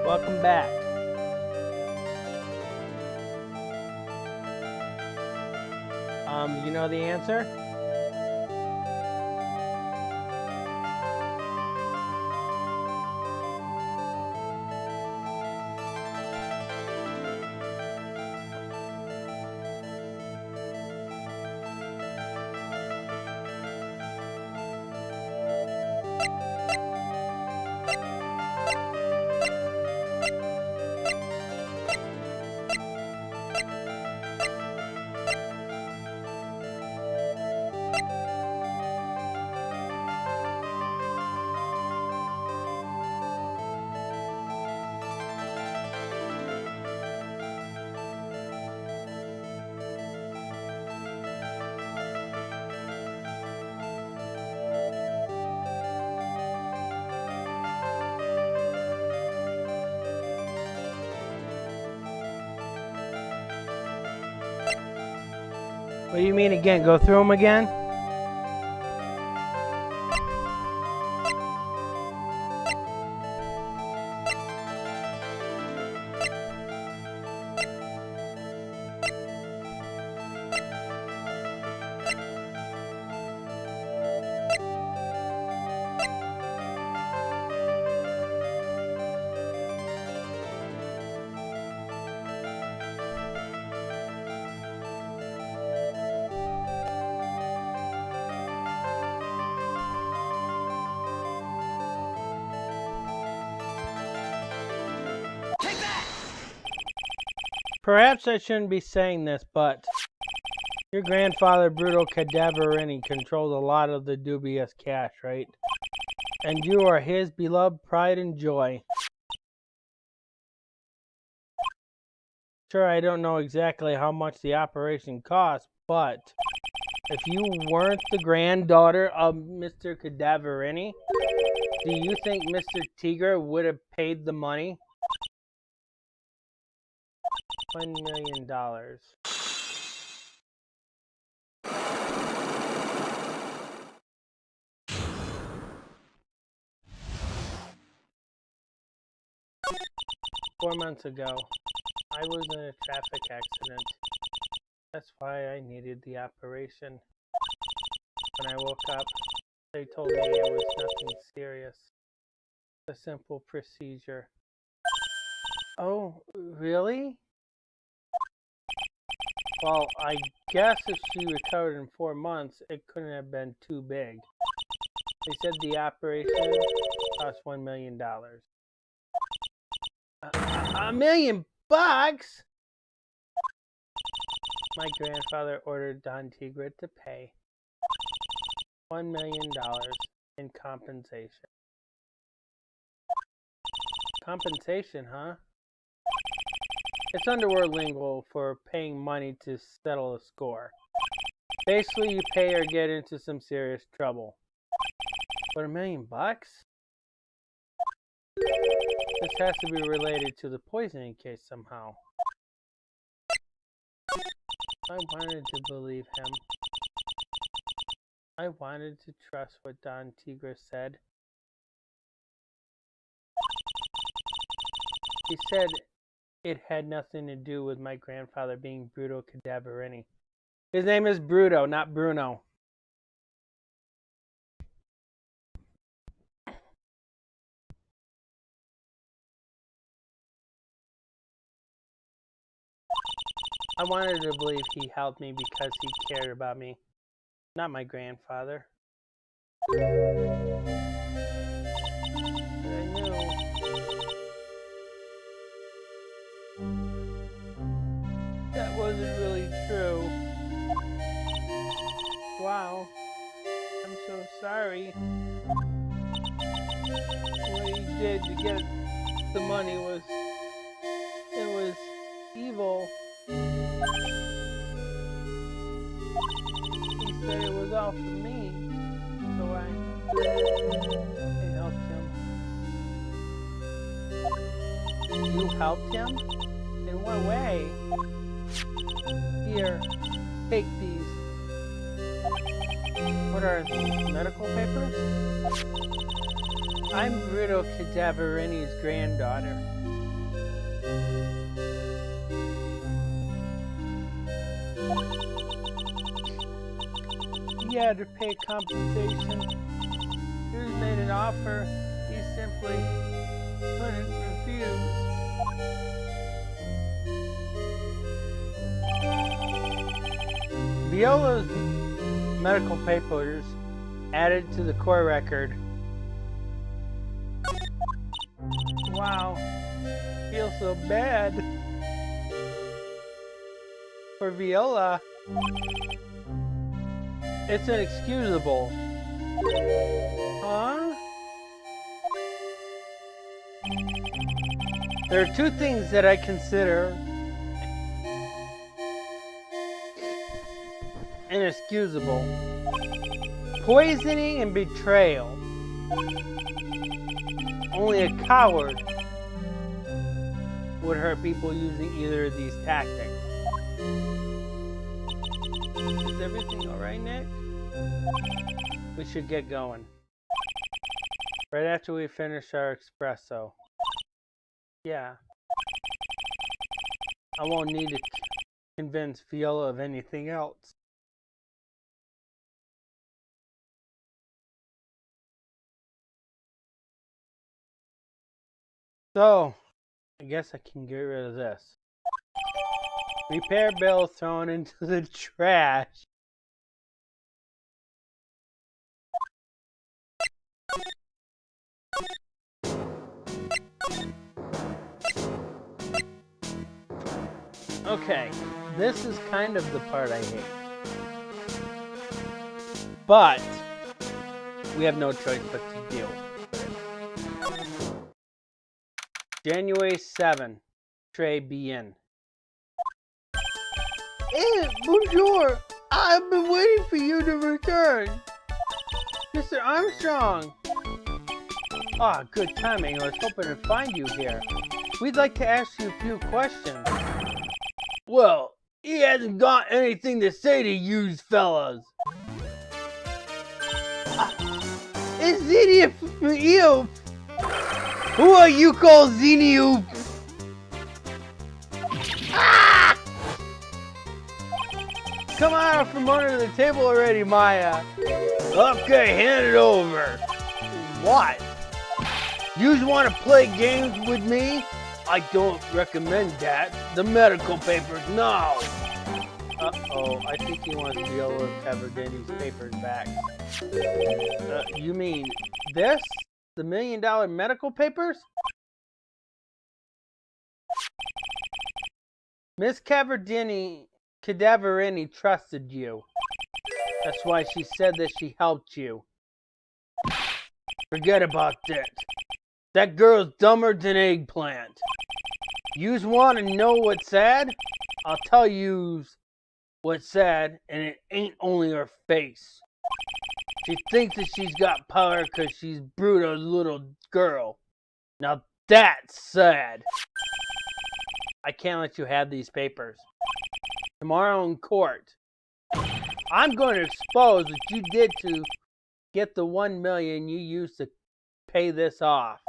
Welcome back. You know the answer? What do you mean again? Go through them again? Perhaps I shouldn't be saying this, but your grandfather, Bruto Cadaverini, controlled a lot of the dubious cash, right? And you are his beloved pride and joy. Sure, I don't know exactly how much the operation cost, but if you weren't the granddaughter of Mr. Cadaverini, do you think Mr. Tigre would have paid the money? $1 million. Four months ago, I was in a traffic accident. That's why I needed the operation. When I woke up, they told me it was nothing serious. A simple procedure. Oh, really? Well, I guess if she recovered in 4 months, it couldn't have been too big. They said the operation cost $1 million. $1 million bucks? My grandfather ordered Don Tigre to pay $1 million in compensation. Compensation, huh? It's underworld lingo for paying money to settle a score. Basically, you pay or get into some serious trouble. But $1 million bucks? This has to be related to the poisoning case somehow. I wanted to believe him. I wanted to trust what Don Tigre said. He said it had nothing to do with my grandfather being Bruto Cadaverini. His name is Bruto, not Bruno. I wanted to believe he helped me because he cared about me, not my grandfather. But I knew. That wasn't really true. Wow. I'm so sorry. What he did to get the money was evil. He said it was all for me, so I helped him. You helped him? In what way? Here, take these. What are these, medical papers? I'm Rito Cadaverini's granddaughter. He had to pay compensation. He was made an offer. He simply couldn't refuse. Viola's medical papers added to the court record. Wow, feel so bad for Viola. It's inexcusable. Huh? There are two things that I consider inexcusable: poisoning and betrayal. Only a coward would hurt people using either of these tactics. Is everything alright, Nick? We should get going. Right after we finish our espresso. Yeah. I won't need to convince Viola of anything else. So, I guess I can get rid of this. Repair bill thrown into the trash. Okay, this is kind of the part I hate. But we have no choice but to deal with it. January 7, Trey Bien. Eh, bonjour. I've been waiting for you to return. Mr. Armstrong! Ah, good timing. I was hoping to find you here. We'd like to ask you a few questions. Well, he hasn't got anything to say to you fellas. It's Zini for you. Who are you called Zini? Ah! Come out from under the table already, Maya. Okay, hand it over. What? You want to play games with me? I don't recommend that. The medical papers, no. Uh-oh, I think he wants Leo Carson's papers back. You mean this? The $1 million medical papers? Miss Cadaverini trusted you. That's why she said that she helped you. Forget about that. That girl's dumber than eggplant. Yous want to know what's sad? I'll tell yous what's sad, and it ain't only her face. She thinks that she's got power because she's Bruto's little girl. Now that's sad. I can't let you have these papers. Tomorrow in court, I'm going to expose what you did to get the $1 million you used to pay this off.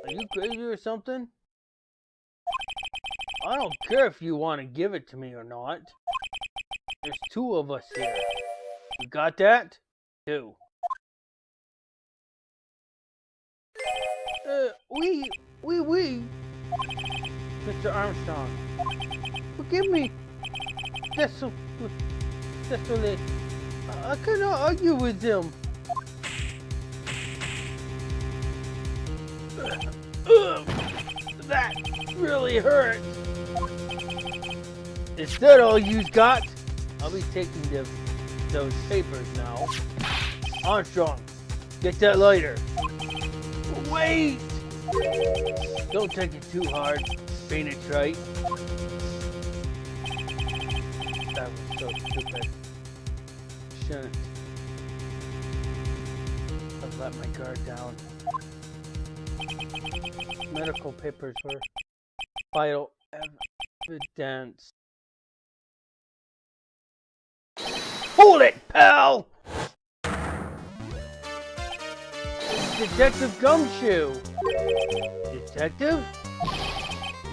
Are you crazy or something? I don't care if you want to give it to me or not. There's two of us here. You got that? Two. Oui. Mr. Armstrong. Forgive me. Désolé. I cannot argue with them. That really hurt. Is that all you've got? I'll be taking those papers now. Armstrong, get that lighter. Wait! Don't take it too hard. Ain't it right? That was so stupid. Shouldn't have let my guard down. Medical papers were vital evidence. Hold it, pal! Detective Gumshoe. Detective?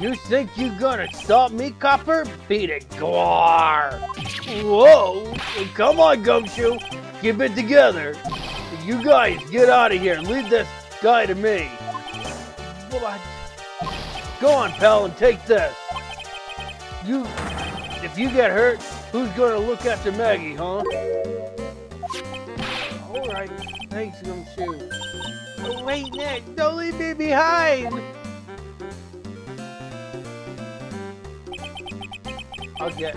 You think you gonna stop me, copper? Beat it, Gwar! Whoa! Come on, Gumshoe! Keep it together! You guys, get out of here! Leave this guy to me! What? Go on, pal, and take this! If you get hurt, who's gonna look after Maggie, huh? Alright, thanks, Gumshoe. Oh, wait, Nick, don't leave me behind! I'll get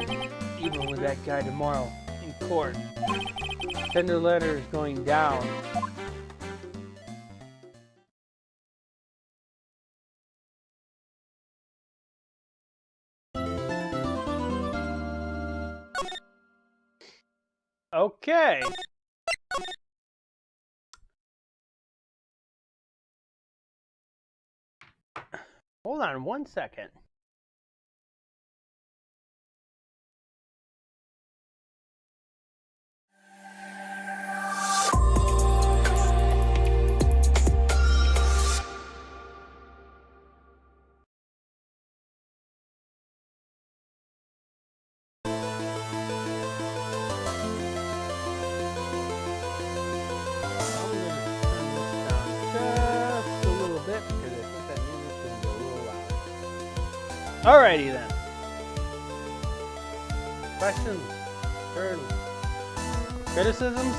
even with that guy tomorrow in court. Tender letter is going down. Okay. Hold on 1 second. Alrighty then. Questions? Criticisms?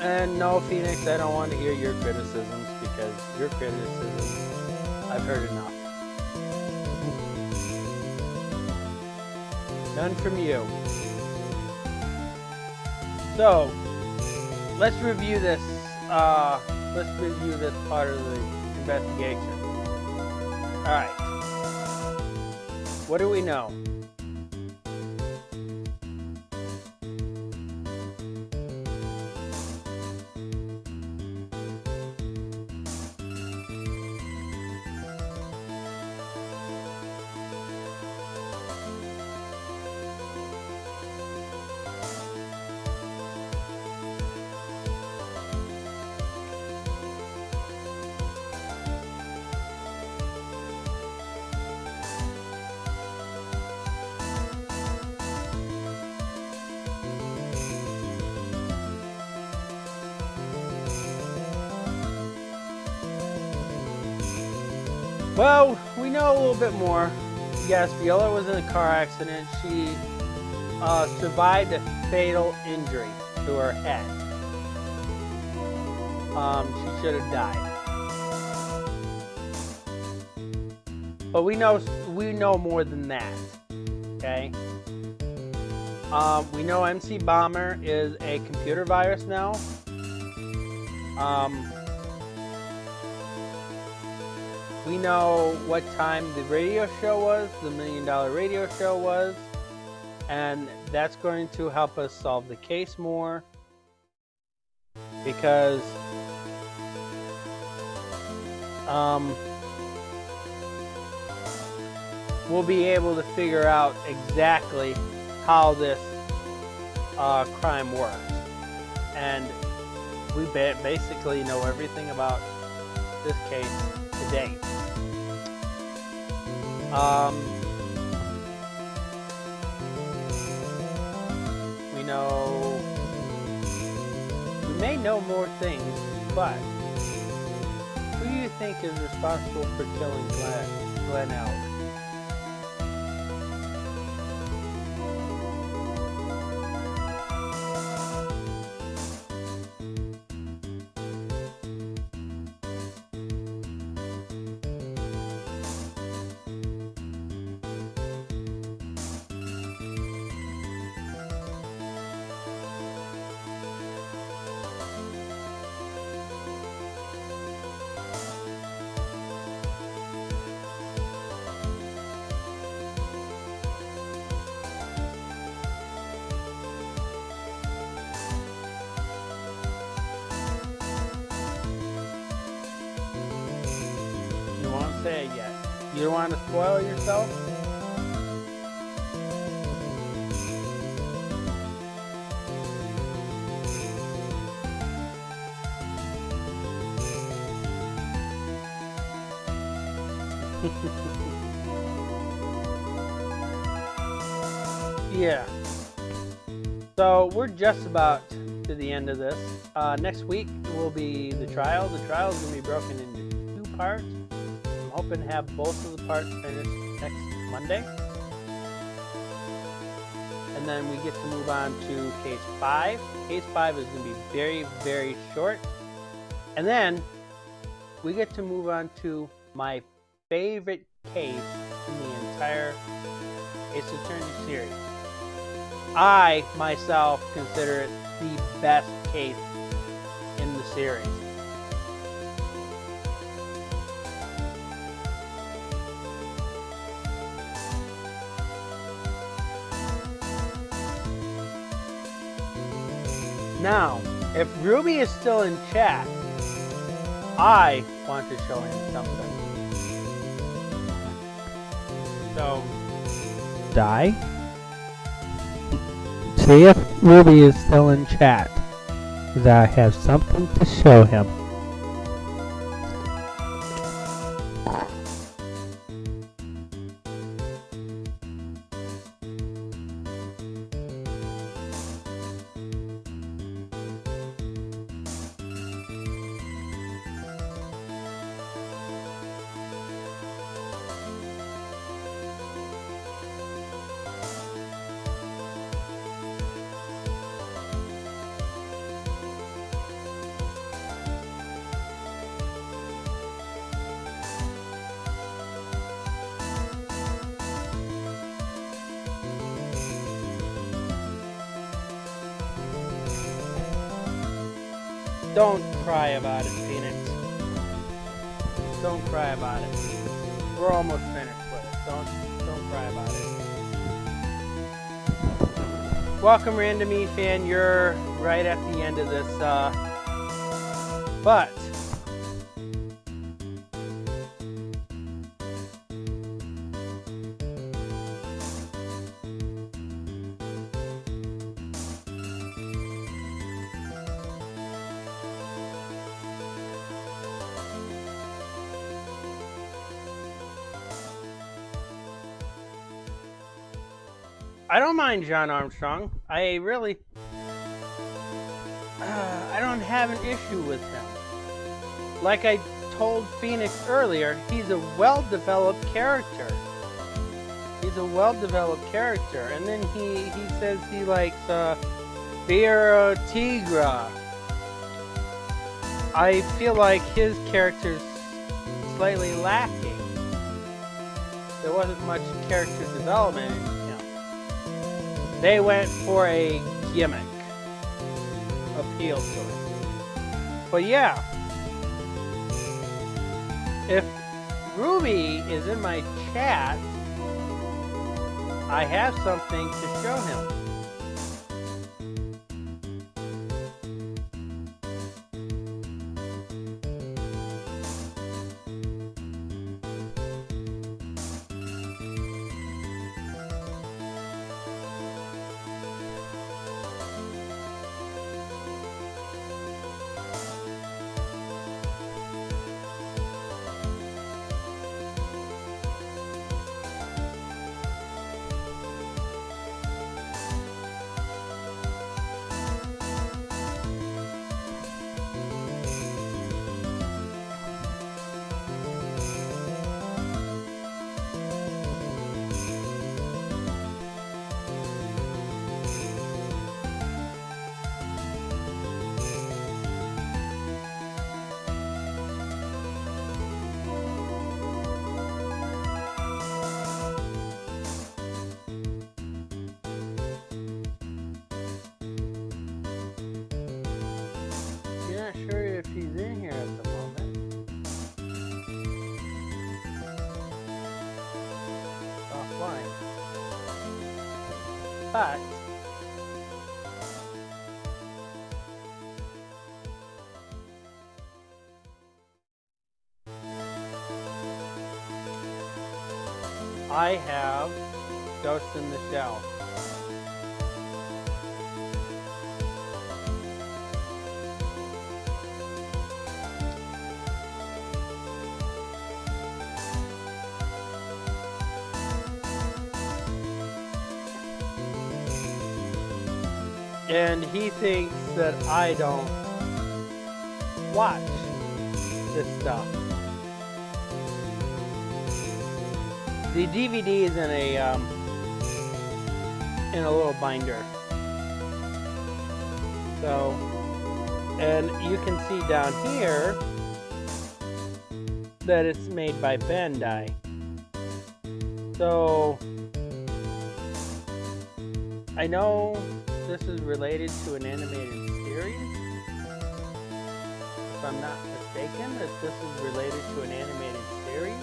And no, Phoenix, I don't want to hear your criticisms because your criticisms, I've heard enough. None from you. So, let's review this. Let's review this part of the investigation. All right. What do we know? Well, we know a little bit more. Yes, Viola was in a car accident. She survived a fatal injury to her head. She should have died. But we know more than that. Okay. We know MC Bomber is a computer virus now. We know what time the radio show was, the $1 Million Radio Show was, and that's going to help us solve the case more because we'll be able to figure out exactly how this crime works. And we basically know everything about this case to date. We may know more things, but who do you think is responsible for killing Glenn Elk? Say it yet. You don't want to spoil yourself? Yeah. So we're just about to the end of this. Next week will be the trial. The trial is going to be broken into 2 parts. I'm hoping to have both of the parts finished next Monday. And then we get to move on to case 5. Case 5 is going to be very, very short. And then we get to move on to my favorite case in the entire Ace Attorney series. I, myself, consider it the best case in the series. Now, if Ruby is still in chat, I want to show him something. So, die. See if Ruby is still in chat, because I have something to show him. Don't cry about it, Phoenix. Don't cry about it. We're almost finished with it. Don't cry about it. Welcome, Random E fan. You're right at the end of this. But I don't mind John Armstrong. I really, I don't have an issue with him. Like I told Phoenix earlier, he's a well-developed character. He's a well-developed character. And then he says he likes Vero Tigra. I feel like his character's slightly lacking. There wasn't much character development in him. They went for a gimmick appeal to it. But yeah, if Ruby is in my chat, I have something to show him. Sure if he's in here at the moment. Offline. But I have Ghost in the Shell. And he thinks that I don't watch this stuff. The DVD is in a little binder. So, and you can see down here that it's made by Bandai. So, I know this is related to an animated series. If I'm not mistaken, that this is related to an animated series.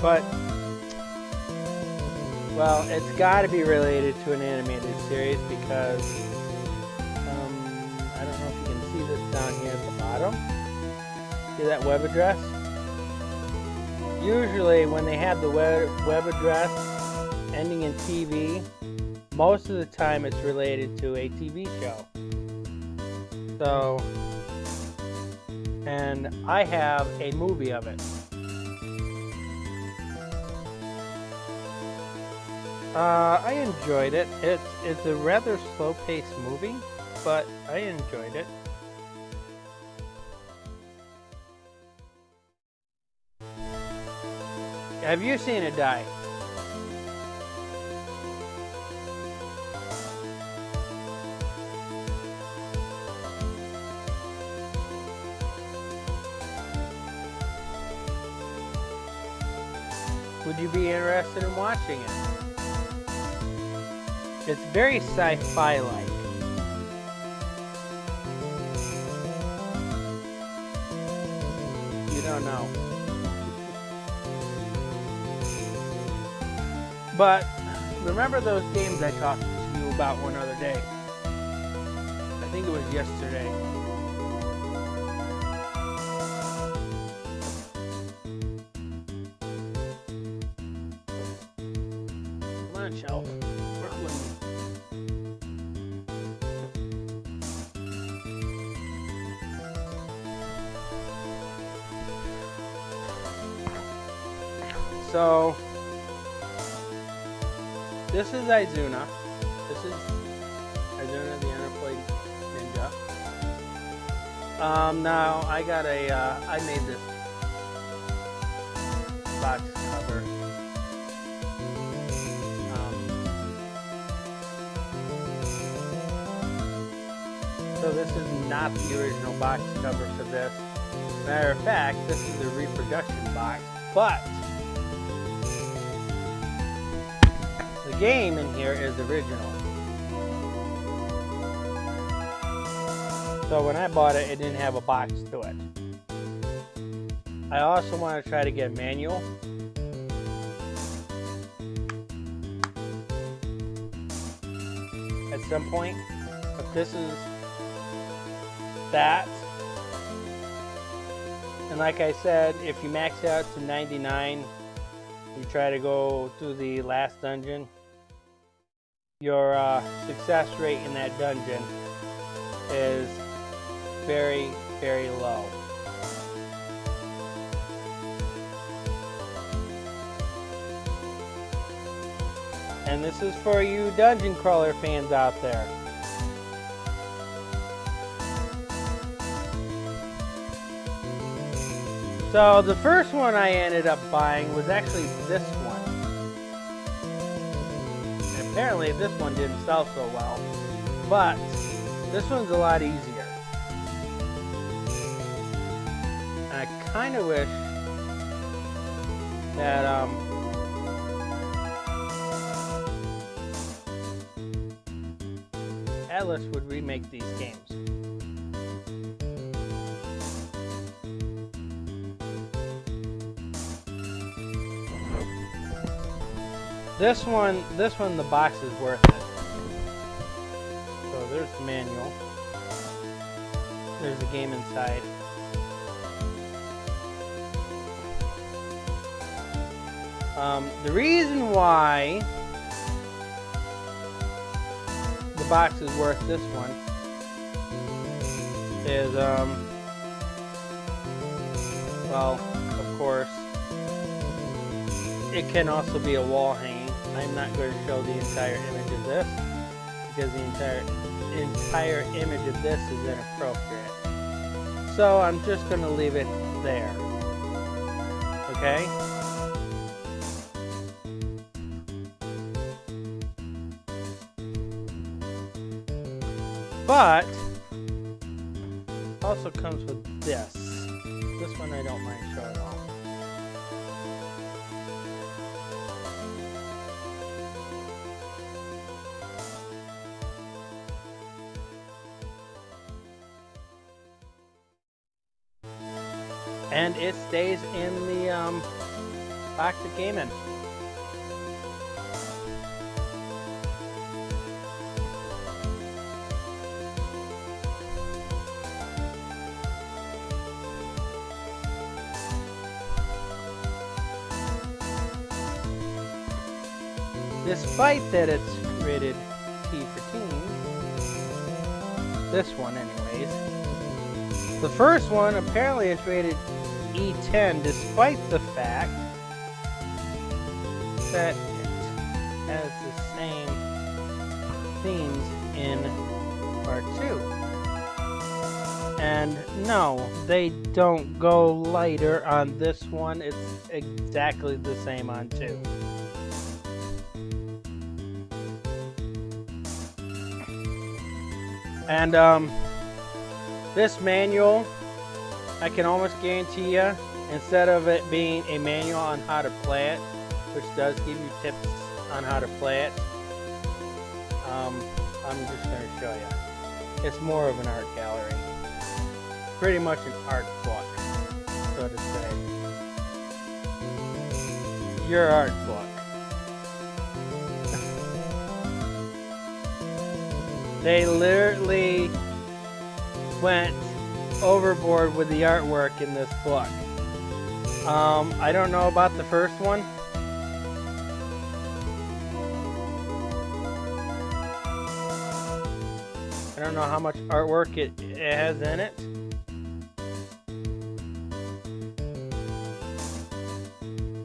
But, well, it's got to be related to an animated series because, I don't know if you can see this down here at the bottom. See that web address? Usually when they have the web address ending in TV, most of the time it's related to a TV show. So, and I have a movie of it. I enjoyed it. It's a rather slow-paced movie, but I enjoyed it. Have you seen it die? Would you be interested in watching it? It's very sci-fi like. You don't know. But remember those games I talked to you about one other day? I think it was yesterday. Come on, Shelf. Work with me. So, this is Izuna. This is Izuna the Unemployed Ninja. Now I got I made this box cover. So this is not the original box cover for this. Matter of fact, this is the reproduction box, but the game in here is original. So when I bought it, it didn't have a box to it. I also want to try to get manual. At some point, but this is that. And like I said, if you max out to 99, you try to go through the last dungeon, your success rate in that dungeon is very, very low. And this is for you dungeon crawler fans out there. So the first one I ended up buying was actually this one. And apparently this one didn't sell so well, but this one's a lot easier. And I kind of wish that Atlas would remake these games. This one, the box is worth it. So there's the manual. There's the game inside. The reason why the box is worth this one is, well, of course, it can also be a wall hanging. I'm not going to show the entire image of this because the entire image of this is inappropriate. So I'm just going to leave it there. Okay? But also comes with this. This one I don't mind showing off. And it stays in the box it came in. Despite that it's rated T for teens, this one anyways, the first one apparently is rated E10 despite the fact that it has the same themes in part 2. And no, they don't go lighter on this one, it's exactly the same on 2. And this manual, I can almost guarantee you, instead of it being a manual on how to play it, which does give you tips on how to play it, I'm just going to show you. It's more of an art gallery. Pretty much an art book, so to say. Your art book. They literally went overboard with the artwork in this book. I don't know about the first one. I don't know how much artwork it has in it.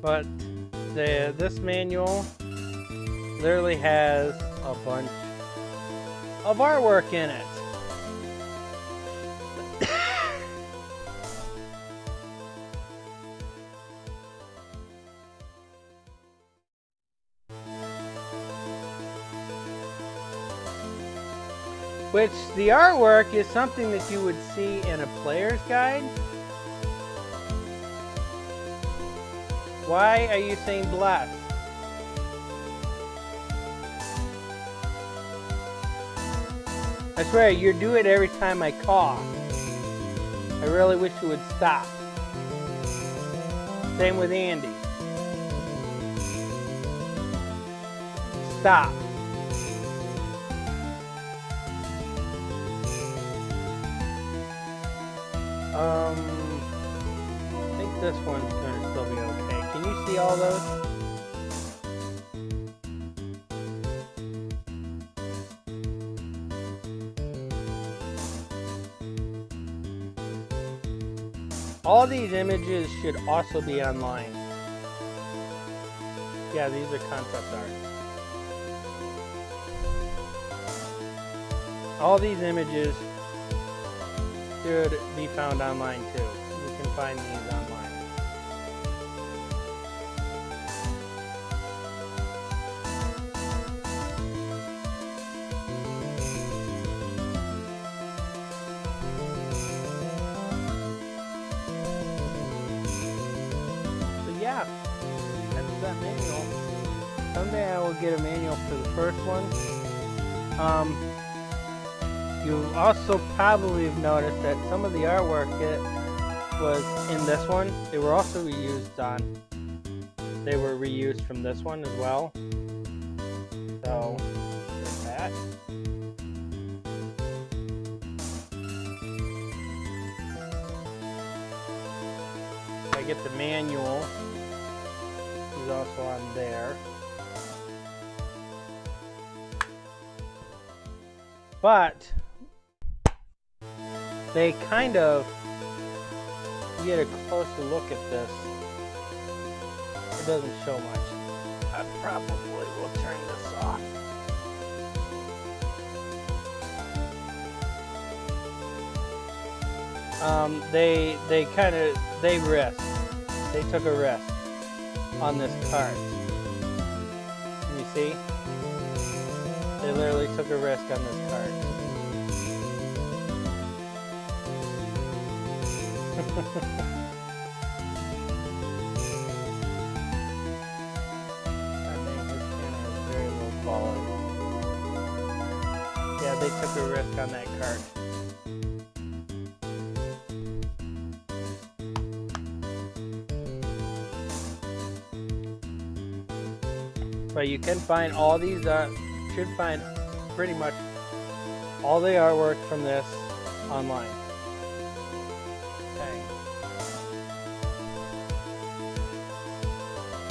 But this manual literally has a bunch of artwork in it. Which the artwork is something that you would see in a player's guide. Why are you saying bless? I swear, you do it every time I cough. I really wish you would stop. Same with Andy. Stop. I think this one's gonna still be okay. Can you see all those? All these images should also be online. Yeah, these are concept art. All these images should be found online too. You can find these online. So yeah, that's that manual. Someday I will get a manual for the first one. You also probably have noticed that some of the artwork that was in this one, they were also reused on. They were reused from this one as well. So, there's that. I get the manual. is also on there. But they kind of, you get a closer look at this, it doesn't show much. I probably will turn this off. They took a risk on this cart. Can you see? They literally took a risk on this cart. I think this camera is very low quality. Yeah, they took a risk on that cart. But you can find all these, should find pretty much all the artwork from this online. Okay.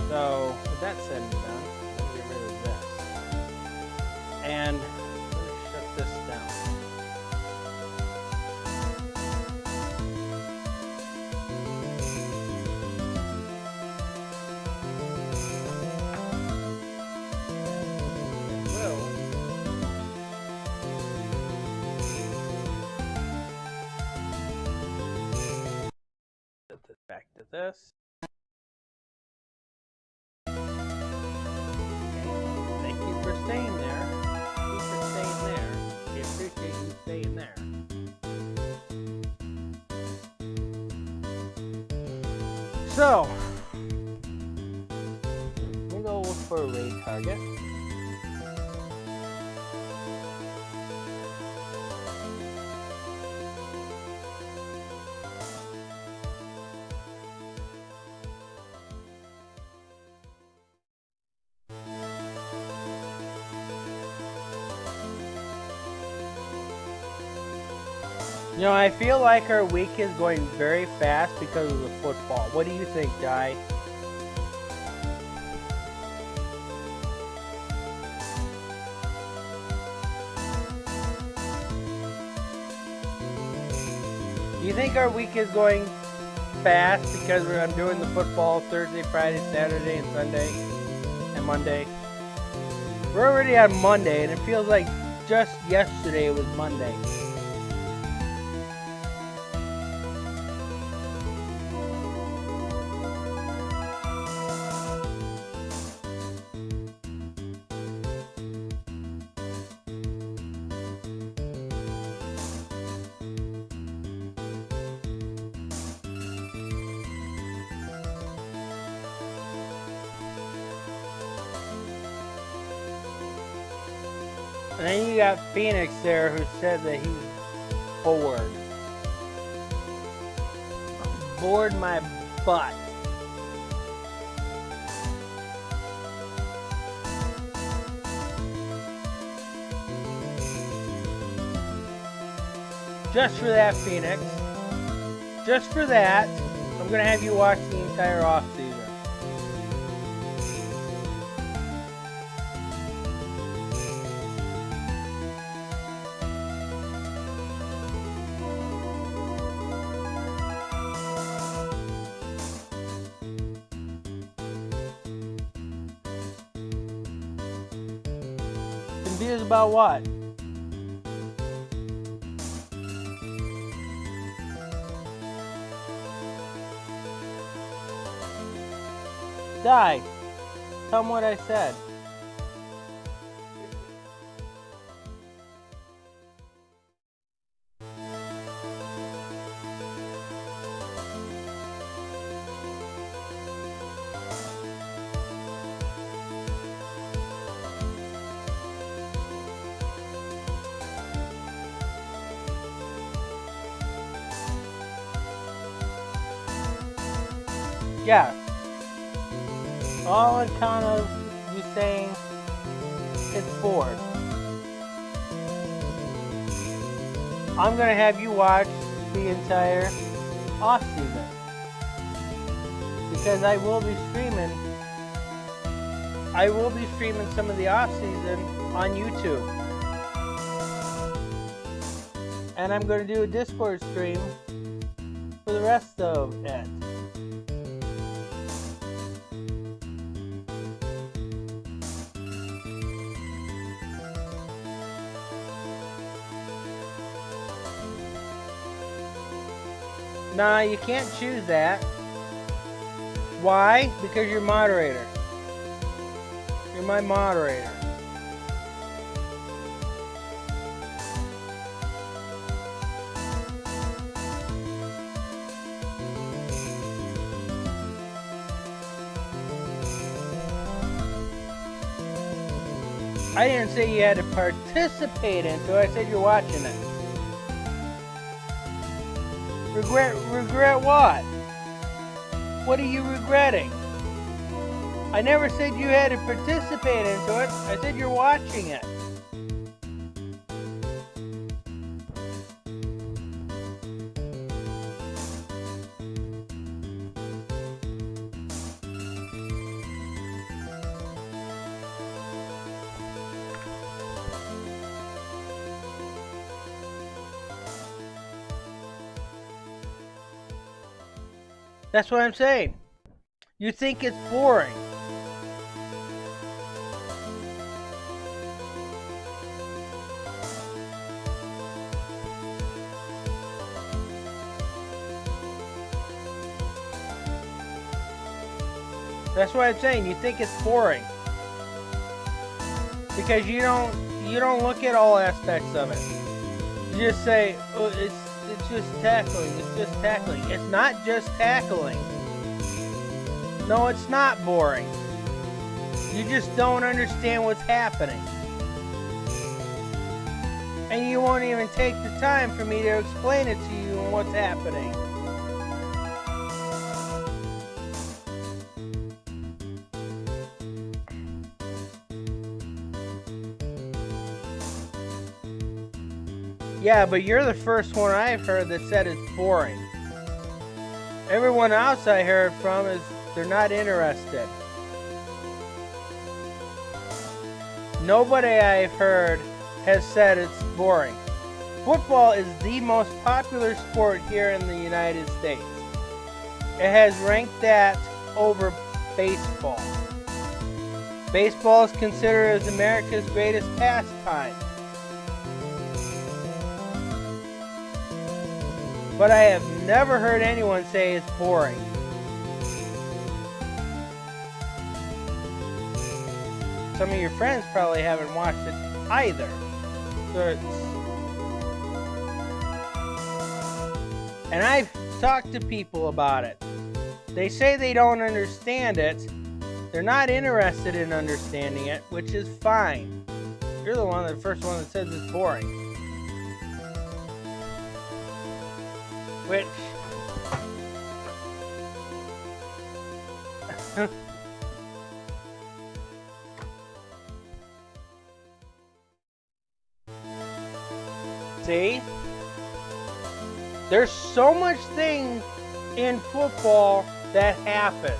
So, with that said and done, I'm going to get rid of this. And let's shut this down. Back to this. Okay. Thank you for staying there. Thank you for staying there. We appreciate you staying there. So, we'll go look for a raid target. You know, I feel like our week is going very fast because of the football. What do you think, Di? Do you think our week is going fast because I'm doing the football Thursday, Friday, Saturday, and Sunday, and Monday? We're already on Monday, and it feels like just yesterday it was Monday. And then you got Phoenix there who said that he's bored. Bored my butt. Just for that, Phoenix. Just for that, I'm gonna have you watch the entire off season. Confused about what? Die. Tell them what I said. Yeah. All on account of you saying it's bored. I'm gonna have you watch the entire off season because I will be streaming I will be streaming some of the off-season on YouTube. And I'm going to do a Discord stream for the rest of it. Nah, you can't choose that. Why? Because you're moderator. You're my moderator. I didn't say you had to participate into it. I said you're watching it. Regret what? What are you regretting? I never said you had to participate into it. I said you're watching it. That's what I'm saying. You think it's boring. That's what I'm saying. You think it's boring. Because you don't look at all aspects of it. You just say, oh, it's just tackling. It's just tackling. It's not just tackling. No, it's not boring. You just don't understand what's happening. And you won't even take the time for me to explain it to you and what's happening. Yeah, but you're the first one I've heard that said it's boring. Everyone else I heard from is they're not interested. Nobody I've heard has said it's boring. Football is the most popular sport here in the United States. It has ranked that over baseball. Baseball is considered as America's greatest pastime. But I have never heard anyone say it's boring. Some of your friends probably haven't watched it either. So and I've talked to people about it. They say they don't understand it. They're not interested in understanding it, which is fine. You're the first one that says it's boring. Which see, there's so much thing in football that happens,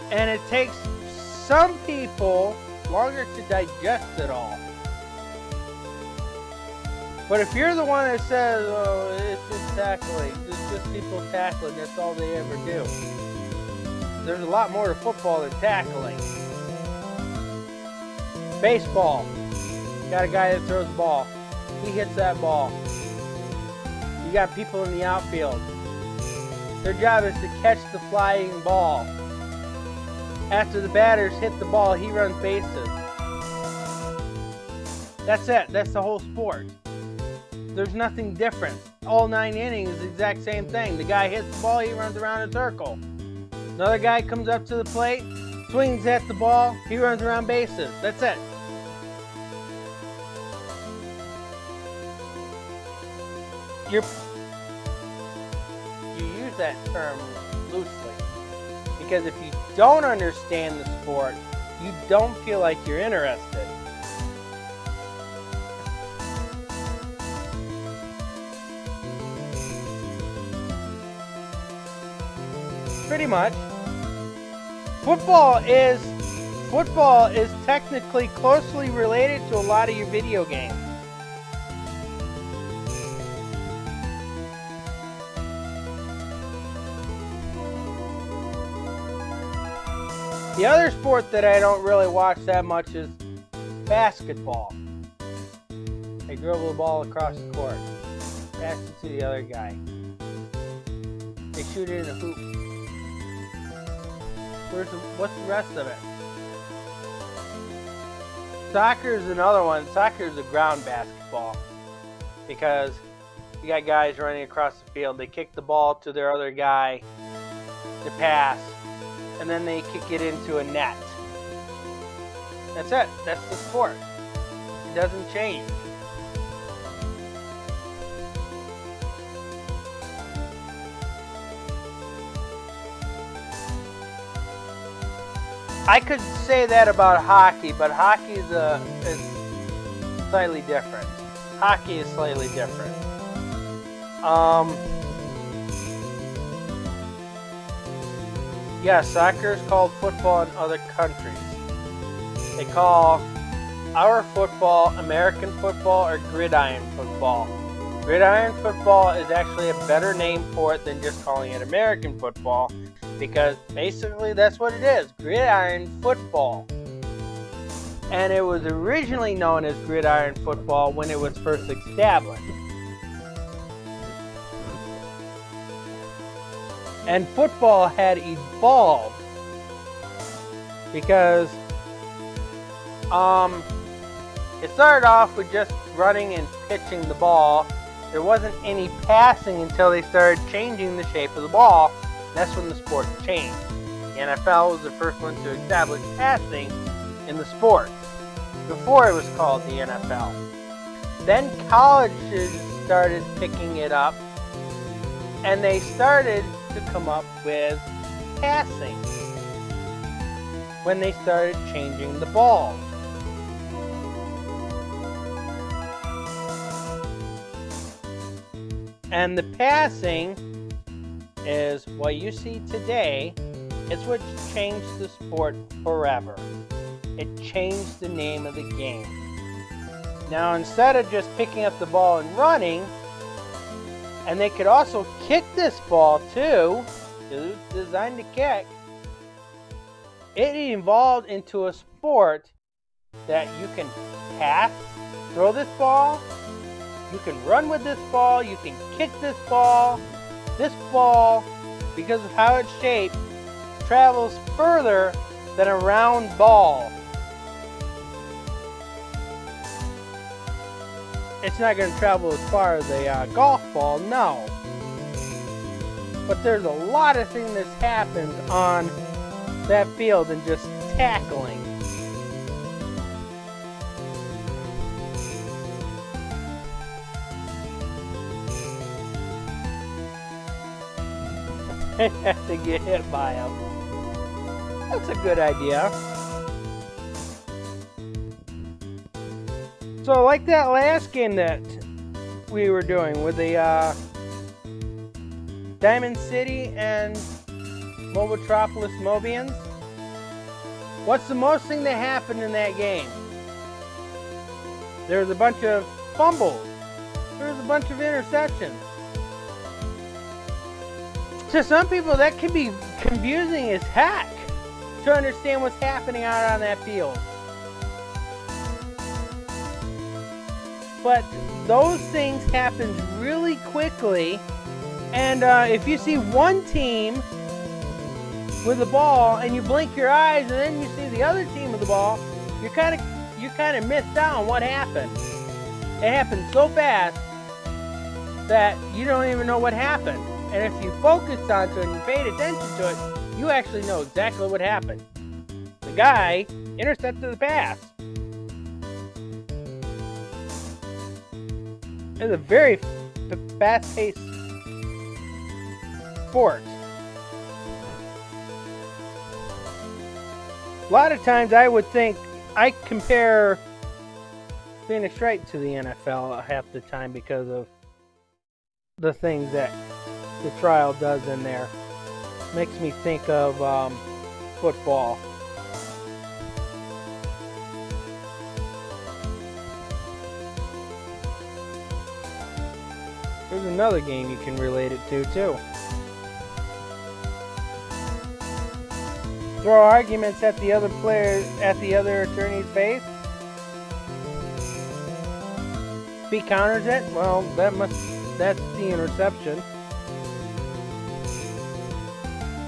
and it takes some people longer to digest it all. But if you're the one that says, oh, it's just tackling, it's just people tackling, that's all they ever do. There's a lot more to football than tackling. Baseball. Got a guy that throws the ball. He hits that ball. You got people in the outfield. Their job is to catch the flying ball. After the batters hit the ball, he runs bases. That's it. That's the whole sport. There's nothing different. All 9 innings is the exact same thing. The guy hits the ball, he runs around in a circle. Another guy comes up to the plate, swings at the ball, he runs around bases. That's it. You use that term loosely. Because if you don't understand the sport, you don't feel like you're interested. Pretty much. Football is football is technically closely related to a lot of your video games. The other sport that I don't really watch that much is basketball. They dribble the ball across the court, pass it to the other guy. They shoot it in a hoop. What's the rest of it? Soccer is another one. Soccer is a ground basketball because you got guys running across the field. They kick the ball to their other guy to pass, and then they kick it into a net. That's it. That's the sport. It doesn't change. I could say that about hockey, but hockey is slightly different. Hockey is slightly different. Yeah, soccer is called football in other countries. They call our football American football or gridiron football. Gridiron football is actually a better name for it than just calling it American football, because basically that's what it is, gridiron football. And it was originally known as gridiron football when it was first established. And football had evolved because it started off with just running and pitching the ball. There wasn't any passing until they started changing the shape of the ball. That's when the sport changed. The NFL was the first one to establish passing in the sport, before it was called the NFL. Then colleges started picking it up, and they started to come up with passing when they started changing the balls. And the passing is what you see today. It's what changed the sport forever. It changed the name of the game. Now, instead of just picking up the ball and running, and they could also kick this ball too, because it was designed to kick, it evolved into a sport that you can pass, throw this ball, you can run with this ball, you can kick this ball. This ball, because of how it's shaped, travels further than a round ball. It's not going to travel as far as a golf ball, no. But there's a lot of things that happens on that field than just tackling. And have to get hit by him. That's a good idea. So like that last game that we were doing with the Diamond City and Mobotropolis Mobians, what's the most thing that happened in that game? There was a bunch of fumbles. There was a bunch of interceptions. To some people, that can be confusing as heck to understand what's happening out on that field. But those things happen really quickly, and if you see one team with the ball and you blink your eyes and then you see the other team with the ball, you kind of missed out on what happened. It happened so fast that you don't even know what happened. And if you focused onto it and paid attention to it, you actually know exactly what happened. The guy intercepted the pass. It's a very fast-paced sport. A lot of times I would think, I compare Phoenix Wright to the NFL half the time because of the things that the trial does in there. Makes me think of football. another game you can relate it to too. Throw arguments at the other player, at the other attorney's face. If he counters it, well, that's the interception.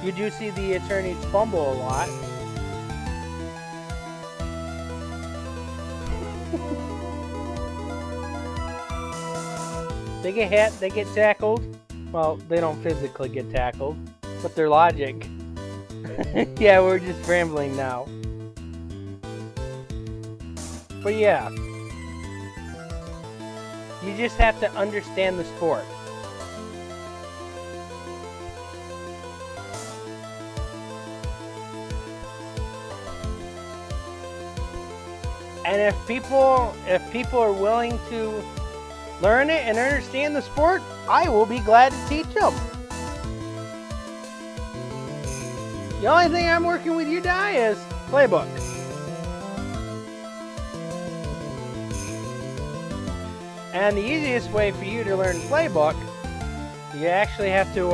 You do see the attorneys fumble a lot. They get hit, they get tackled. Well, they don't physically get tackled, but their logic. Yeah, we're just rambling now. But yeah, you just have to understand the sport. And if people are willing to learn it and understand the sport, I will be glad to teach them. The only thing I'm working with you, Di, is playbook. And the easiest way for you to learn playbook, you actually have to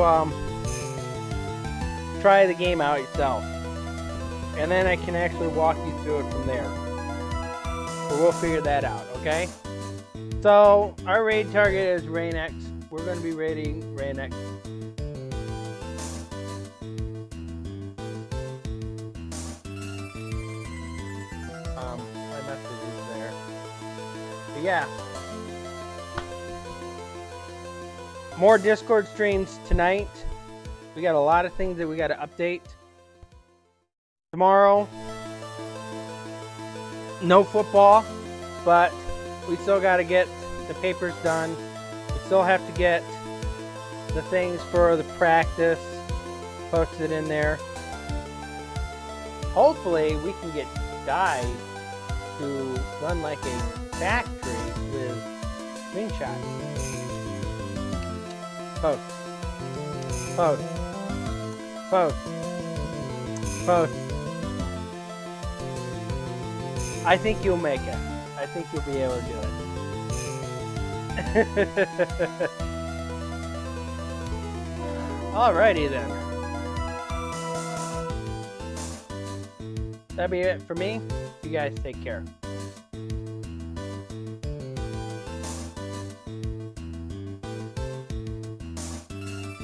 try the game out yourself. And then I can actually walk you through it from there. But we'll figure that out, okay? So, our raid target is Rain X. We're going to be raiding Rain X. My message is there. But yeah. More Discord streams tonight. We got a lot of things that we got to update. Tomorrow, no football, but we still got to get the papers done. We still have to get the things for the practice posted in there. Hopefully we can get Di to run like a factory with screenshots. Post. Post. Post. Post. I think you'll make it. I think you'll be able to do it. Alrighty then. That'll be it for me. You guys take care.